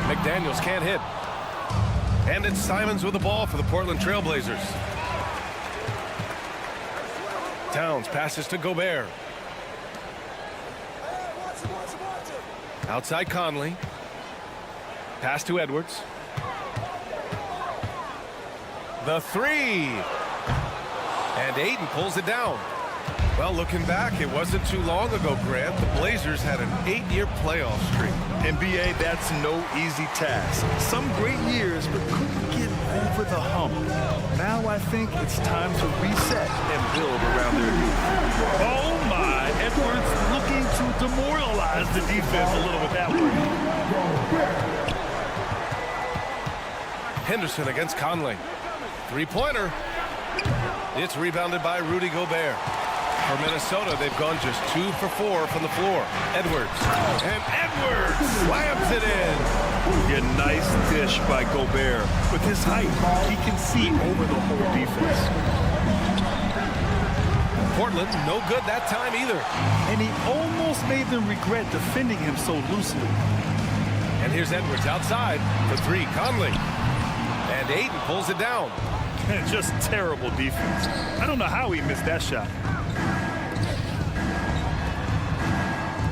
McDaniels can't hit. And it's Simons with the ball for the Portland Trailblazers. Towns passes to Gobert. Outside Conley. Pass to Edwards. The three. And Ayton pulls it down. Well, looking back, it wasn't too long ago, Grant. The Blazers had an 8-year playoff streak. NBA, that's no easy task. Some great years, but couldn't get over the hump. Now I think it's time to reset and build around their youth. Oh my, Edwards looking to demoralize the defense a little with that one. Henderson against Conley. Three-pointer. It's rebounded by Rudy Gobert. For Minnesota, they've gone just 2 for 4 from the floor. Edwards. And Edwards slams it in. A nice dish by Gobert. With his height, he can see over the whole defense. Portland, no good that time either. And he almost made them regret defending him so loosely. And here's Edwards outside. The three, Conley. And Ayton pulls it down. Just terrible defense. I don't know how he missed that shot.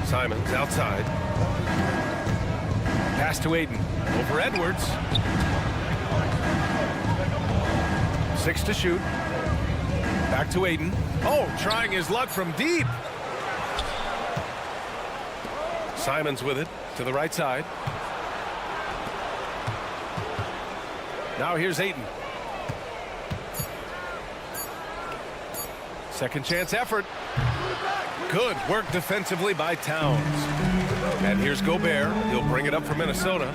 Simons outside. Pass to Ayton. Over Edwards. 6 to shoot. Back to Ayton. Oh, trying his luck from deep. Simons with it to the right side. Now here's Ayton. Second chance effort. Good work defensively by Towns. And here's Gobert. He'll bring it up for Minnesota.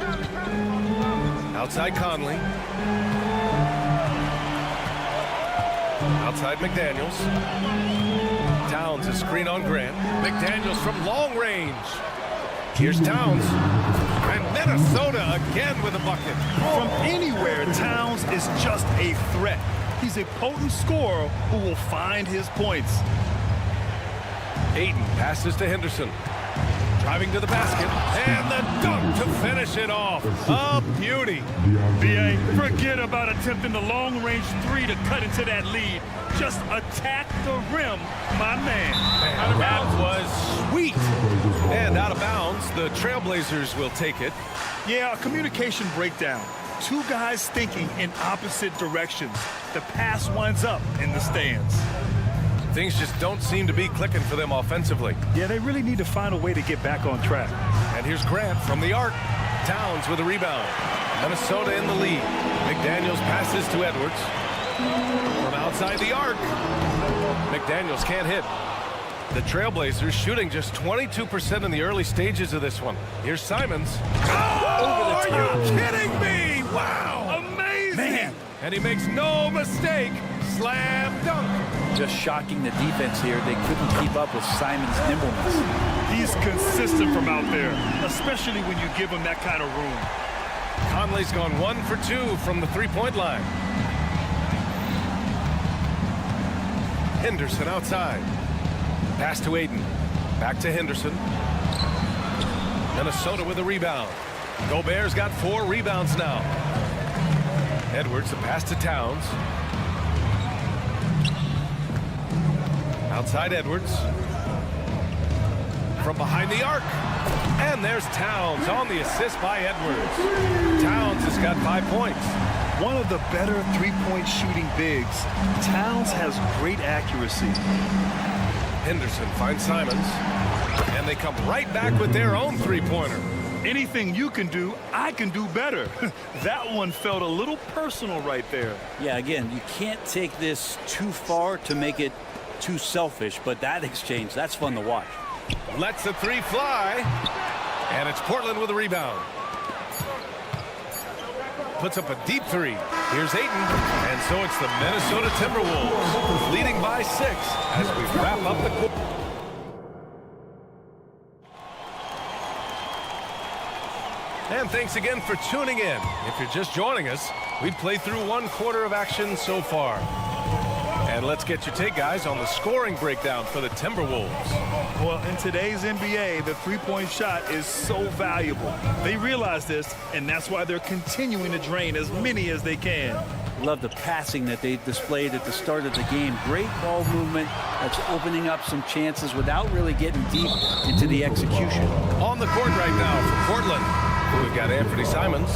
Outside Conley. Outside McDaniels. Towns a screen on Grant. McDaniels from long range. Here's Towns. And Minnesota again with a bucket. From anywhere, Towns is just a threat. He's a potent scorer who will find his points. Ayton passes to Henderson. Driving to the basket. And the dunk to finish it off. A beauty. BA, forget about attempting the long-range three to cut into that lead. Just attack the rim, my man. And that was sweet. And out of bounds, the Trailblazers will take it. Yeah, a communication breakdown. Two guys thinking in opposite directions. The pass winds up in the stands. Things just don't seem to be clicking for them offensively. Yeah, they really need to find a way to get back on track. And here's Grant from the arc. Towns with a rebound. Minnesota in the lead. McDaniels passes to Edwards. From outside the arc. McDaniels can't hit. The Trailblazers shooting just 22% in the early stages of this one. Here's Simons. Oh, are you kidding me? Wow. Amazing. Man. And he makes no mistake. Slam dunk. Just shocking the defense here. They couldn't keep up with Simons' nimbleness. He's consistent from out there, especially when you give him that kind of room. Conley's gone 1 for 2 from the three-point line. Henderson outside. Pass to Ayton. Back to Henderson. Minnesota with a rebound. Gobert's got 4 rebounds now. Edwards, the pass to Towns. Outside Edwards. From behind the arc. And there's Towns on the assist by Edwards. Towns has got 5 points. One of the better three-point shooting bigs. Towns has great accuracy. Henderson finds Simons. And they come right back with their own three-pointer. Anything you can do, I can do better. That one felt a little personal right there. Yeah, again, you can't take this too far to make it too selfish, but that exchange, that's fun to watch. Lets the three fly. And it's Portland with a rebound. Puts up a deep three. Here's Ayton. And so it's the Minnesota Timberwolves leading by 6 as we wrap up the quarter. And thanks again for tuning in. If you're just joining us, we've played through 1 quarter of action so far. And let's get your take, guys, on the scoring breakdown for the Timberwolves. Well, in today's NBA, the three-point shot is so valuable. They realize this, and that's why they're continuing to drain as many as they can. Love the passing that they displayed at the start of the game. Great ball movement that's opening up some chances without really getting deep into the execution. On the court right now for Portland, we've got Anthony Simons.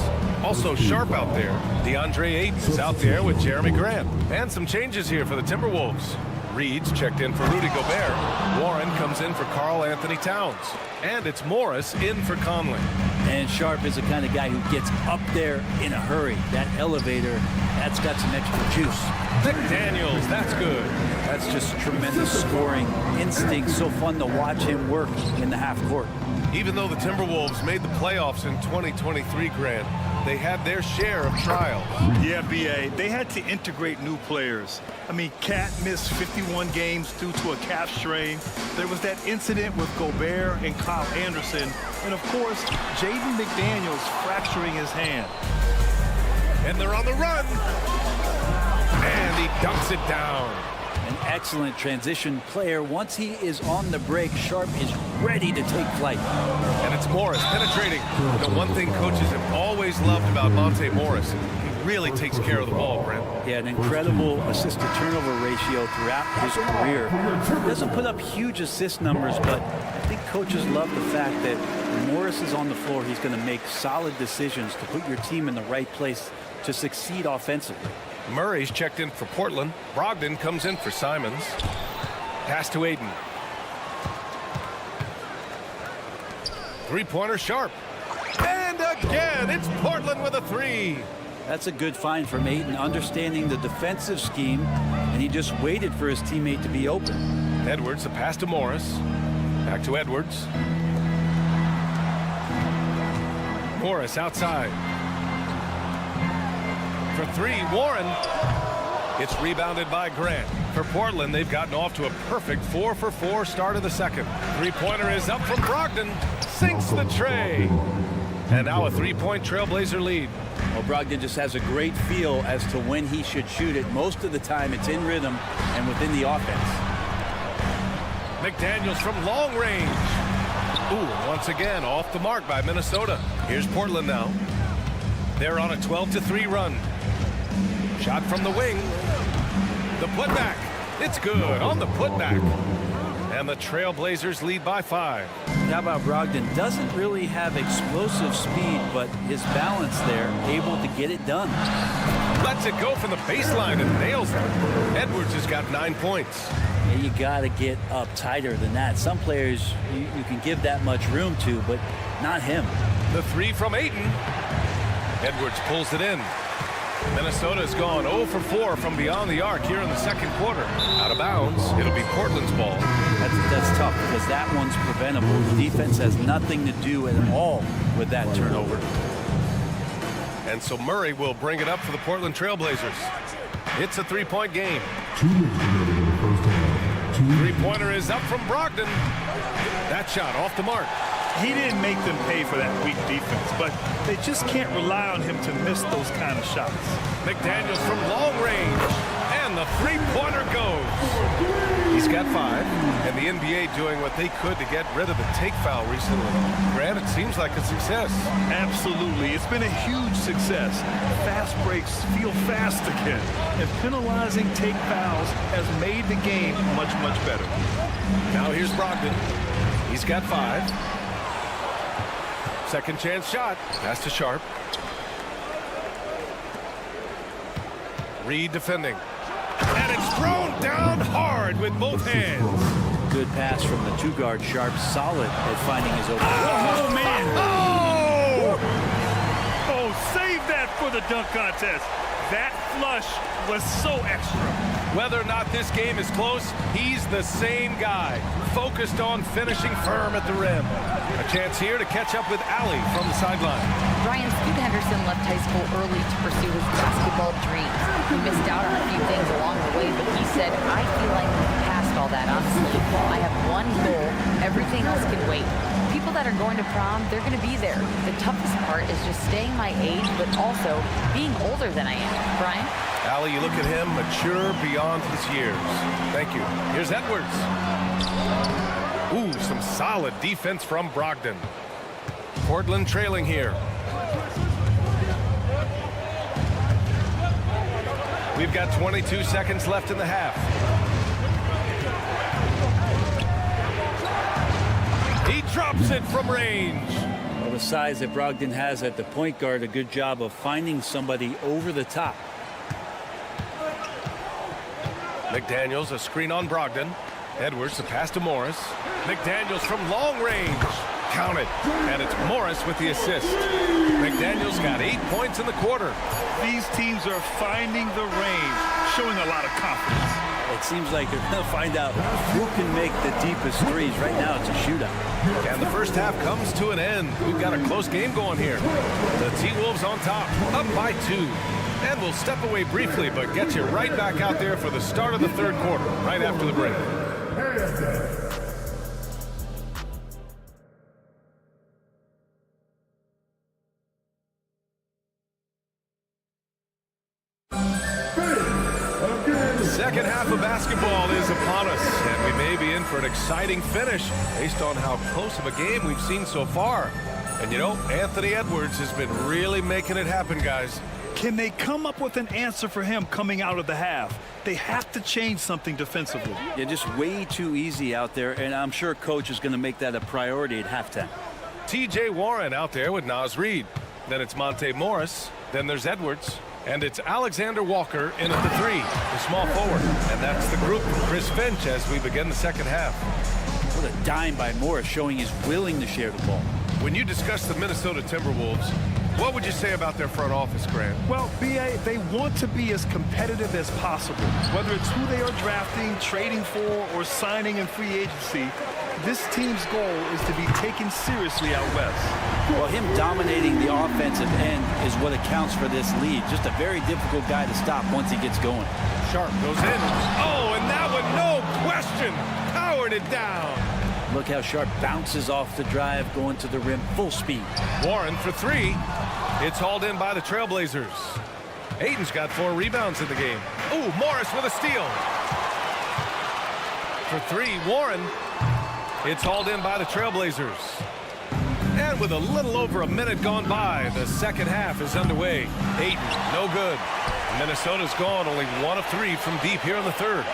Also Sharp out there. DeAndre Ayton's out there with Jeremy Grant. And some changes here for the Timberwolves. Reed's checked in for Rudy Gobert. Warren comes in for Karl Anthony Towns. And it's Morris in for Conley. And Sharp is the kind of guy who gets up there in a hurry. That elevator, that's got some extra juice. McDaniels, that's good. That's just tremendous scoring instinct. So fun to watch him work in the half court. Even though the Timberwolves made the playoffs in 2023, Grant, they had their share of trials. Yeah, B.A., they had to integrate new players. I mean, Cat missed 51 games due to a calf strain. There was that incident with Gobert and Kyle Anderson. And, of course, Jaden McDaniels fracturing his hand. And they're on the run. And he dunks it down. An excellent transition player. Once he is on the break, Sharp is ready to take flight. And it's Morris penetrating. The one thing coaches have always loved about Monte Morris, he really takes care of the ball, Brent. Yeah, an incredible assist-to-turnover ratio throughout his career. He doesn't put up huge assist numbers, but I think coaches love the fact that when Morris is on the floor, he's going to make solid decisions to put your team in the right place to succeed offensively. Murray's checked in for Portland. Brogdon comes in for Simons. Pass to Ayton. Three-pointer Sharp. And again, it's Portland with a three. That's a good find from Ayton, understanding the defensive scheme, and he just waited for his teammate to be open. Edwards, the pass to Morris. Back to Edwards. Morris outside. For three, Warren. It's rebounded by Grant. For Portland, they've gotten off to a perfect 4-for-4 start of the second. Three-pointer is up from Brogdon. Sinks the tray. And now a three-point Trailblazer lead. Well, Brogdon just has a great feel as to when he should shoot it. Most of the time, it's in rhythm and within the offense. McDaniels from long range. Ooh, once again, off the mark by Minnesota. Here's Portland now. They're on a 12-3 run. Shot from the wing. The putback. It's good on the putback. And the Trailblazers lead by 5. How about Brogdon? Doesn't really have explosive speed, but his balance there, able to get it done. Lets it go from the baseline and nails it. Edwards has got 9 points. Yeah, you got to get up tighter than that. Some players you can give that much room to, but not him. The three from Ayton. Edwards pulls it in. Minnesota's gone 0 for 4 from beyond the arc here in the second quarter. Out of bounds. It'll be Portland's ball. That's tough because that one's preventable. The defense has nothing to do at all with that turnover. And so Murray will bring it up for the Portland Trailblazers. It's a three-point game. Three-pointer is up from Brogdon. That shot off the mark. He didn't make them pay for that weak defense, but they just can't rely on him to miss those kind of shots. McDaniels from long range, and the three-pointer goes. He's got 5, and the NBA doing what they could to get rid of the take foul recently. Grant, it seems like a success. Absolutely. It's been a huge success. Fast breaks feel fast again, and penalizing take fouls has made the game much, much better. Now here's Brogdon. He's got 5. Second chance shot. Pass to Sharp. Reed defending. And it's thrown down hard with both hands. good pass from the two-guard. Sharp, solid at finding his open. Oh, man. Oh! Oh, save that for the dunk contest. That flush was so extra. Whether or not this game is close, he's the same guy, focused on finishing firm at the rim. A chance here to catch up with Allie from the sideline. Brian, Scoot Henderson left high school early to pursue his basketball dreams. He missed out on a few things along the way, but he said, I feel like I've passed all that, honestly. I have one goal. Everything else can wait. People that are going to prom, they're going to be there. The toughest part is just staying my age, but also being older than I am. Brian? Allie, you look at him, mature beyond his years. Thank you. Here's Edwards. Ooh, some solid defense from Brogdon. Portland trailing here. We've got 22 seconds left in the half. He drops it from range. Well, the size that Brogdon has at the point guard, a good job of finding somebody over the top. McDaniels, a screen on Brogdon. Edwards, the pass to Morris. McDaniels from long range. Count it. And it's Morris with the assist. McDaniels got 8 points in the quarter. These teams are finding the range, showing a lot of confidence. It seems like they're going to find out who can make the deepest threes. Right now, it's a shootout. And the first half comes to an end. We've got a close game going here. The T-Wolves on top, up by 2. And we'll step away briefly, but get you right back out there for the start of the third quarter, right after the break. Second half of basketball is upon us, and we may be in for an exciting finish based on how close of a game we've seen so far. And you know, Anthony Edwards has been really making it happen, guys. Can they come up with an answer for him coming out of the half? They have to change something defensively. Yeah, just way too easy out there, and I'm sure coach is going to make that a priority at halftime. T.J. Warren out there with Naz Reid. Then it's Monte Morris. Then there's Edwards. And it's Alexander Walker in at the 3, the small forward. And that's the group from Chris Finch as we begin the second half. What a dime by Morris, showing he's willing to share the ball. When you discuss the Minnesota Timberwolves, what would you say about their front office, Grant? Well, B.A., they want to be as competitive as possible. Whether it's who they are drafting, trading for, or signing in free agency, this team's goal is to be taken seriously out west. Well, him dominating the offensive end is what accounts for this lead. Just a very difficult guy to stop once he gets going. Sharp goes in. Oh, and that one, no question, powered it down. Look how Sharp bounces off the drive, going to the rim full speed. Warren for 3. It's hauled in by the Trailblazers. Ayton's got 4 rebounds in the game. Ooh, Morris with a steal. For 3, Warren. It's hauled in by the Trailblazers. And with a little over a minute gone by, the second half is underway. Ayton, no good. Minnesota's gone only 1 of 3 from deep here in the third.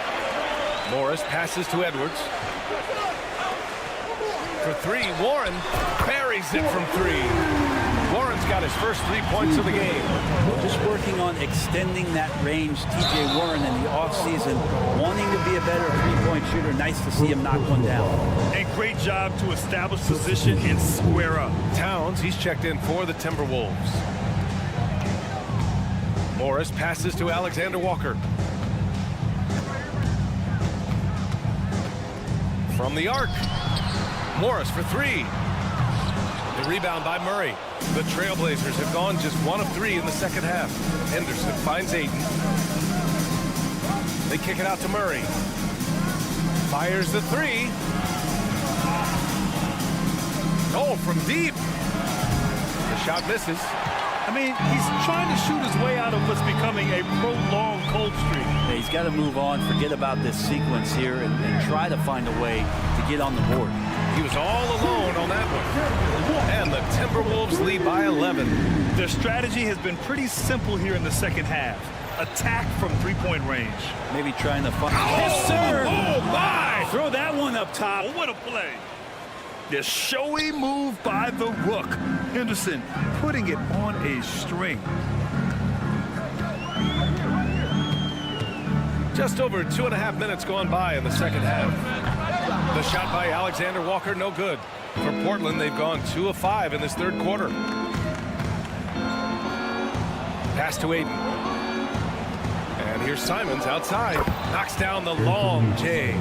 Morris passes to Edwards. For 3, Warren buries it from 3. Warren's got his first 3 points of the game. Just working on extending that range. T.J. Warren in the offseason, wanting to be a better three-point shooter. Nice to see him knock one down. And great job to establish position and square up. Towns, he's checked in for the Timberwolves. Morris passes to Alexander Walker. From the arc. Morris for 3. The rebound by Murray. The Trailblazers have gone just 1 of 3 in the second half. Henderson finds Ayton. They kick it out to Murray. Fires the 3. Oh, from deep. The shot misses. I mean, he's trying to shoot his way out of what's becoming a prolonged cold streak. Yeah, he's got to move on, forget about this sequence here, and try to find a way to get on the board. He was all alone on that one. And the Timberwolves lead by 11. Their strategy has been pretty simple here in the second half. Attack from three-point range. Maybe trying to find... Yes, sir! Oh, my! Throw that one up top. Oh, what a play. The showy move by the Rook. Henderson putting it on a string. Just over 2.5 minutes gone by in the second half. The shot by Alexander Walker, no good. For Portland, they've gone 2 of 5 in this third quarter. Pass to Aiden. And here's Simons outside. Knocks down the long J.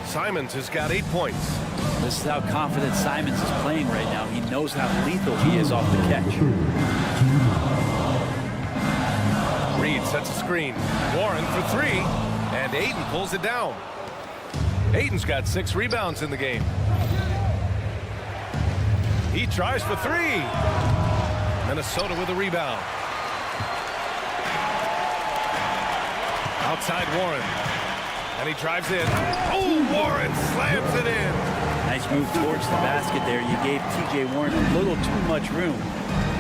Simons has got 8 points. This is how confident Simons is playing right now. He knows how lethal he is off the catch. Reed sets a screen. Warren for 3. And Aiden pulls it down. Aiden's got 6 rebounds in the game. He tries for 3. Minnesota with a rebound. Outside Warren. And he drives in. Oh, Warren slams it in. Nice move towards the basket there. You gave T.J. Warren a little too much room.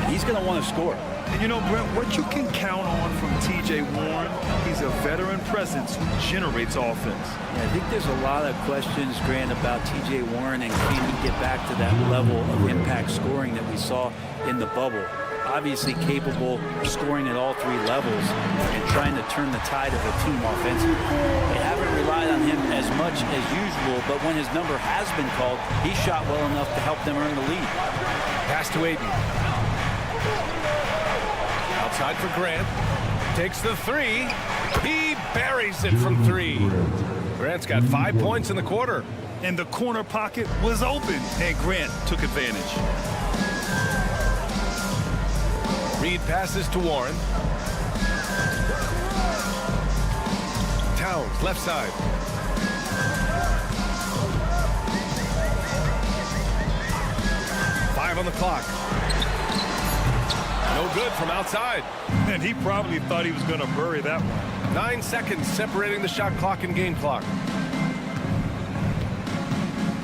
He's going to want to score. And you know, Brent, what you can count on from T.J. Warren, he's a veteran presence who generates offense. Yeah, I think there's a lot of questions, Grant, about T.J. Warren and can he get back to that level of impact scoring that we saw in the bubble. Obviously capable of scoring at all 3 levels and trying to turn the tide of a team offensively. They haven't relied on him as much as usual, but when his number has been called, he shot well enough to help them earn the lead. Pass to Aiden. Outside for Grant. Takes the 3. He buries it from 3. Grant's got 5 points in the quarter. And the corner pocket was open, and Grant took advantage. Reed passes to Warren. Towns, left side. Five on the clock. No good from outside. And he probably thought he was going to bury that one. 9 seconds separating the shot clock and game clock.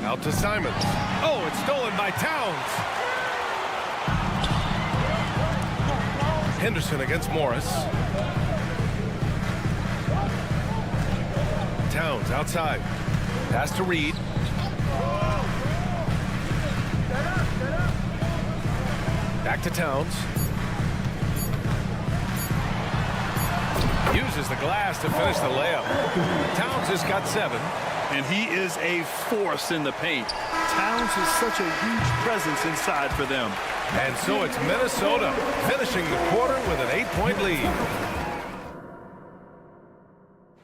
Out to Simons. Oh, it's stolen by Towns. Henderson against Morris. Towns outside. Pass to Reed. Back to Towns. Uses the glass to finish the layup. Towns has got 7. And he is a force in the paint. Towns is such a huge presence inside for them. And so it's Minnesota finishing the quarter with an 8-point lead.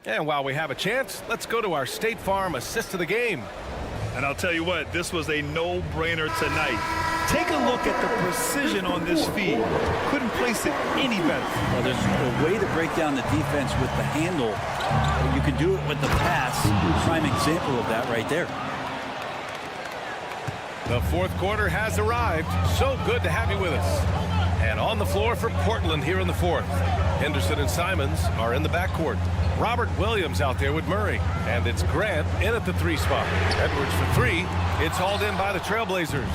And while we have a chance, let's go to our State Farm assist of the game. And I'll tell you what, this was a no-brainer tonight. Take a look at the precision on this feed. Couldn't place it any better. Well, there's a way to break down the defense with the handle. You can do it with the pass. Prime example of that right there. The fourth quarter has arrived. So good to have you with us. And on the floor for Portland here in the fourth. Henderson and Simons are in the backcourt. Robert Williams out there with Murray. And it's Grant in at the 3 spot. Edwards for 3. It's hauled in by the Trailblazers.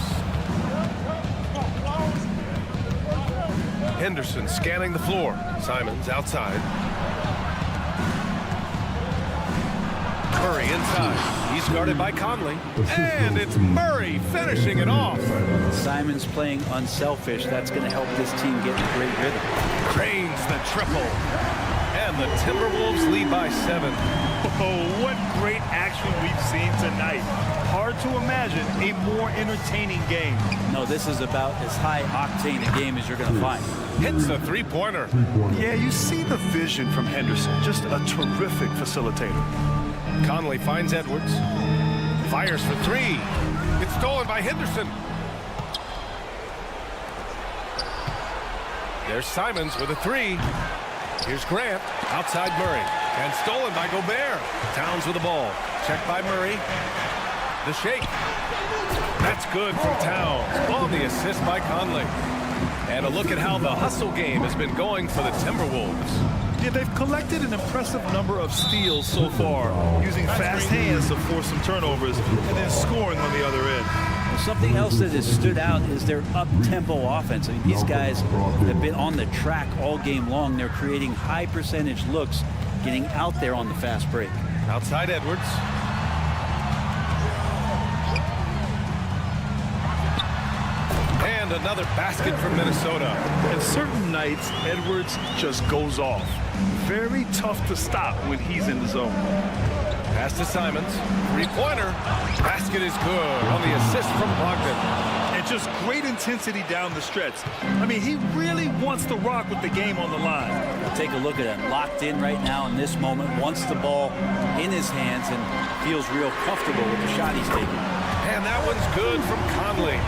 Henderson scanning the floor. Simons outside. Murray inside. He's guarded by Conley. And it's Murray finishing it off. Simon's playing unselfish. That's going to help this team get in a great rhythm. Drains the triple. And the Timberwolves lead by 7. Oh, what great action we've seen tonight. Hard to imagine a more entertaining game. No, this is about as high-octane a game as you're going to find. Hits the 3-pointer. Yeah, you see the vision from Henderson. Just a terrific facilitator. Conley finds Edwards. Fires for 3. It's stolen by Henderson. There's Simons with a 3. Here's Grant. Outside Murray. And stolen by Gobert. Towns with the ball. Checked by Murray. The shake. That's good from Towns. On the assist by Conley. And a look at how the hustle game has been going for the Timberwolves. Yeah, they've collected an impressive number of steals so far, using fast hands to force some turnovers and then scoring on the other end. Well, something else that has stood out is their up-tempo offense. I mean, these guys have been on the track all game long. They're creating high-percentage looks, getting out there on the fast break. Outside Edwards. And another basket from Minnesota. And certain nights, Edwards just goes off. Very tough to stop when he's in the zone. Pass to Simons. Three-pointer. Basket is good on the assist from Brogdon. And just great intensity down the stretch. I mean, he really wants to rock with the game on the line. Take a look at him. Locked in right now in this moment. Wants the ball in his hands and feels real comfortable with the shot he's taking. And that one's good from Conley.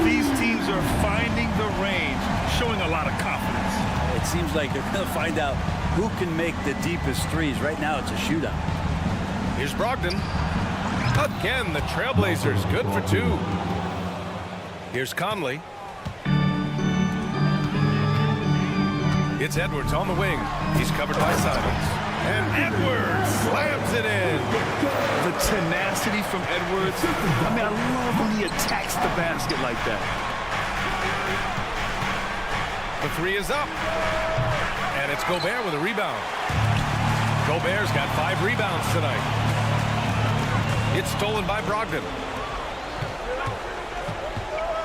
These teams are finding the range, showing a lot of confidence. It seems like they're going to find out who can make the deepest threes. Right now, it's a shootout. Here's Brogdon. Again, the Trailblazers good for two. Here's Conley. It's Edwards on the wing. He's covered by Simons. And Edwards slams it in. The tenacity from Edwards. I mean, I love when he attacks the basket like that. The three is up. And it's Gobert with a rebound. Gobert's got 5 rebounds tonight. It's stolen by Brogdon.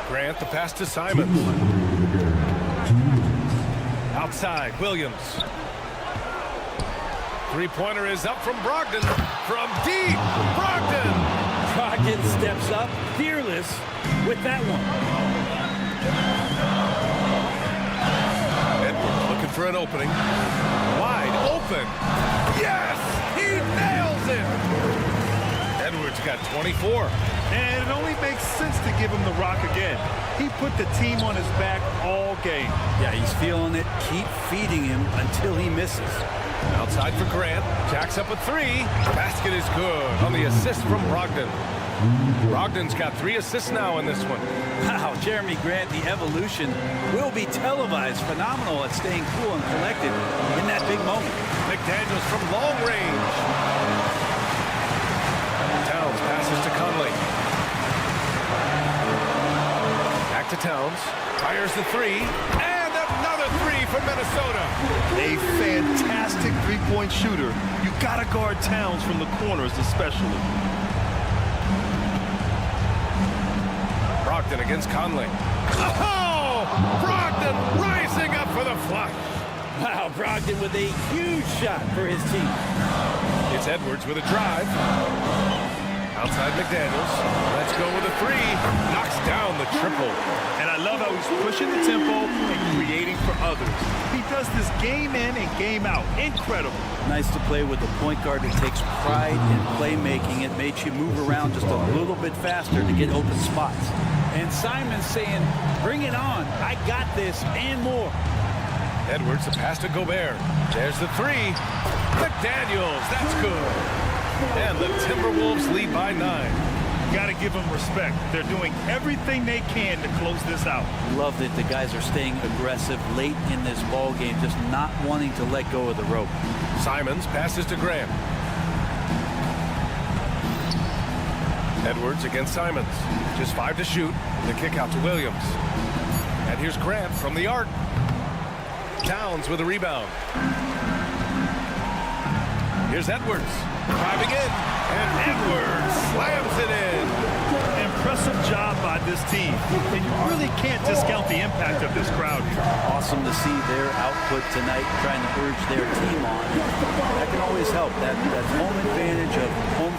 Grant the pass to Simons. Outside, Williams. Three-pointer is up from Brogdon. From deep, Brogdon. Brogdon steps up, fearless with that one. Edwards looking for an opening. Wide open. Yes! He nails it! Edwards got 24. And it only makes sense to give him the rock again. He put the team on his back all game. Yeah, he's feeling it. Keep feeding him until he misses. Outside for Grant. Jacks up a 3. Basket is good on the assist from Brogdon. Brogdon's got 3 assists now in this one. Wow, Jeremy Grant, the evolution will be televised. Phenomenal at staying cool and collected in that big moment. McDaniels from long range. Towns passes to Conley. Back to Towns. Fires the 3. And another 3 from Minnesota. A fantastic three-point shooter. You gotta guard Towns from the corners especially. Brogdon against Conley. Oh! Brogdon rising up for the flush. Wow, Brogdon with a huge shot for his team. It's Edwards with a drive. Outside McDaniels. Let's go with a 3. Knocks down the triple. And I love how he's pushing the tempo and creating for others. He does this game in and game out. Incredible. Nice to play with a point guard that takes pride in playmaking. It makes you move around just a little bit faster to get open spots. And Simon's saying, bring it on. I got this and more. Edwards, the pass to Gobert. There's the 3. McDaniels, that's good. And the Timberwolves lead by 9. Got to give them respect. They're doing everything they can to close this out. Love that the guys are staying aggressive late in this ball game, just not wanting to let go of the rope. Simons passes to Grant. Edwards against Simons. Just 5 to shoot. The kick out to Williams. And here's Grant from the arc. Towns with a rebound. Here's Edwards. Driving in. And Edwards slams it in. Impressive job by this team. And you really can't discount the impact of this crowd here. Awesome to see their output tonight, trying to urge their team on. That can always help. That home advantage of home.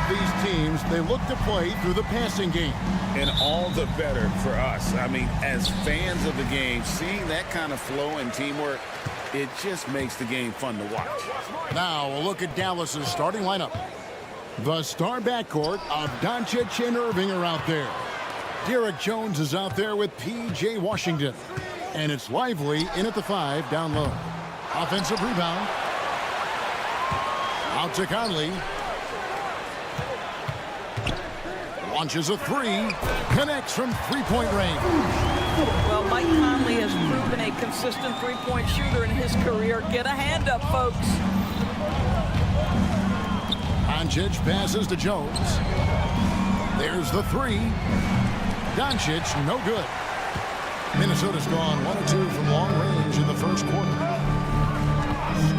both these teams, they look to play through the passing game. And all the better for us. I mean, as fans of the game, seeing that kind of flow and teamwork, it just makes the game fun to watch. Now a look at Dallas's starting lineup. The star backcourt of Doncic and Irving are out there. Derek Jones is out there with P.J. Washington. And it's Lively in at the 5 down low. Offensive rebound. Out to Conley. Launches a 3. Connects from three-point range. Well, Mike Conley has proven a consistent three-point shooter in his career. Get a hand up, folks. Doncic passes to Jones. There's the 3. Doncic, no good. Minnesota's gone 1 of 2 from long range in the first quarter.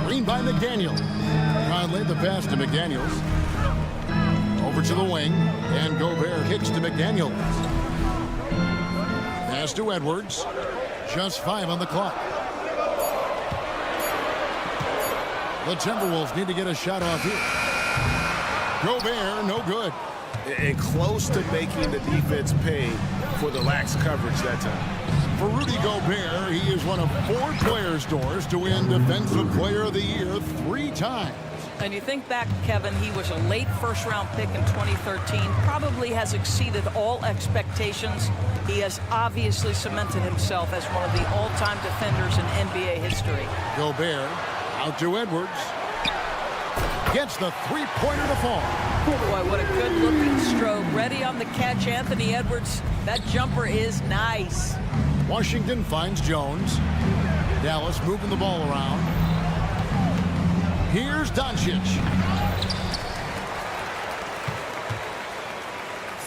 Screen by McDaniel. Conley the pass to McDaniels. Over to the wing, and Gobert kicks to McDaniels. Pass to Edwards. Just 5 on the clock. The Timberwolves need to get a shot off here. Gobert, no good. And close to making the defense pay for the lax coverage that time. For Rudy Gobert, he is one of 4 players, Doors, to win Defensive Player of the Year 3 times. And you think back, Kevin, he was a late first-round pick in 2013, probably has exceeded all expectations. He has obviously cemented himself as one of the all-time defenders in NBA history. Gobert out to Edwards. Gets the three-pointer to fall. Boy, what a good-looking stroke. Ready on the catch, Anthony Edwards. That jumper is nice. Washington finds Jones. Dallas moving the ball around. Here's Doncic.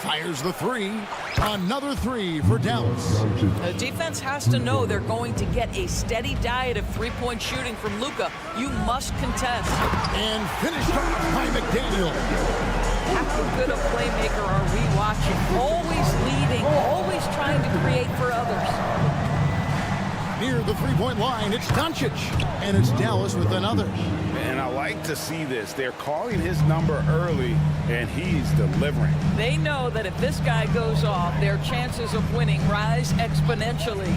Fires the 3. Another 3 for Dallas. The defense has to know they're going to get a steady diet of three-point shooting from Luka. You must contest. And finished off by McDaniel. How good a playmaker are we watching? Always leading, always trying to create for others. Near the three-point line, it's Doncic. And it's Dallas with another. And I like to see this. They're calling his number early, and he's delivering. They know that if this guy goes off, their chances of winning rise exponentially.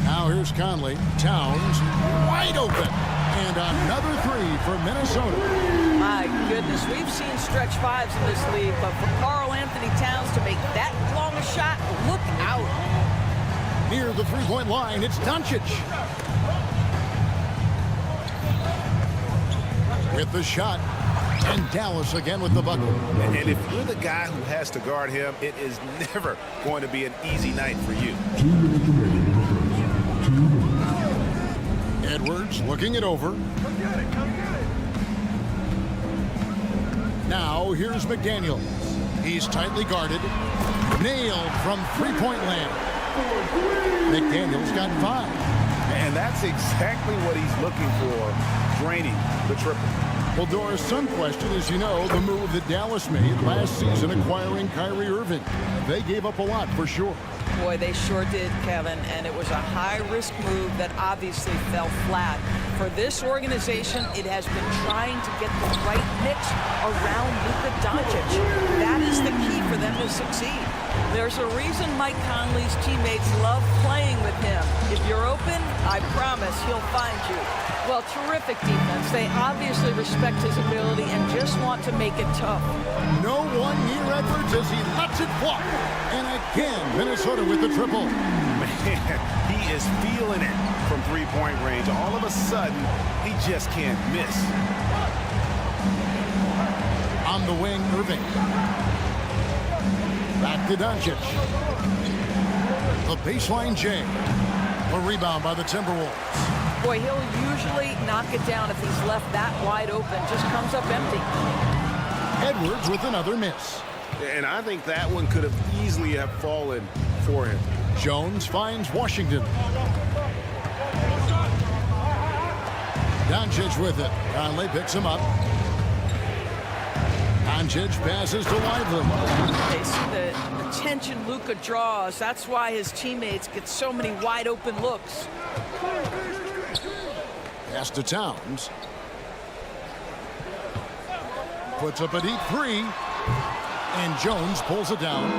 Now here's Conley. Towns wide open. And another 3 for Minnesota. My goodness, we've seen stretch 5s in this league, but for Karl Anthony Towns to make that long a shot, look out. Near the three-point line, it's Doncic. With the shot. And Dallas again with the bucket. And if you're the guy who has to guard him, it is never going to be an easy night for you. Edwards looking it over. Now here's McDaniel. He's tightly guarded. Nailed from three-point land. McDaniel's got 5. And that's exactly what he's looking for, draining the triple. Well, Doris, some question, as you know, the move that Dallas made last season acquiring Kyrie Irving. They gave up a lot for sure. Boy, they sure did, Kevin, and it was a high-risk move that obviously fell flat. For this organization, it has been trying to get the right mix around Luka Doncic. That is the key for them to succeed. There's a reason Mike Conley's teammates love playing with him. If you're open, I promise he'll find you. Well, terrific defense. They obviously respect his ability and just want to make it tough. No one near Edwards as he lets it fly. And again, Minnesota with the triple. Man, he is feeling it from three-point range. All of a sudden, he just can't miss. On the wing, Irving. Back to Doncic. The baseline J. A rebound by the Timberwolves. Boy, he'll usually knock it down if he's left that wide open. Just comes up empty. Edwards with another miss. And I think that one could have easily have fallen for him. Jones finds Washington. Doncic with it. Conley picks him up. Doncic passes to Lively. They see the attention Luka draws. That's why his teammates get so many wide open looks. Pass to Towns. Puts up a deep 3. And Jones pulls it down.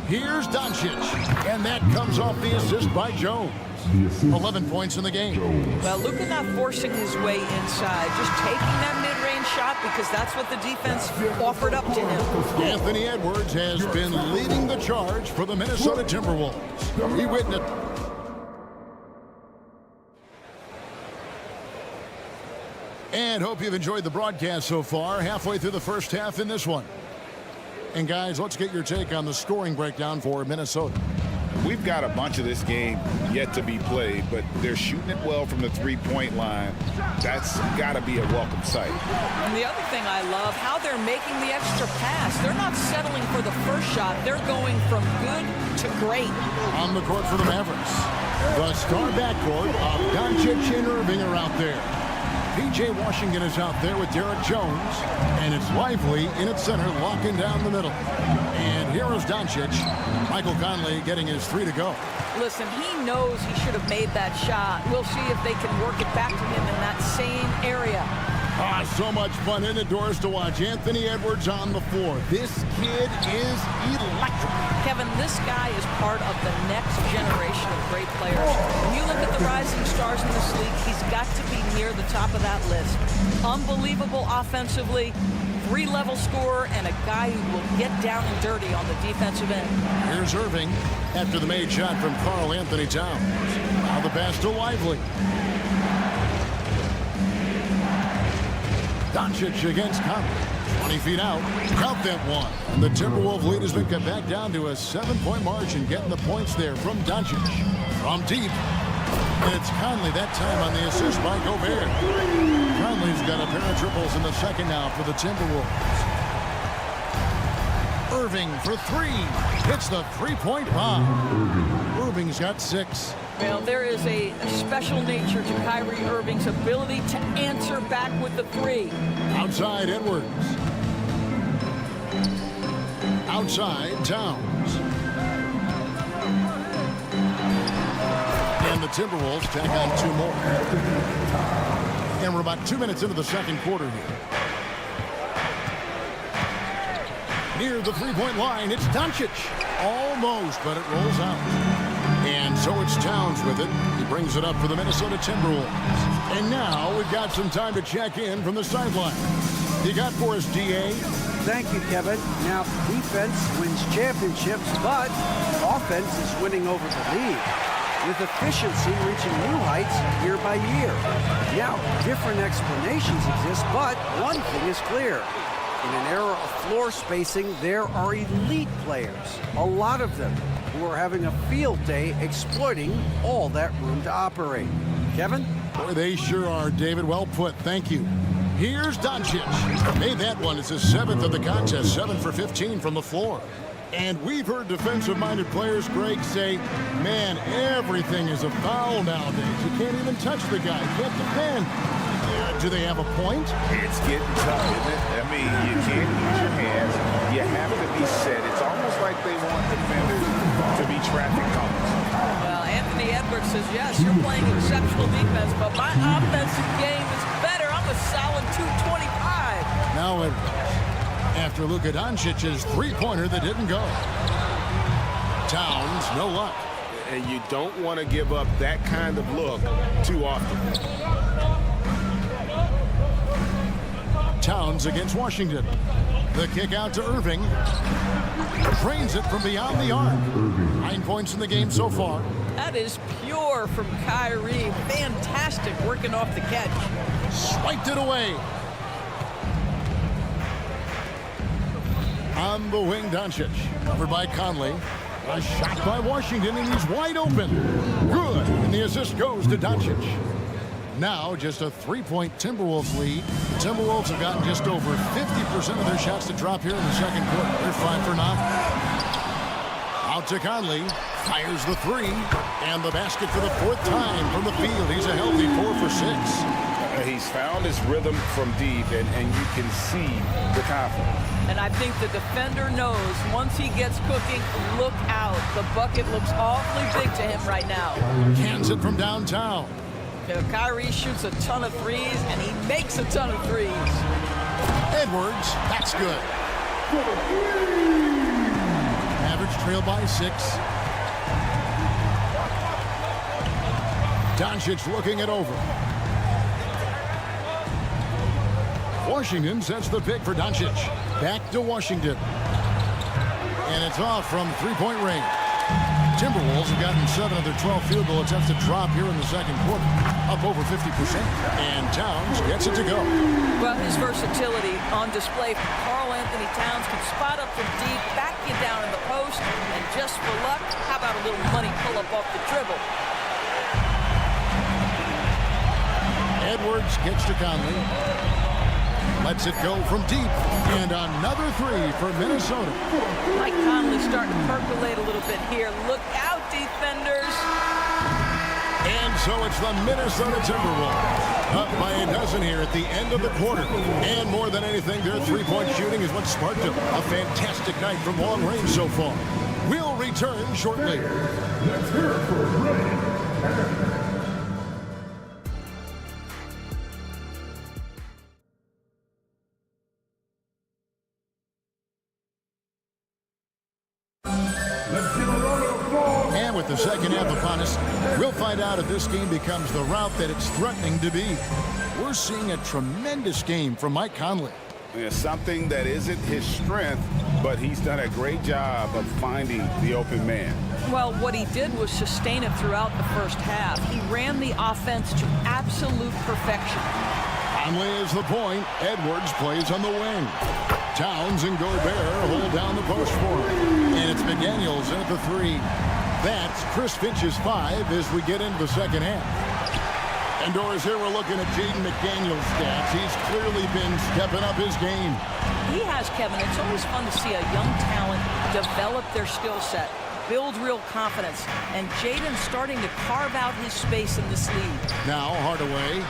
Here's Doncic. And that comes off the assist by Jones. 11 points in the game. Well, Luka not forcing his way inside, just taking that mid-range shot because that's what the defense offered up to him. Anthony Edwards has been leading the charge for the Minnesota Timberwolves. He witnessed. And hope you've enjoyed the broadcast so far. Halfway through the first half in this one. And guys, let's get your take on the scoring breakdown for Minnesota. We've got a bunch of this game yet to be played, but they're shooting it well from the three-point line. That's got to be a welcome sight. And the other thing I love, how they're making the extra pass. They're not settling for the first shot. They're going from good to great. On the court for the Mavericks, the star backcourt of Doncic and Irving are out there. P.J. Washington is out there with Derek Jones, and it's Lively in its center, locking down the middle. And here is Doncic. Michael Conley getting his 3 to go. Listen, he knows he should have made that shot. We'll see if they can work it back to him in that same area. So much fun in the doors to watch. Anthony Edwards on the floor. This kid is electric. Kevin, this guy is part of the next generation of great players. When you look at the rising stars in this league, he's got to be near the top of that list. Unbelievable offensively, 3-level scorer, and a guy who will get down and dirty on the defensive end. Here's Irving after the made shot from Karl Anthony Towns. Now the pass to Lively. Doncic against Conley. 20 feet out. Count that one. And the Timberwolves lead has been cut back down to a 7-point margin. Getting the points there from Doncic. From deep. And it's Conley that time on the assist by Gobert. Conley's got a pair of triples in the second now for the Timberwolves. Irving for 3. Hits the three-point bomb. Irving's got 6. Well, there is a special nature to Kyrie Irving's ability to answer back with the 3. Outside Edwards. Outside Towns. And the Timberwolves tack on 2 more. And we're about 2 minutes into the second quarter here. Near the three-point line, it's Doncic. Almost, but it rolls out. And so it's Towns with it. He brings it up for the Minnesota Timberwolves. And now we've got some time to check in from the sideline. You got for us, D.A.? Thank you, Kevin. Now, defense wins championships, but offense is winning over the league, with efficiency reaching new heights year by year. Now, different explanations exist, but one thing is clear. In an era of floor spacing, there are elite players, a lot of them, who are having a field day exploiting all that room to operate. Kevin? Boy, they sure are, David. Well put. Thank you. Here's Doncic. Made that one. It's his 7th of the contest. 7 for 15 from the floor. And we've heard defensive-minded players, Greg, say, man, everything is a foul nowadays. You can't even touch the guy. You can't defend. Do they have a point? It's getting tough, isn't it? I mean, you can't use your hands. You have to be set. It's almost like they want defenders to be traffic cones. Well, Anthony Edwards says, yes, you're playing exceptional defense, but my offensive game is better. I'm a solid 225. Now after Luka Doncic's three-pointer that didn't go. Towns, no luck. And you don't want to give up that kind of look too often. Towns against Washington. The kick out to Irving. Drains it from beyond the arc. 9 points in the game so far. That is pure from Kyrie. Fantastic working off the catch. Swiped it away. On the wing, Doncic. Covered by Conley. A shot by Washington, and he's wide open. Good. And the assist goes to Doncic. Now, just a 3-point Timberwolves lead. Timberwolves have gotten just over 50% of their shots to drop here in the second quarter. They're 5 for 9. Out to Conley. Fires the 3. And the basket for the 4th time from the field. He's a healthy 4 for 6. He's found his rhythm from deep, and you can see the confidence. And I think the defender knows once he gets cooking, look out. The bucket looks awfully big to him right now. Cans it from downtown. Kyrie shoots a ton of threes, and he makes a ton of threes. Edwards, that's good. Mavericks trail by 6. Doncic looking it over. Washington sets the pick for Doncic. Back to Washington. And it's off from three-point range. Timberwolves have gotten 7 of their 12 field goal attempts to drop here in the second quarter, up over 50%. And Towns gets it to go. Well, his versatility on display. Karl Anthony Towns can spot up from deep, back you down in the post, and just for luck, how about a little money pull-up off the dribble? Edwards gets to Conley. Lets it go from deep. And another 3 for Minnesota. Mike Conley starting to percolate a little bit here. Look out, defenders. And so it's the Minnesota Timberwolves. Up by a dozen here at the end of the quarter. And more than anything, their three-point shooting is what sparked them. A fantastic night from long range so far. We'll return shortly. Let's hear it for Ray. And with the second half upon us, we'll find out if this game becomes the route that it's threatening to be. We're seeing a tremendous game from Mike Conley. It's something that isn't his strength, but he's done a great job of finding the open man. Well, what he did was sustain it throughout the first half. He ran the offense to absolute perfection. Conley is the point. Edwards plays on the wing. Towns and Gobert hold down the post for him. And it's McDaniels in at the 3. That's Chris Finch's 5 as we get into the second half. And Doris, here we're looking at Jaden McDaniels' stats. He's clearly been stepping up his game. He has, Kevin. It's always fun to see a young talent develop their skill set, build real confidence, and Jaden's starting to carve out his space in this league. Now Hardaway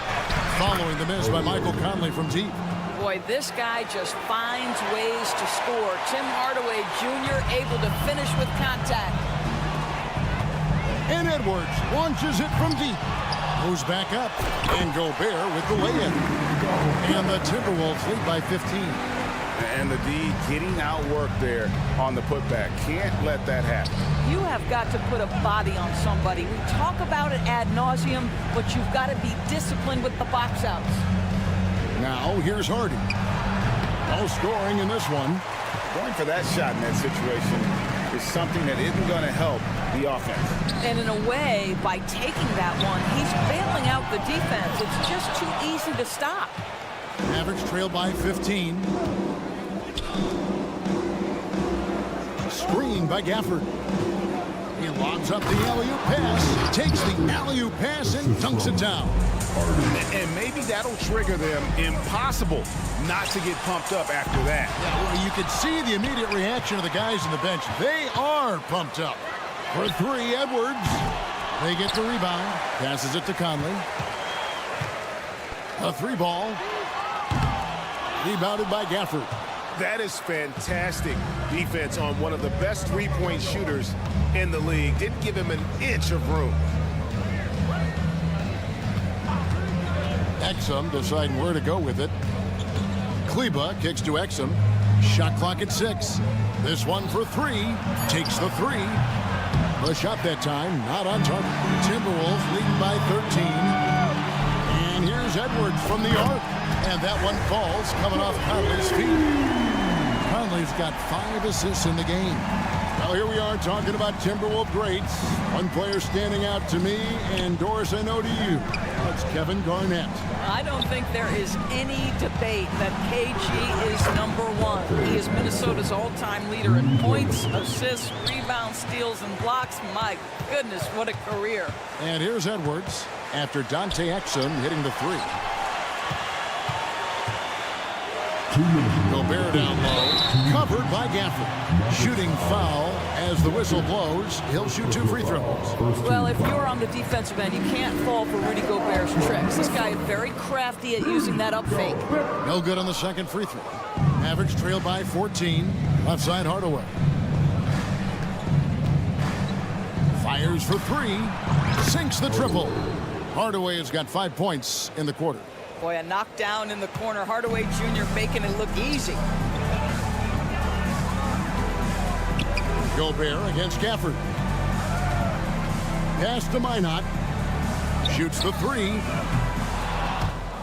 following the miss by Michael Conley from deep. Boy, this guy just finds ways to score. Tim Hardaway Jr. able to finish with contact. And Edwards launches it from deep. Goes back up. And Gobert with the lay-in. And the Timberwolves lead by 15. And the D getting outworked there on the putback. Can't let that happen. You have got to put a body on somebody. We talk about it ad nauseum, but you've got to be disciplined with the box outs. Now here's Hardy. No scoring in this one. Going for that shot in that situation is something that isn't going to help the offense. And in a way, by taking that one, he's bailing out the defense. It's just too easy to stop. Mavericks trail by 15. Screen by Gafford. He lobs up the alley-oop pass, takes the alley-oop pass and dunks it down. And maybe that'll trigger them. Impossible not to get pumped up after that. Yeah, well, you could see the immediate reaction of the guys on the bench. They are pumped up. For 3, Edwards. They get the rebound. Passes it to Conley. A 3-ball. Rebounded by Gafford. That is fantastic defense on one of the best three-point shooters in the league. Didn't give him an inch of room. Exum deciding where to go with it. Kleba kicks to Exum. Shot clock at 6. This one for 3. Takes the 3. The shot that time not on target. Timberwolves leading by 13. And here's Edwards from the arc. And that one falls coming off Conley's feet. Conley's got 5 assists in the game. Well, here we are talking about Timberwolves greats. One player standing out to me, and Doris, I know to you. That's Kevin Garnett. I don't think there is any debate that KG is #1. He is Minnesota's all-time leader in points, assists, rebounds, steals, and blocks. My goodness, what a career. And here's Edwards after Dante Exum hitting the 3. Gobert down low, covered by Gafford. Shooting foul as the whistle blows. He'll shoot 2 free throws. Well, if you're on the defensive end, you can't fall for Rudy Gobert's tricks. This guy is very crafty at using that up fake. No good on the second free throw. Mavericks trail by 14. Left side Hardaway. Fires for 3. Sinks the triple. Hardaway has got 5 points in the quarter. Boy, a knockdown in the corner. Hardaway Jr. making it look easy. Gobert against Gafford. Pass to Minot. Shoots the three.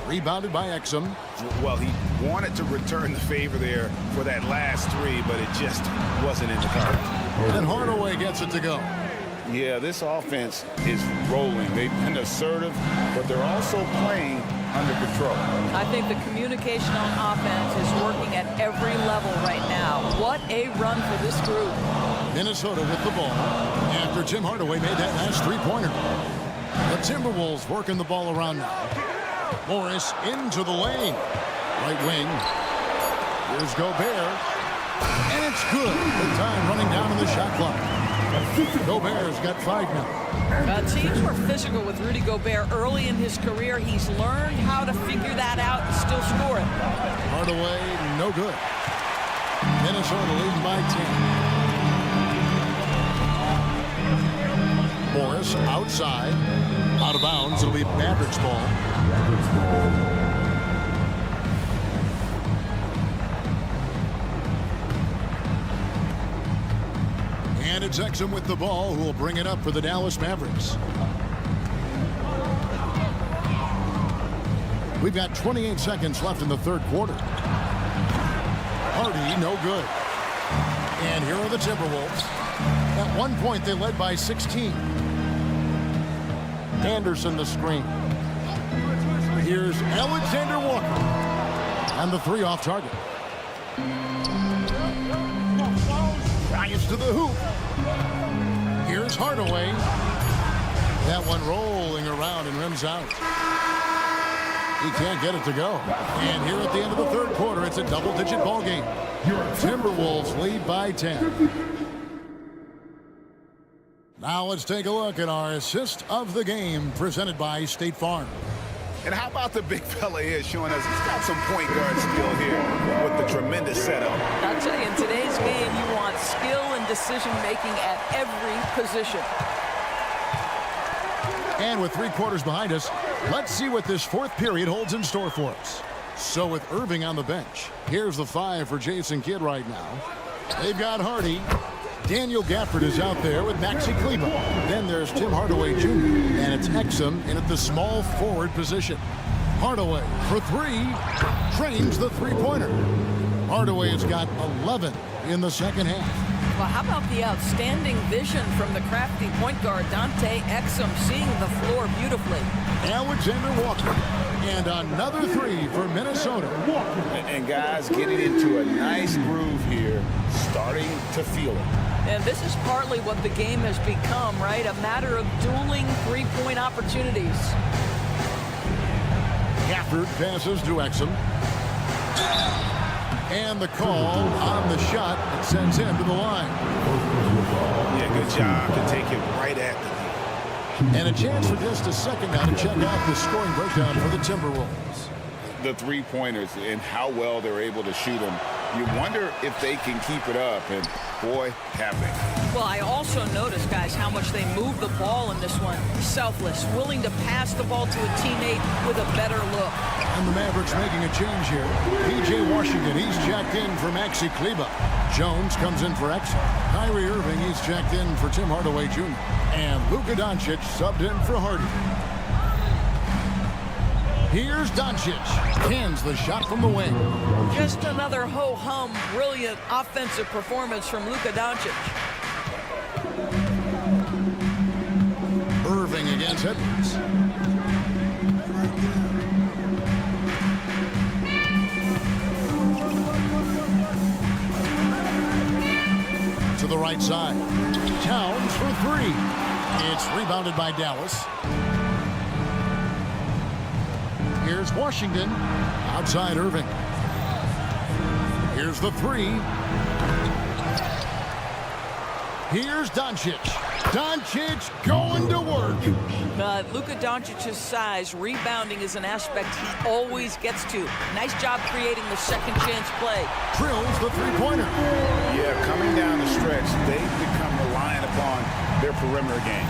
Rebounded by Exum. Well, he wanted to return the favor there for that last three, but it just wasn't in the cards. And Hardaway gets it to go. Yeah, this offense is rolling. They've been assertive, but they're also playing under control. I think the communication on offense is working at every level right now. What a run for this group. Minnesota with the ball after Tim Hardaway made that last three-pointer. The Timberwolves working the ball around now. Morris into the lane. Right wing. Here's Gobert. And it's good. The time running down in the shot clock. Gobert's got 5 now. Teams were physical with Rudy Gobert early in his career. He's learned how to figure that out and still score it. Hardaway, no good. Minnesota leading by 10. Morris outside. Out of bounds. It'll be Mavericks ball. And it's Exum with the ball, who will bring it up for the Dallas Mavericks. We've got 28 seconds left in the third quarter. Hardy, no good. And here are the Timberwolves. At one point, they led by 16. Anderson the screen. Here's Alexander Walker. And the three off target. Drives to the hoop. Here's Hardaway. That one rolling around and rims out. He can't get it to go. And here at the end of the third quarter, it's a double-digit ball game. Timberwolves lead by 10. Now let's take a look at our assist of the game presented by State Farm. And how about the big fella here showing us he's got some point guard skill here with the tremendous setup. I'll tell you, in today's game, you want skill and decision-making at every position. And with 3 quarters behind us, let's see what this fourth period holds in store for us. So with Irving on the bench, here's the 5 for Jason Kidd right now. They've got Hardy. Daniel Gafford is out there with Maxi Kleber. Then there's Tim Hardaway Jr. And it's Exum in at the small forward position. Hardaway for 3. Drains the three-pointer. Hardaway has got 11 in the second half. Well, how about the outstanding vision from the crafty point guard, Dante Exum, seeing the floor beautifully. Alexander Walker. And another 3 for Minnesota. And guys getting into a nice groove here, starting to feel it. And this is partly what the game has become, right? A matter of dueling three-point opportunities. Gafford passes to Exum. And the call on the shot that sends him to the line. Yeah, good job to take it right at the knee. And a chance for just a second now to check out the scoring breakdown for the Timberwolves. The three-pointers and how well they're able to shoot them. You wonder if they can keep it up, and boy, have they. Well, I also noticed, guys, how much they move the ball in this one. Selfless, willing to pass the ball to a teammate with a better look. And the Mavericks making a change here. P.J. Washington, he's checked in for Maxi Kleber. Jones comes in for Exum. Kyrie Irving, he's checked in for Tim Hardaway Jr. And Luka Doncic subbed in for Hardy. Here's Doncic. Hands the shot from the wing. Just another ho-hum, brilliant offensive performance from Luka Doncic. Irving against Edwards. To the right side. Towns for 3. It's rebounded by Dallas. Here's Washington. Outside Irving. Here's the 3. Here's Doncic. Doncic going to work. Luka Doncic's size, rebounding is an aspect he always gets to. Nice job creating the second chance play. Drills the three-pointer. Yeah, coming down the stretch, they've become reliant upon their perimeter game.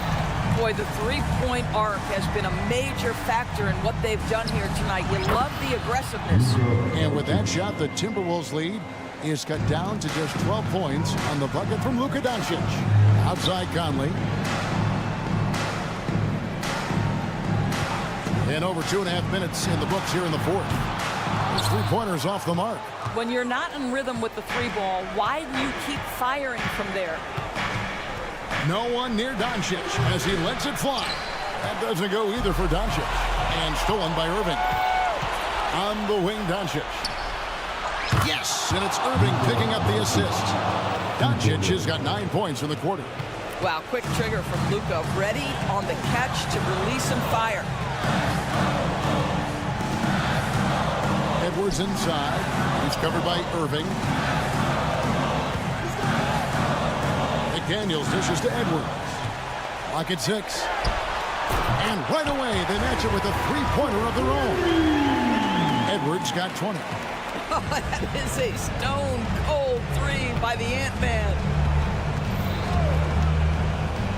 Boy, the three-point arc has been a major factor in what they've done here tonight. You love the aggressiveness. And with that shot, the Timberwolves lead is cut down to just 12 points on the bucket from Luka Doncic. Outside Conley. And over 2.5 minutes in the books here in the fourth. His three-pointers off the mark. When you're not in rhythm with the three ball, why do you keep firing from there? No one near Doncic as he lets it fly. That doesn't go either for Doncic. And stolen by Irving. On the wing, Doncic. Yes, and it's Irving picking up the assist. Doncic has got 9 points in the quarter. Wow, quick trigger from Luka. Ready on the catch to release and fire. Edwards inside. He's covered by Irving. McDaniels dishes to Edwards. Lock at 6. And right away, they match it with a three-pointer of their own. Edwards got 20. Oh, that is a stone-cold three by the Ant-Man.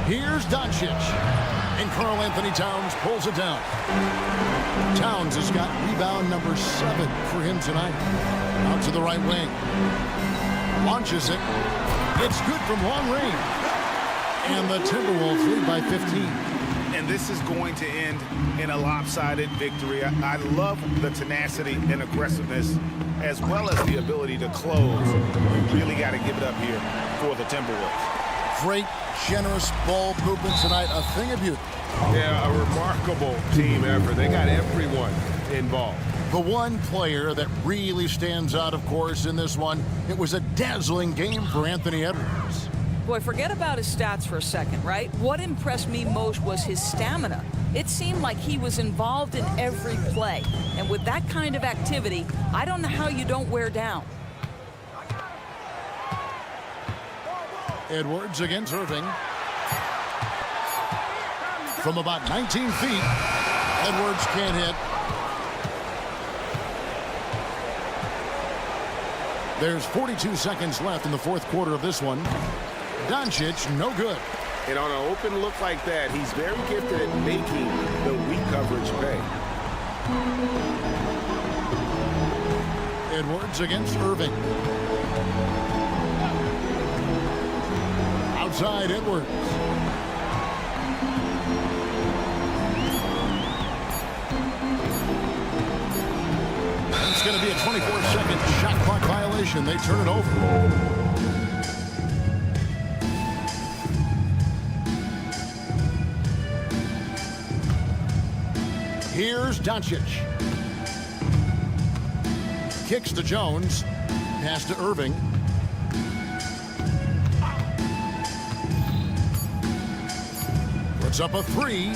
Here's Doncic. And Karl Anthony Towns pulls it down. Towns has got rebound number 7 for him tonight. Out to the right wing. Launches it. It's good from long range. And the Timberwolves lead by 15. And this is going to end in a lopsided victory. I love the tenacity and aggressiveness as well as the ability to close. We really got to give it up here for the Timberwolves. Great, generous ball movement tonight. A thing of beauty. Yeah, a remarkable team effort. They got everyone involved. The one player that really stands out, of course, in this one, it was a dazzling game for Anthony Edwards. Boy, forget about his stats for a second, right? What impressed me most was his stamina. It seemed like he was involved in every play. And with that kind of activity, I don't know how you don't wear down. Edwards against Irving. From about 19 feet, Edwards can't hit. There's 42 seconds left in the fourth quarter of this one. Doncic, no good. And on an open look like that, he's very gifted at making the weak coverage pay. Edwards against Irving. Outside Edwards. It's going to be a 24-second shot clock violation. They turn it over. Here's Doncic. Kicks to Jones. Pass to Irving. Puts up a 3.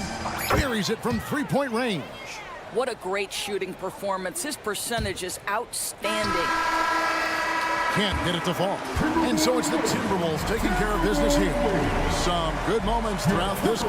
Buries it from three-point range. What a great shooting performance. His percentage is outstanding. Can't get it to fall. And so it's the Timberwolves taking care of business here. Some good moments throughout this.